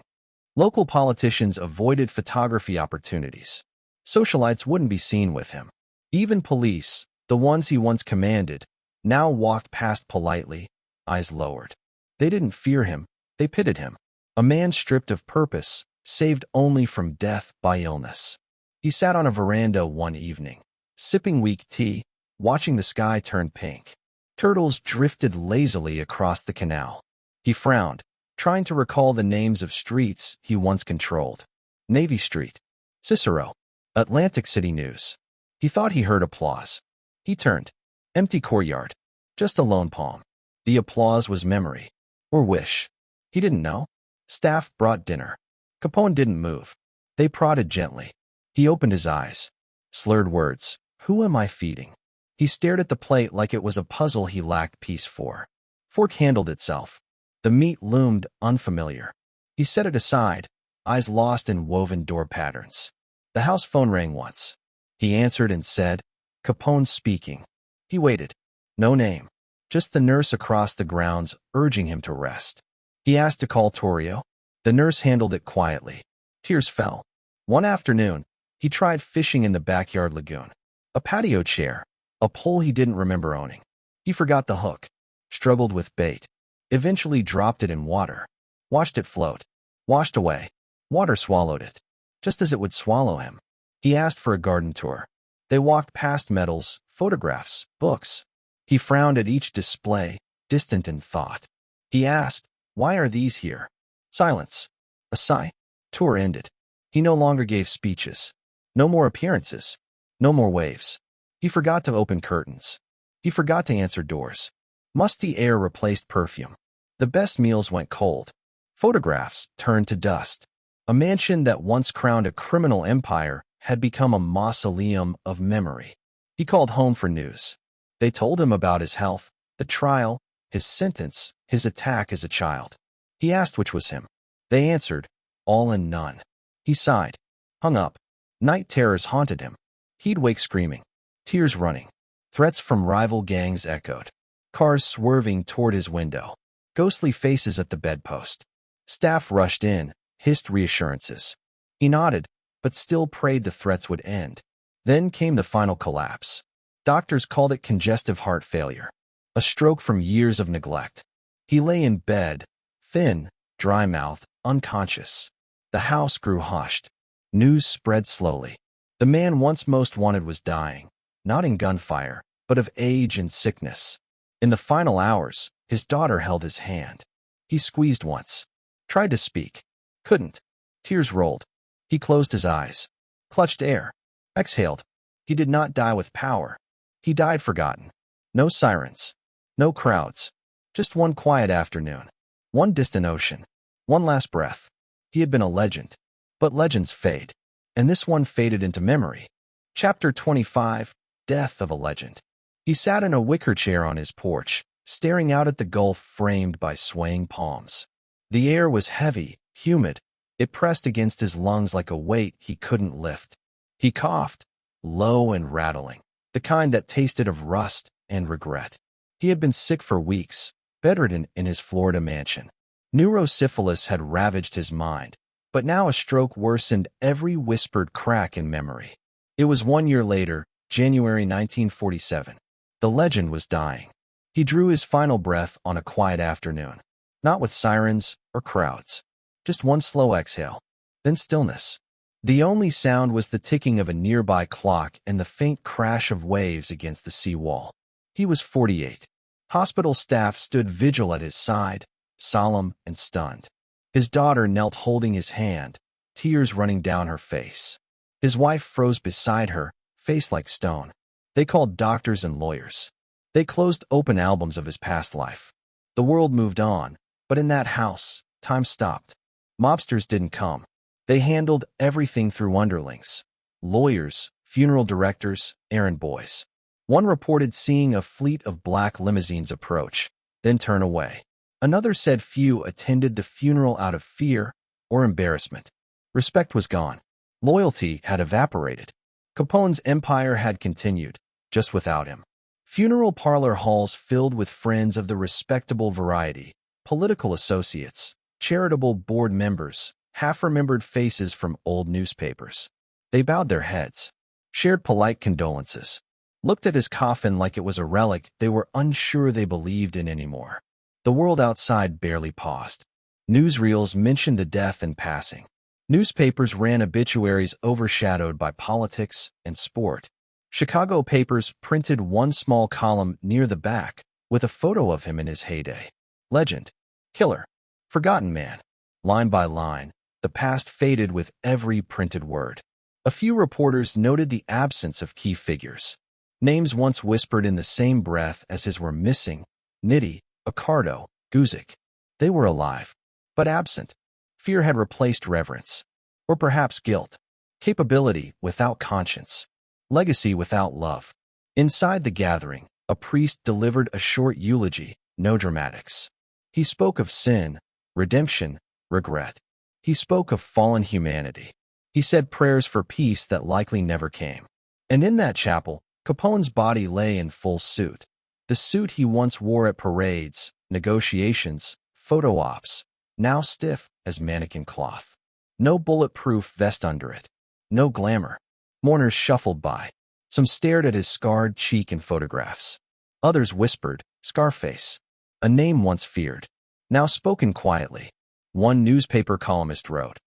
Local politicians avoided photography opportunities. Socialites wouldn't be seen with him. Even police, the ones he once commanded, now walked past politely, eyes lowered. They didn't fear him, they pitied him. A man stripped of purpose, saved only from death by illness. He sat on a veranda one evening, sipping weak tea, watching the sky turn pink. Turtles drifted lazily across the canal. He frowned, trying to recall the names of streets he once controlled. Navy Street, Cicero, Atlantic City News. He thought he heard applause. He turned. Empty courtyard. Just a lone palm. The applause was memory. Or wish. He didn't know. Staff brought dinner. Capone didn't move. They prodded gently. He opened his eyes. Slurred words. Who am I feeding? He stared at the plate like it was a puzzle he lacked peace for. Fork handled itself. The meat loomed unfamiliar. He set it aside, eyes lost in woven door patterns. The house phone rang once. He answered and said, Capone speaking. He waited. No name. Just the nurse across the grounds urging him to rest. He asked to call Torrio. The nurse handled it quietly. Tears fell. One afternoon, he tried fishing in the backyard lagoon. A patio chair. A pole he didn't remember owning. He forgot the hook. Struggled with bait. Eventually dropped it in water. watched it float, washed away. Water swallowed it, just as it would swallow him. He asked for a garden tour. They walked past medals, photographs, books. He frowned at each display, distant in thought. He asked, "Why are these here?" Silence. A sigh. Tour ended. He no longer gave speeches. No more appearances. No more waves. He forgot to open curtains. He forgot to answer doors. Musty air replaced perfume. The best meals went cold. Photographs turned to dust. A mansion that once crowned a criminal empire had become a mausoleum of memory. He called home for news. They told him about his health, the trial, his sentence, his attack as a child. He asked which was him. They answered, all and none. He sighed, hung up. Night terrors haunted him. He'd wake screaming, tears running. Threats from rival gangs echoed. Cars swerving toward his window. Ghostly faces at the bedpost. Staff rushed in, hissed reassurances. He nodded, but still prayed the threats would end. Then came the final collapse. Doctors called it congestive heart failure, a stroke from years of neglect. He lay in bed, thin, dry-mouthed, unconscious. The house grew hushed. News spread slowly. The man once most wanted was dying, not in gunfire, but of age and sickness. In the final hours, his daughter held his hand. He squeezed once, tried to speak, couldn't. Tears rolled. He closed his eyes, clutched air, exhaled. He did not die with power. He died forgotten. No sirens, no crowds, just one quiet afternoon, one distant ocean, one last breath. He had been a legend, but legends fade, and this one faded into memory. Chapter 25, Death of a Legend. He sat in a wicker chair on his porch, staring out at the gulf framed by swaying palms. The air was heavy, humid. It pressed against his lungs like a weight he couldn't lift. He coughed, low and rattling, the kind that tasted of rust and regret. He had been sick for weeks, bedridden in his Florida mansion. Neurosyphilis had ravaged his mind, but now a stroke worsened every whispered crack in memory. It was 1 year later, January 1947. The legend was dying. He drew his final breath on a quiet afternoon, not with sirens or crowds. Just one slow exhale, then stillness. The only sound was the ticking of a nearby clock and the faint crash of waves against the seawall. He was 48. Hospital staff stood vigil at his side, solemn and stunned. His daughter knelt holding his hand, tears running down her face. His wife froze beside her, face like stone. They called doctors and lawyers. They closed open albums of his past life. The world moved on, but in that house, time stopped. Mobsters didn't come. They handled everything through underlings. Lawyers, funeral directors, errand boys. One reported seeing a fleet of black limousines approach, then turn away. Another said few attended the funeral out of fear or embarrassment. Respect was gone. Loyalty had evaporated. Capone's empire had continued, just without him. Funeral parlor halls filled with friends of the respectable variety, political associates, charitable board members, half-remembered faces from old newspapers. They bowed their heads, shared polite condolences, looked at his coffin like it was a relic they were unsure they believed in anymore. The world outside barely paused. Newsreels mentioned the death in passing. Newspapers ran obituaries overshadowed by politics and sport. Chicago papers printed one small column near the back with a photo of him in his heyday. Legend, killer, forgotten man. Line by line, the past faded with every printed word. A few reporters noted the absence of key figures. Names once whispered in the same breath as his were missing: Nitti, Accardo, Guzik. They were alive, but absent. Fear had replaced reverence. Or perhaps guilt. Capability without conscience. Legacy without love. Inside the gathering, a priest delivered a short eulogy, no dramatics. He spoke of sin, redemption, regret. He spoke of fallen humanity. He said prayers for peace that likely never came. And in that chapel, Capone's body lay in full suit. The suit he once wore at parades, negotiations, photo ops, now stiff as mannequin cloth. No bulletproof vest under it. No glamour. Mourners shuffled by. Some stared at his scarred cheek in photographs. Others whispered, Scarface. A name once feared, now spoken quietly. One newspaper columnist wrote,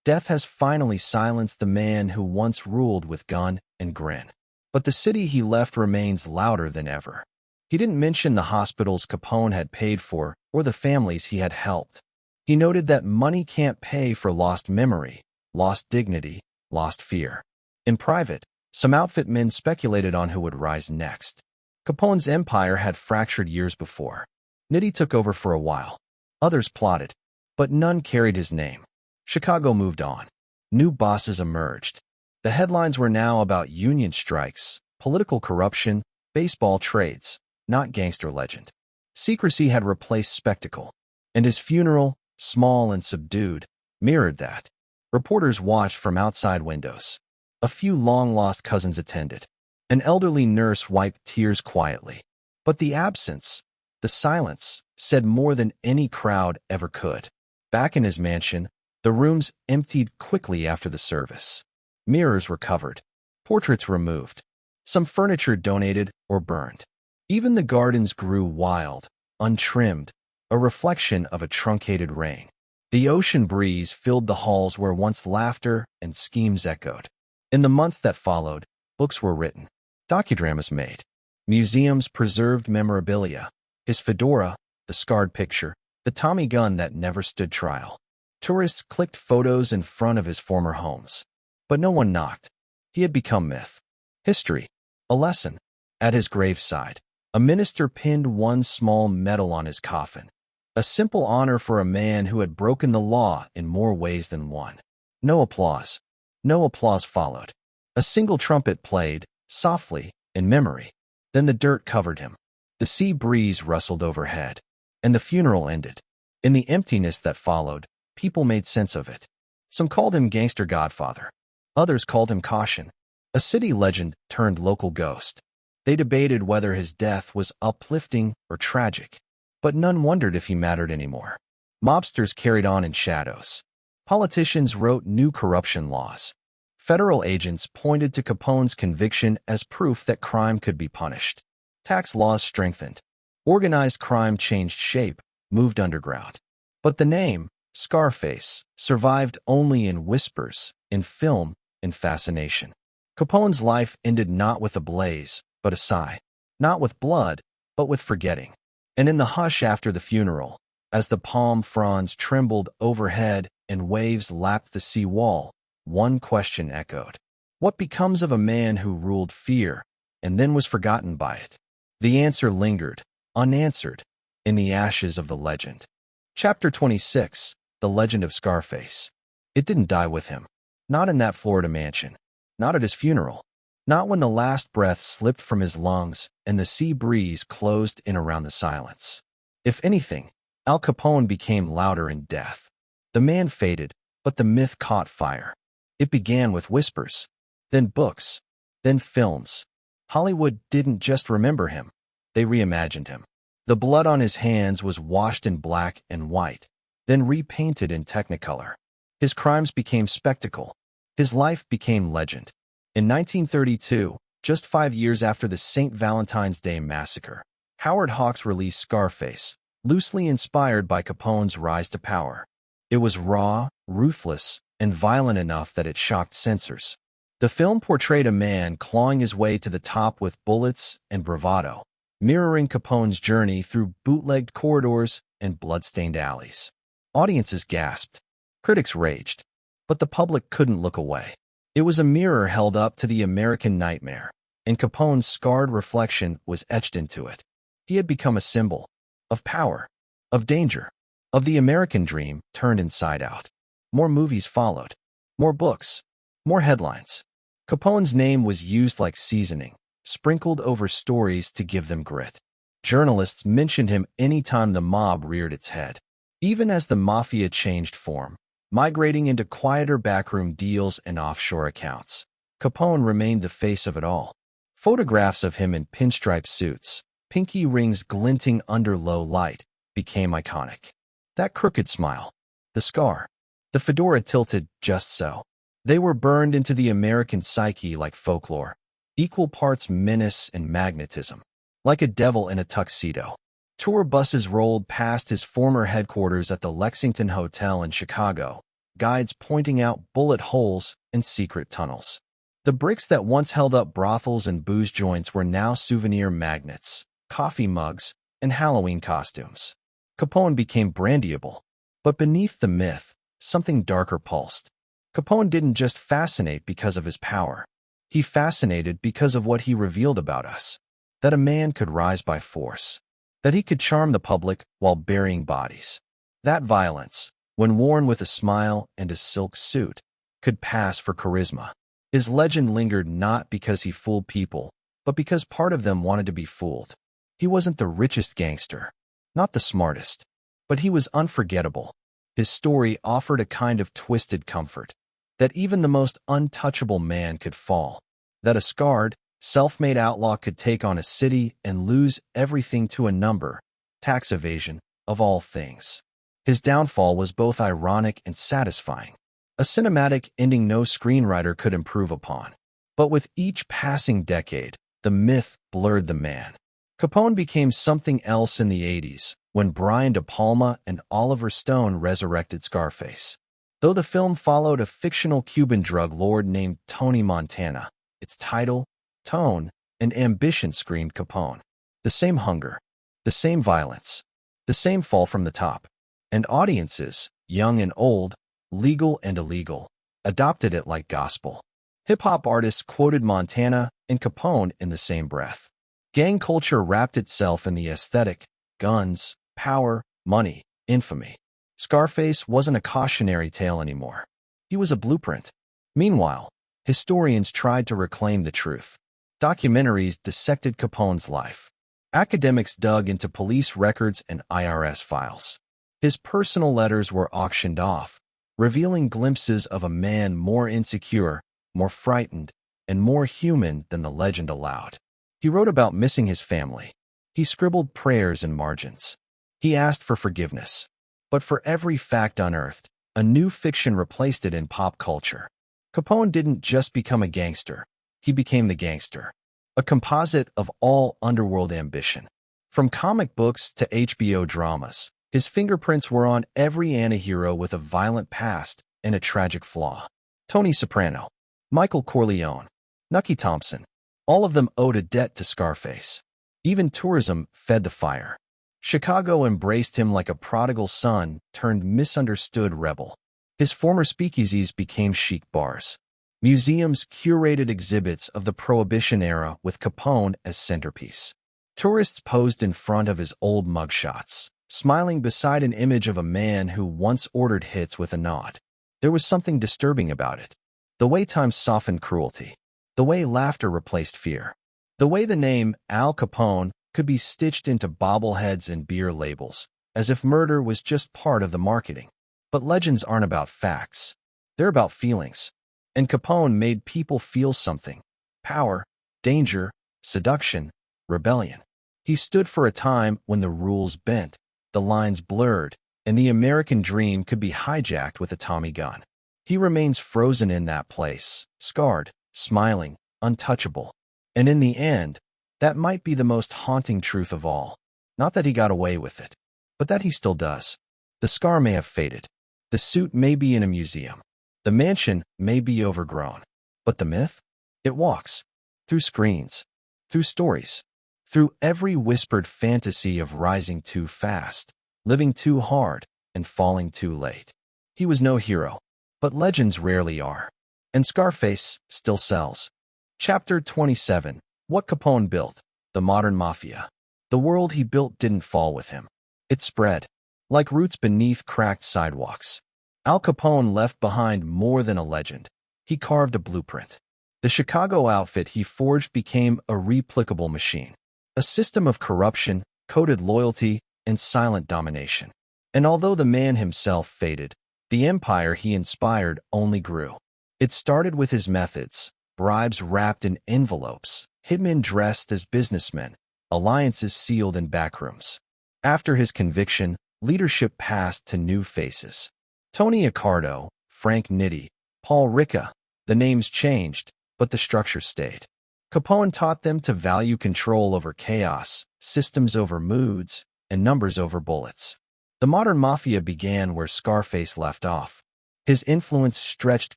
"Death has finally silenced the man who once ruled with gun and grin. But the city he left remains louder than ever." He didn't mention the hospitals Capone had paid for or the families he had helped. He noted that money can't pay for lost memory, lost dignity, lost fear. In private, some outfit men speculated on who would rise next. Capone's empire had fractured years before. Nitti took over for a while. Others plotted, but none carried his name. Chicago moved on. New bosses emerged. The headlines were now about union strikes, political corruption, baseball trades, not gangster legend. Secrecy had replaced spectacle, and his funeral, small and subdued, mirrored that. Reporters watched from outside windows. A few long-lost cousins attended. An elderly nurse wiped tears quietly. But the absence, the silence, said more than any crowd ever could. Back in his mansion, the rooms emptied quickly after the service. Mirrors were covered, portraits removed, some furniture donated or burned. Even the gardens grew wild, untrimmed, a reflection of a truncated reign. The ocean breeze filled the halls where once laughter and schemes echoed. In the months that followed, books were written, docudramas made, museums preserved memorabilia, his fedora, the scarred picture, the Tommy gun that never stood trial. Tourists clicked photos in front of his former homes. But no one knocked. He had become myth. History. A lesson. At his graveside, a minister pinned one small medal on his coffin. A simple honor for a man who had broken the law in more ways than one. No applause. No applause followed. A single trumpet played, softly, in memory. Then the dirt covered him. The sea breeze rustled overhead. And the funeral ended. In the emptiness that followed, people made sense of it. Some called him Gangster Godfather. Others called him Caution, a city legend turned local ghost. They debated whether his death was uplifting or tragic, but none wondered if he mattered anymore. Mobsters carried on in shadows. Politicians wrote new corruption laws. Federal agents pointed to Capone's conviction as proof that crime could be punished. Tax laws strengthened. Organized crime changed shape, moved underground. But the name, Scarface, survived only in whispers, in film, in fascination. Capone's life ended not with a blaze, but a sigh. Not with blood, but with forgetting. And in the hush after the funeral, as the palm fronds trembled overhead and waves lapped the sea wall, one question echoed. What becomes of a man who ruled fear and then was forgotten by it? The answer lingered, unanswered, in the ashes of the legend. Chapter 26, The Legend of Scarface. It didn't die with him. Not in that Florida mansion. Not at his funeral. Not when the last breath slipped from his lungs and the sea breeze closed in around the silence. If anything, Al Capone became louder in death. The man faded, but the myth caught fire. It began with whispers, then books, then films. Hollywood didn't just remember him. They reimagined him. The blood on his hands was washed in black and white, then repainted in Technicolor. His crimes became spectacle. His life became legend. In 1932, just 5 years after the St. Valentine's Day Massacre, Howard Hawks released Scarface, loosely inspired by Capone's rise to power. It was raw, ruthless, and violent enough that it shocked censors. The film portrayed a man clawing his way to the top with bullets and bravado, mirroring Capone's journey through bootlegged corridors and blood-stained alleys. Audiences gasped. Critics raged. But the public couldn't look away. It was a mirror held up to the American nightmare, and Capone's scarred reflection was etched into it. He had become a symbol of power, of danger, of the American dream turned inside out. More movies followed. More books. More headlines. Capone's name was used like seasoning, sprinkled over stories to give them grit. Journalists mentioned him anytime the mob reared its head. Even as the Mafia changed form, migrating into quieter backroom deals and offshore accounts, Capone remained the face of it all. Photographs of him in pinstripe suits, pinky rings glinting under low light, became iconic. That crooked smile, the scar, the fedora tilted just so. They were burned into the American psyche like folklore, equal parts menace and magnetism, like a devil in a tuxedo. Tour buses rolled past his former headquarters at the Lexington Hotel in Chicago, guides pointing out bullet holes and secret tunnels. The bricks that once held up brothels and booze joints were now souvenir magnets, coffee mugs, and Halloween costumes. Capone became brandyable. But beneath the myth, something darker pulsed. Capone didn't just fascinate because of his power. He fascinated because of what he revealed about us. That a man could rise by force. That he could charm the public while burying bodies. That violence, when worn with a smile and a silk suit, could pass for charisma. His legend lingered not because he fooled people, but because part of them wanted to be fooled. He wasn't the richest gangster, not the smartest, but he was unforgettable. His story offered a kind of twisted comfort, that even the most untouchable man could fall, that a scarred, self-made outlaw could take on a city and lose everything to a number, tax evasion, of all things. His downfall was both ironic and satisfying, a cinematic ending no screenwriter could improve upon. But with each passing decade, the myth blurred the man. Capone became something else in the 80s, when Brian De Palma and Oliver Stone resurrected Scarface. Though the film followed a fictional Cuban drug lord named Tony Montana, its title, tone, and ambition screamed Capone. The same hunger, the same violence, the same fall from the top. And audiences, young and old, legal and illegal, adopted it like gospel. Hip-hop artists quoted Montana and Capone in the same breath. Gang culture wrapped itself in the aesthetic: guns, power, money, infamy. Scarface wasn't a cautionary tale anymore. He was a blueprint. Meanwhile, historians tried to reclaim the truth. Documentaries dissected Capone's life. Academics dug into police records and IRS files. His personal letters were auctioned off, revealing glimpses of a man more insecure, more frightened, and more human than the legend allowed. He wrote about missing his family. He scribbled prayers in margins. He asked for forgiveness. But for every fact unearthed, a new fiction replaced it in pop culture. Capone didn't just become a gangster. He became the gangster. A composite of all underworld ambition. From comic books to HBO dramas, his fingerprints were on every antihero with a violent past and a tragic flaw. Tony Soprano, Michael Corleone, Nucky Thompson, all of them owed a debt to Scarface. Even tourism fed the fire. Chicago embraced him like a prodigal son turned misunderstood rebel. His former speakeasies became chic bars. Museums curated exhibits of the Prohibition era with Capone as centerpiece. Tourists posed in front of his old mugshots, smiling beside an image of a man who once ordered hits with a nod. There was something disturbing about it. The way time softened cruelty. The way laughter replaced fear. The way the name Al Capone could be stitched into bobbleheads and beer labels, as if murder was just part of the marketing. But legends aren't about facts. They're about feelings. And Capone made people feel something. Power, danger, seduction, rebellion. He stood for a time when the rules bent, the lines blurred, and the American dream could be hijacked with a Tommy gun. He remains frozen in that place, scarred, smiling, untouchable. And in the end, that might be the most haunting truth of all. Not that he got away with it, but that he still does. The scar may have faded. The suit may be in a museum. The mansion may be overgrown. But the myth? It walks. Through screens. Through stories. Through every whispered fantasy of rising too fast, living too hard, and falling too late. He was no hero, but legends rarely are. And Scarface still sells. Chapter 27. What Capone Built. The Modern Mafia. The world he built didn't fall with him. It spread, like roots beneath cracked sidewalks. Al Capone left behind more than a legend. He carved a blueprint. The Chicago outfit he forged became a replicable machine. A system of corruption, coded loyalty, and silent domination. And although the man himself faded, the empire he inspired only grew. It started with his methods: bribes wrapped in envelopes, hitmen dressed as businessmen, alliances sealed in backrooms. After his conviction, leadership passed to new faces. Tony Accardo, Frank Nitti, Paul Ricca. The names changed, but the structure stayed. Capone taught them to value control over chaos, systems over moods, and numbers over bullets. The modern mafia began where Scarface left off. His influence stretched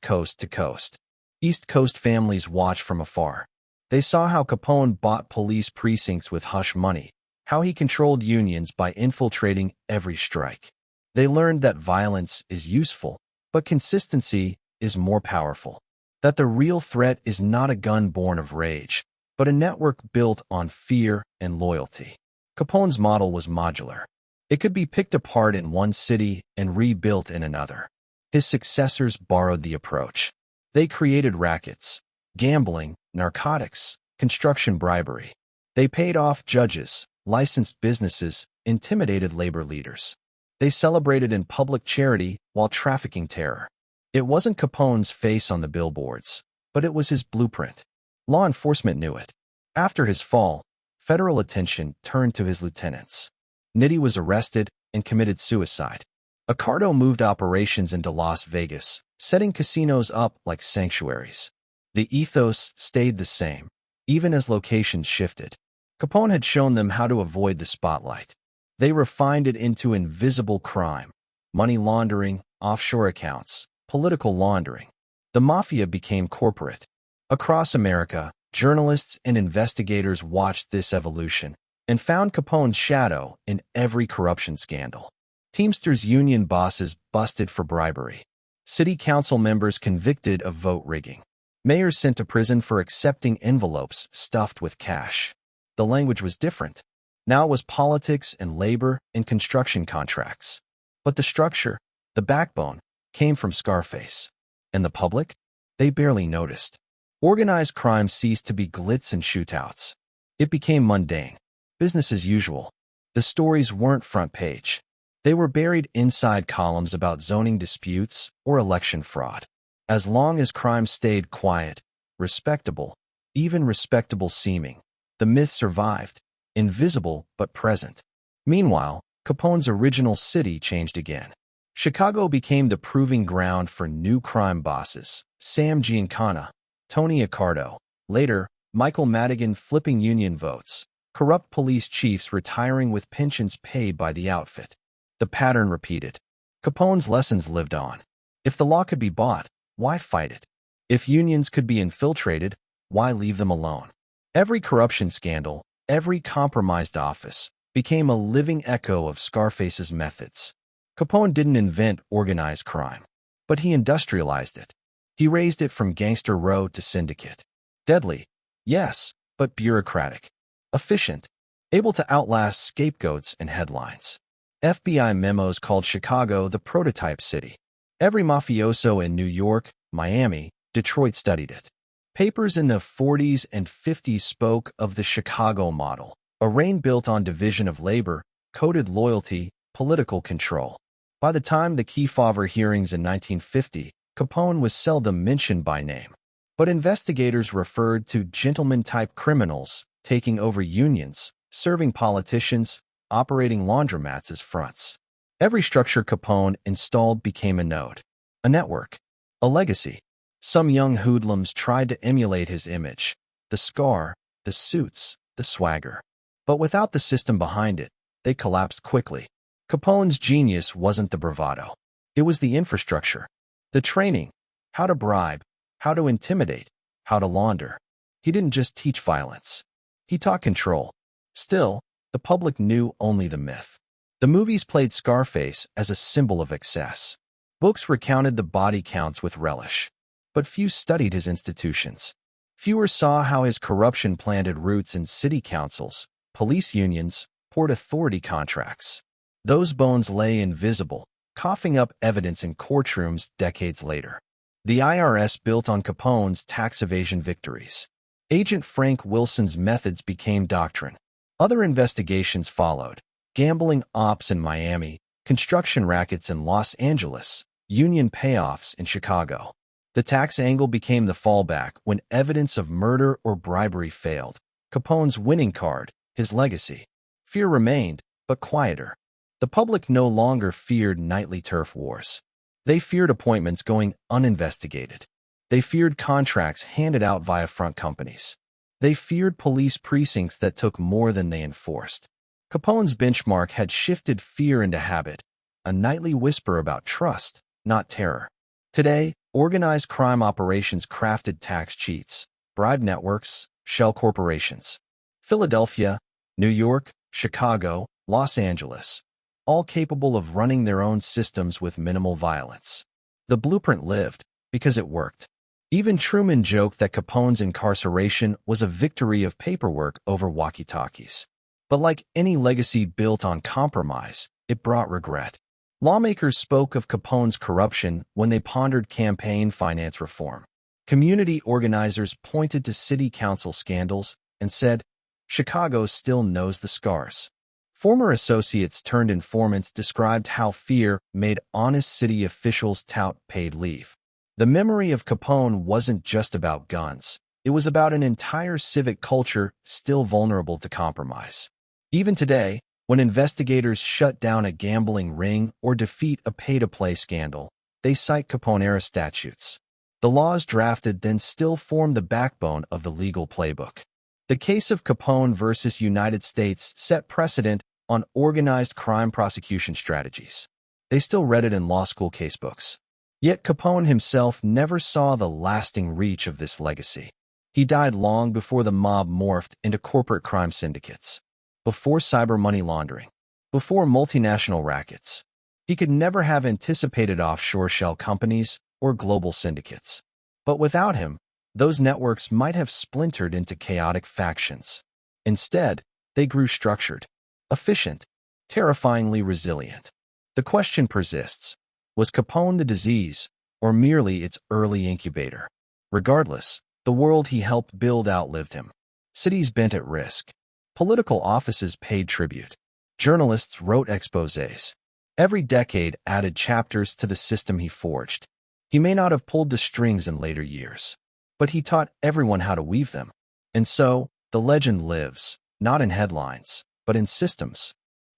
coast to coast. East Coast families watched from afar. They saw how Capone bought police precincts with hush money, how he controlled unions by infiltrating every strike. They learned that violence is useful, but consistency is more powerful. That the real threat is not a gun born of rage, but a network built on fear and loyalty. Capone's model was modular. It could be picked apart in one city and rebuilt in another. His successors borrowed the approach. They created rackets, gambling, narcotics, construction bribery. They paid off judges, licensed businesses, intimidated labor leaders. They celebrated in public charity while trafficking terror. It wasn't Capone's face on the billboards, but it was his blueprint. Law enforcement knew it. After his fall, federal attention turned to his lieutenants. Nitti was arrested and committed suicide. Accardo moved operations into Las Vegas, setting casinos up like sanctuaries. The ethos stayed the same, even as locations shifted. Capone had shown them how to avoid the spotlight. They refined it into invisible crime, money laundering, offshore accounts, political laundering. The mafia became corporate. Across America, journalists and investigators watched this evolution and found Capone's shadow in every corruption scandal. Teamsters union bosses busted for bribery. City council members convicted of vote rigging. Mayors sent to prison for accepting envelopes stuffed with cash. The language was different. Now it was politics and labor and construction contracts. But the structure, the backbone, came from Scarface. And the public? They barely noticed. Organized crime ceased to be glitz and shootouts. It became mundane, business as usual. The stories weren't front page. They were buried inside columns about zoning disputes or election fraud. As long as crime stayed quiet, respectable, even respectable seeming, the myth survived, invisible but present. Meanwhile, Capone's original city changed again. Chicago became the proving ground for new crime bosses, Sam Giancana, Tony Accardo, later, Michael Madigan flipping union votes, corrupt police chiefs retiring with pensions paid by the outfit. The pattern repeated. Capone's lessons lived on. If the law could be bought, why fight it? If unions could be infiltrated, why leave them alone? Every corruption scandal, every compromised office, became a living echo of Scarface's methods. Capone didn't invent organized crime, but he industrialized it. He raised it from gangster row to syndicate. Deadly, yes, but bureaucratic. Efficient, able to outlast scapegoats and headlines. FBI memos called Chicago the prototype city. Every mafioso in New York, Miami, Detroit studied it. Papers in the 40s and 50s spoke of the Chicago model, a reign built on division of labor, coded loyalty, political control. By the time the Kefauver hearings in 1950, Capone was seldom mentioned by name. But investigators referred to gentleman-type criminals taking over unions, serving politicians, operating laundromats as fronts. Every structure Capone installed became a node, a network, a legacy. Some young hoodlums tried to emulate his image, the scar, the suits, the swagger. But without the system behind it, they collapsed quickly. Capone's genius wasn't the bravado. It was the infrastructure, the training, how to bribe, how to intimidate, how to launder. He didn't just teach violence. He taught control. Still, the public knew only the myth. The movies played Scarface as a symbol of excess. Books recounted the body counts with relish. But few studied his institutions. Fewer saw how his corruption planted roots in city councils, police unions, port authority contracts. Those bones lay invisible, coughing up evidence in courtrooms decades later. The IRS built on Capone's tax evasion victories. Agent Frank Wilson's methods became doctrine. Other investigations followed. Gambling ops in Miami, construction rackets in Los Angeles, union payoffs in Chicago. The tax angle became the fallback when evidence of murder or bribery failed. Capone's winning card, his legacy. Fear remained, but quieter. The public no longer feared nightly turf wars. They feared appointments going uninvestigated. They feared contracts handed out via front companies. They feared police precincts that took more than they enforced. Capone's benchmark had shifted fear into habit, a nightly whisper about trust, not terror. Today, organized crime operations crafted tax cheats, bribe networks, shell corporations. Philadelphia, New York, Chicago, Los Angeles, all capable of running their own systems with minimal violence. The blueprint lived because it worked. Even Truman joked that Capone's incarceration was a victory of paperwork over walkie-talkies. But like any legacy built on compromise, it brought regret. Lawmakers spoke of Capone's corruption when they pondered campaign finance reform. Community organizers pointed to city council scandals and said, Chicago still knows the scars. Former associates turned informants described how fear made honest city officials tout paid leave. The memory of Capone wasn't just about guns. It was about an entire civic culture still vulnerable to compromise. Even today, when investigators shut down a gambling ring or defeat a pay-to-play scandal, they cite Capone-era statutes. The laws drafted then still form the backbone of the legal playbook. The case of Capone versus United States set precedent on organized crime prosecution strategies. They still read it in law school casebooks. Yet Capone himself never saw the lasting reach of this legacy. He died long before the mob morphed into corporate crime syndicates, before cyber money laundering, before multinational rackets. He could never have anticipated offshore shell companies or global syndicates. But without him, those networks might have splintered into chaotic factions. Instead, they grew structured, efficient, terrifyingly resilient. The question persists. Was Capone the disease, or merely its early incubator? Regardless, the world he helped build outlived him. Cities bent at risk. Political offices paid tribute. Journalists wrote exposés. Every decade added chapters to the system he forged. He may not have pulled the strings in later years, but he taught everyone how to weave them. And so, the legend lives, not in headlines, but in systems.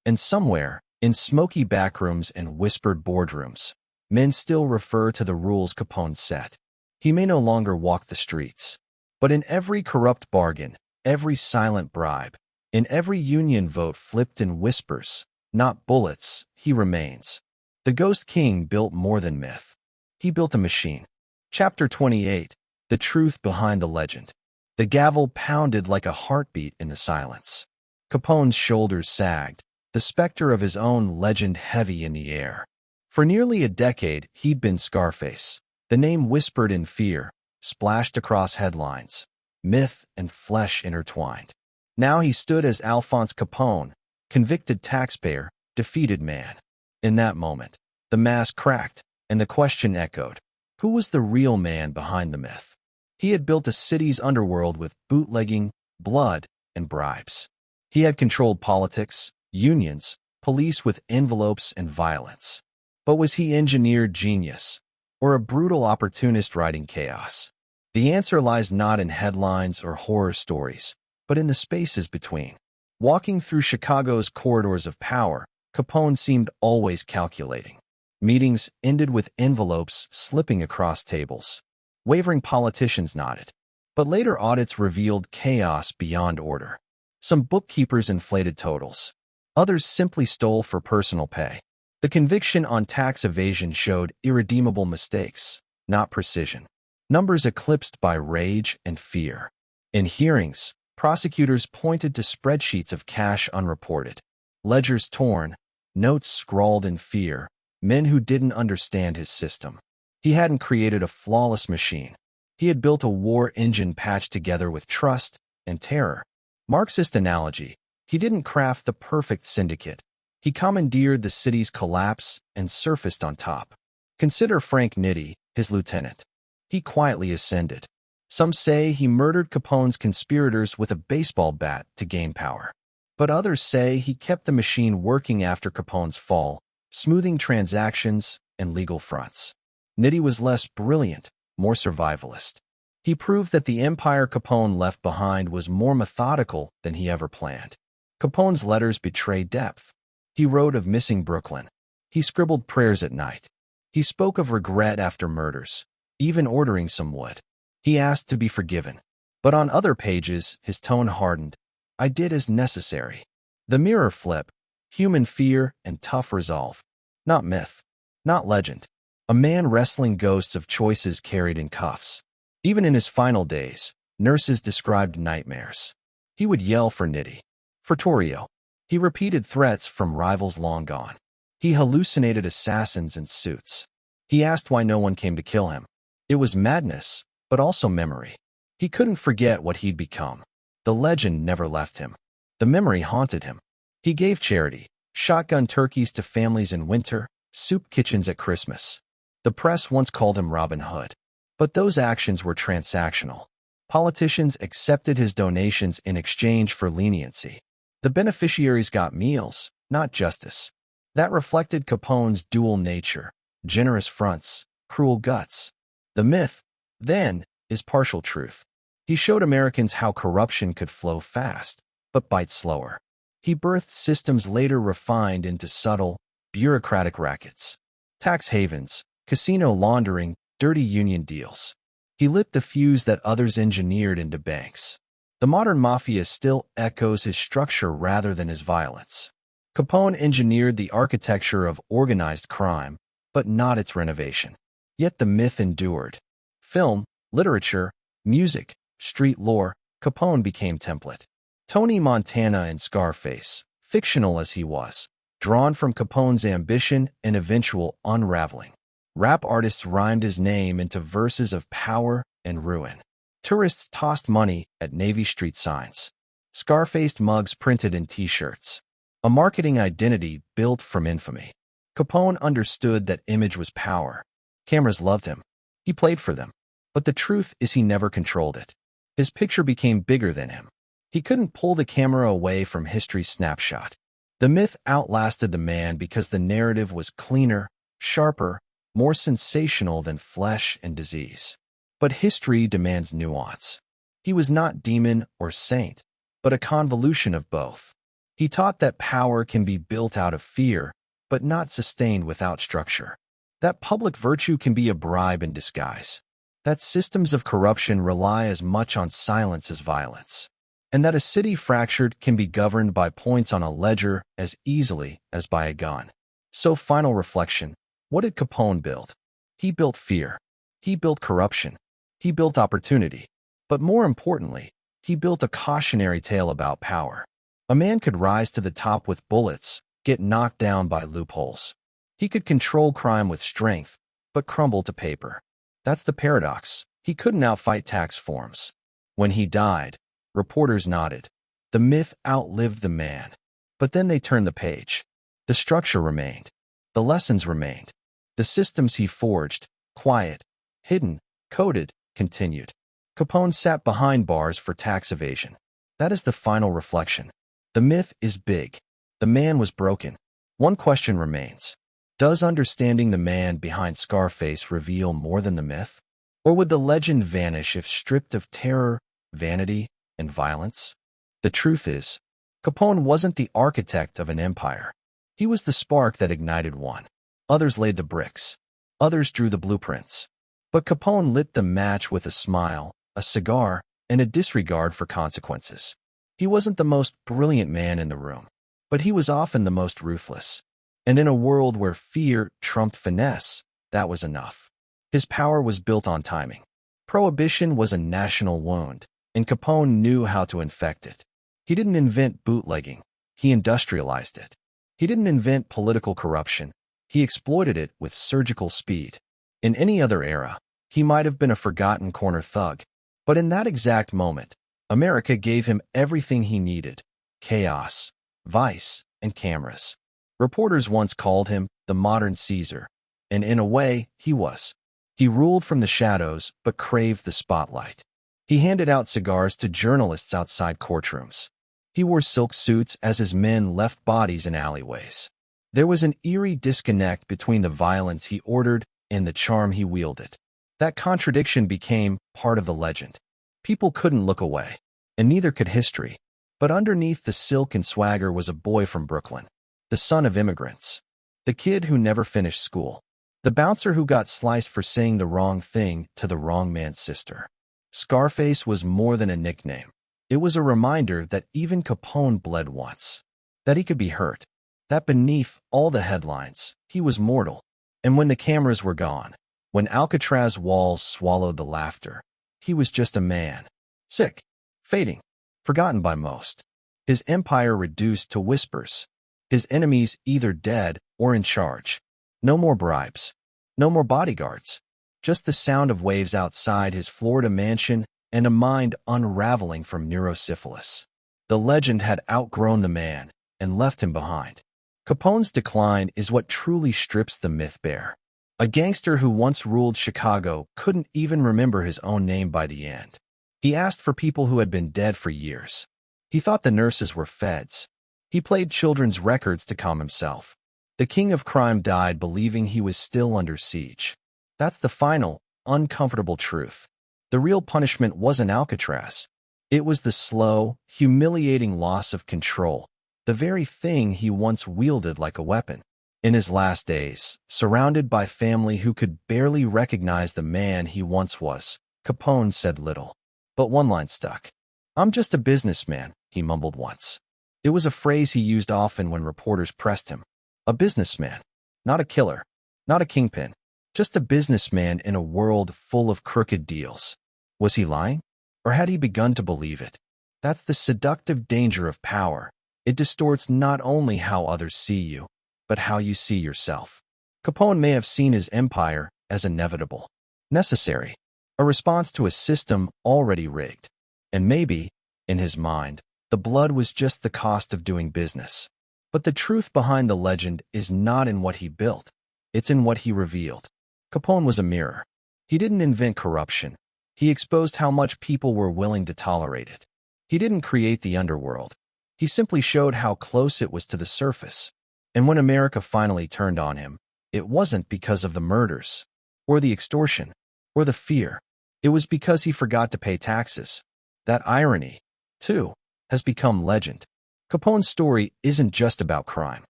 And somewhere, in smoky backrooms and whispered boardrooms, men still refer to the rules Capone set. He may no longer walk the streets, but in every corrupt bargain, every silent bribe, in every union vote flipped in whispers, not bullets, he remains. The Ghost King built more than myth. He built a machine. Chapter 28, The Truth Behind the Legend. The gavel pounded like a heartbeat in the silence. Capone's shoulders sagged, the specter of his own legend heavy in the air. For nearly a decade, he'd been Scarface, the name whispered in fear, splashed across headlines, myth and flesh intertwined. Now he stood as Alphonse Capone, convicted taxpayer, defeated man. In that moment, the mask cracked, and the question echoed. Who was the real man behind the myth? He had built a city's underworld with bootlegging, blood, and bribes. He had controlled politics, unions, police with envelopes and violence. But was he engineered genius, or a brutal opportunist riding chaos? The answer lies not in headlines or horror stories, but in the spaces between. Walking through Chicago's corridors of power, Capone seemed always calculating. Meetings ended with envelopes slipping across tables. Wavering politicians nodded. But later audits revealed chaos beyond order. Some bookkeepers inflated totals. Others simply stole for personal pay. The conviction on tax evasion showed irredeemable mistakes, not precision. Numbers eclipsed by rage and fear. In hearings, prosecutors pointed to spreadsheets of cash unreported, ledgers torn, notes scrawled in fear, men who didn't understand his system. He hadn't created a flawless machine. He had built a war engine patched together with trust and terror. Marxist analogy, he didn't craft the perfect syndicate. He commandeered the city's collapse and surfaced on top. Consider Frank Nitti, his lieutenant. He quietly ascended. Some say he murdered Capone's conspirators with a baseball bat to gain power. But others say he kept the machine working after Capone's fall, smoothing transactions and legal fronts. Nitti was less brilliant, more survivalist. He proved that the empire Capone left behind was more methodical than he ever planned. Capone's letters betray depth. He wrote of missing Brooklyn. He scribbled prayers at night. He spoke of regret after murders, even ordering some wood. He asked to be forgiven. But on other pages, his tone hardened. I did as necessary. The mirror flip, human fear and tough resolve. Not myth, not legend. A man wrestling ghosts of choices carried in cuffs. Even in his final days, nurses described nightmares. He would yell for Nitty, for Torrio. He repeated threats from rivals long gone. He hallucinated assassins in suits. He asked why no one came to kill him. It was madness, but also memory. He couldn't forget what he'd become. The legend never left him. The memory haunted him. He gave charity, shotgun turkeys to families in winter, soup kitchens at Christmas. The press once called him Robin Hood. But those actions were transactional. Politicians accepted his donations in exchange for leniency. The beneficiaries got meals, not justice. That reflected Capone's dual nature, generous fronts, cruel guts. The myth, then, is partial truth. He showed Americans how corruption could flow fast, but bite slower. He birthed systems later refined into subtle, bureaucratic rackets. Tax havens, casino laundering, dirty union deals. He lit the fuse that others engineered into banks. The modern mafia still echoes his structure rather than his violence. Capone engineered the architecture of organized crime, but not its renovation. Yet the myth endured. Film, literature, music, street lore, Capone became template. Tony Montana and Scarface, fictional as he was, drawn from Capone's ambition and eventual unraveling. Rap artists rhymed his name into verses of power and ruin. Tourists tossed money at Navy Street signs. Scarfaced mugs printed in T-shirts. A marketing identity built from infamy. Capone understood that image was power. Cameras loved him. He played for them. But the truth is he never controlled it. His picture became bigger than him. He couldn't pull the camera away from history's snapshot. The myth outlasted the man because the narrative was cleaner, sharper, more sensational than flesh and disease. But history demands nuance. He was not demon or saint, but a convolution of both. He taught that power can be built out of fear, but not sustained without structure. That public virtue can be a bribe in disguise. That systems of corruption rely as much on silence as violence. And that a city fractured can be governed by points on a ledger as easily as by a gun. So, final reflection, what did Capone build? He built fear. He built corruption. He built opportunity. But more importantly, he built a cautionary tale about power. A man could rise to the top with bullets, get knocked down by loopholes. He could control crime with strength, but crumble to paper. That's the paradox. He couldn't outfight tax forms. When he died, reporters nodded. The myth outlived the man. But then they turned the page. The structure remained. The lessons remained. The systems he forged, quiet, hidden, coded, continued. Capone sat behind bars for tax evasion. That is the final reflection. The myth is big. The man was broken. One question remains. Does understanding the man behind Scarface reveal more than the myth? Or would the legend vanish if stripped of terror, vanity, and violence? The truth is, Capone wasn't the architect of an empire. He was the spark that ignited one. Others laid the bricks. Others drew the blueprints. But Capone lit the match with a smile, a cigar, and a disregard for consequences. He wasn't the most brilliant man in the room, but he was often the most ruthless. And in a world where fear trumped finesse, that was enough. His power was built on timing. Prohibition was a national wound, and Capone knew how to infect it. He didn't invent bootlegging. He industrialized it. He didn't invent political corruption. He exploited it with surgical speed. In any other era, he might have been a forgotten corner thug. But in that exact moment, America gave him everything he needed: chaos, vice, and cameras. Reporters once called him the modern Caesar, and in a way, he was. He ruled from the shadows, but craved the spotlight. He handed out cigars to journalists outside courtrooms. He wore silk suits as his men left bodies in alleyways. There was an eerie disconnect between the violence he ordered and the charm he wielded. That contradiction became part of the legend. People couldn't look away, and neither could history. But underneath the silk and swagger was a boy from Brooklyn, the son of immigrants, the kid who never finished school, the bouncer who got sliced for saying the wrong thing to the wrong man's sister. Scarface was more than a nickname. It was a reminder that even Capone bled once. that he could be hurt, that beneath all the headlines, he was mortal. And when the cameras were gone, when Alcatraz walls swallowed the laughter, he was just a man. Sick, fading, forgotten by most. His empire reduced to whispers. His enemies either dead or in charge. No more bribes. No more bodyguards. Just the sound of waves outside his Florida mansion and a mind unraveling from neurosyphilis. The legend had outgrown the man and left him behind. Capone's decline is what truly strips the myth bare. A gangster who once ruled Chicago couldn't even remember his own name by the end. He asked for people who had been dead for years. He thought the nurses were feds. He played children's records to calm himself. The king of crime died believing he was still under siege. That's the final, uncomfortable truth. The real punishment wasn't Alcatraz. It was the slow, humiliating loss of control, the very thing he once wielded like a weapon. In his last days, surrounded by family who could barely recognize the man he once was, Capone said little. But one line stuck. "I'm just a businessman," he mumbled once. It was a phrase he used often when reporters pressed him. A businessman. Not a killer. Not a kingpin. Just a businessman in a world full of crooked deals. Was he lying? Or had he begun to believe it? That's the seductive danger of power. It distorts not only how others see you, but how you see yourself. Capone may have seen his empire as inevitable, necessary, a response to a system already rigged. And maybe, in his mind, the blood was just the cost of doing business. But the truth behind the legend is not in what he built. It's in what he revealed. Capone was a mirror. He didn't invent corruption. He exposed how much people were willing to tolerate it. He didn't create the underworld. He simply showed how close it was to the surface. And when America finally turned on him, it wasn't because of the murders, or the extortion, or the fear. It was because he forgot to pay taxes. That irony, too, has become legend. Capone's story isn't just about crime.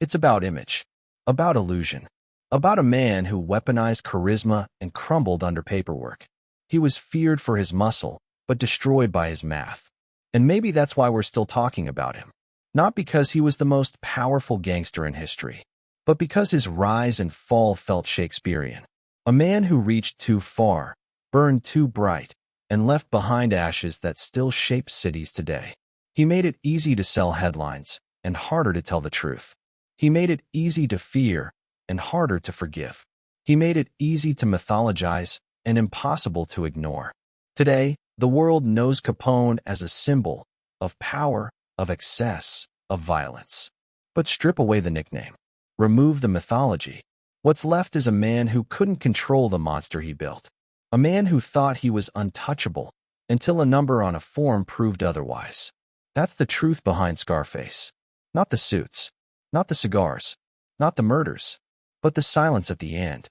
It's about image, about illusion, about a man who weaponized charisma and crumbled under paperwork. He was feared for his muscle, but destroyed by his math. And maybe that's why we're still talking about him. Not because he was the most powerful gangster in history, but because his rise and fall felt Shakespearean. A man who reached too far, burned too bright, and left behind ashes that still shape cities today. He made it easy to sell headlines and harder to tell the truth. He made it easy to fear and harder to forgive. He made it easy to mythologize and impossible to ignore. Today, the world knows Capone as a symbol of power, of excess, of violence. But strip away the nickname. Remove the mythology. What's left is a man who couldn't control the monster he built. A man who thought he was untouchable until a number on a form proved otherwise. That's the truth behind Scarface. Not the suits, not the cigars, not the murders, but the silence at the end.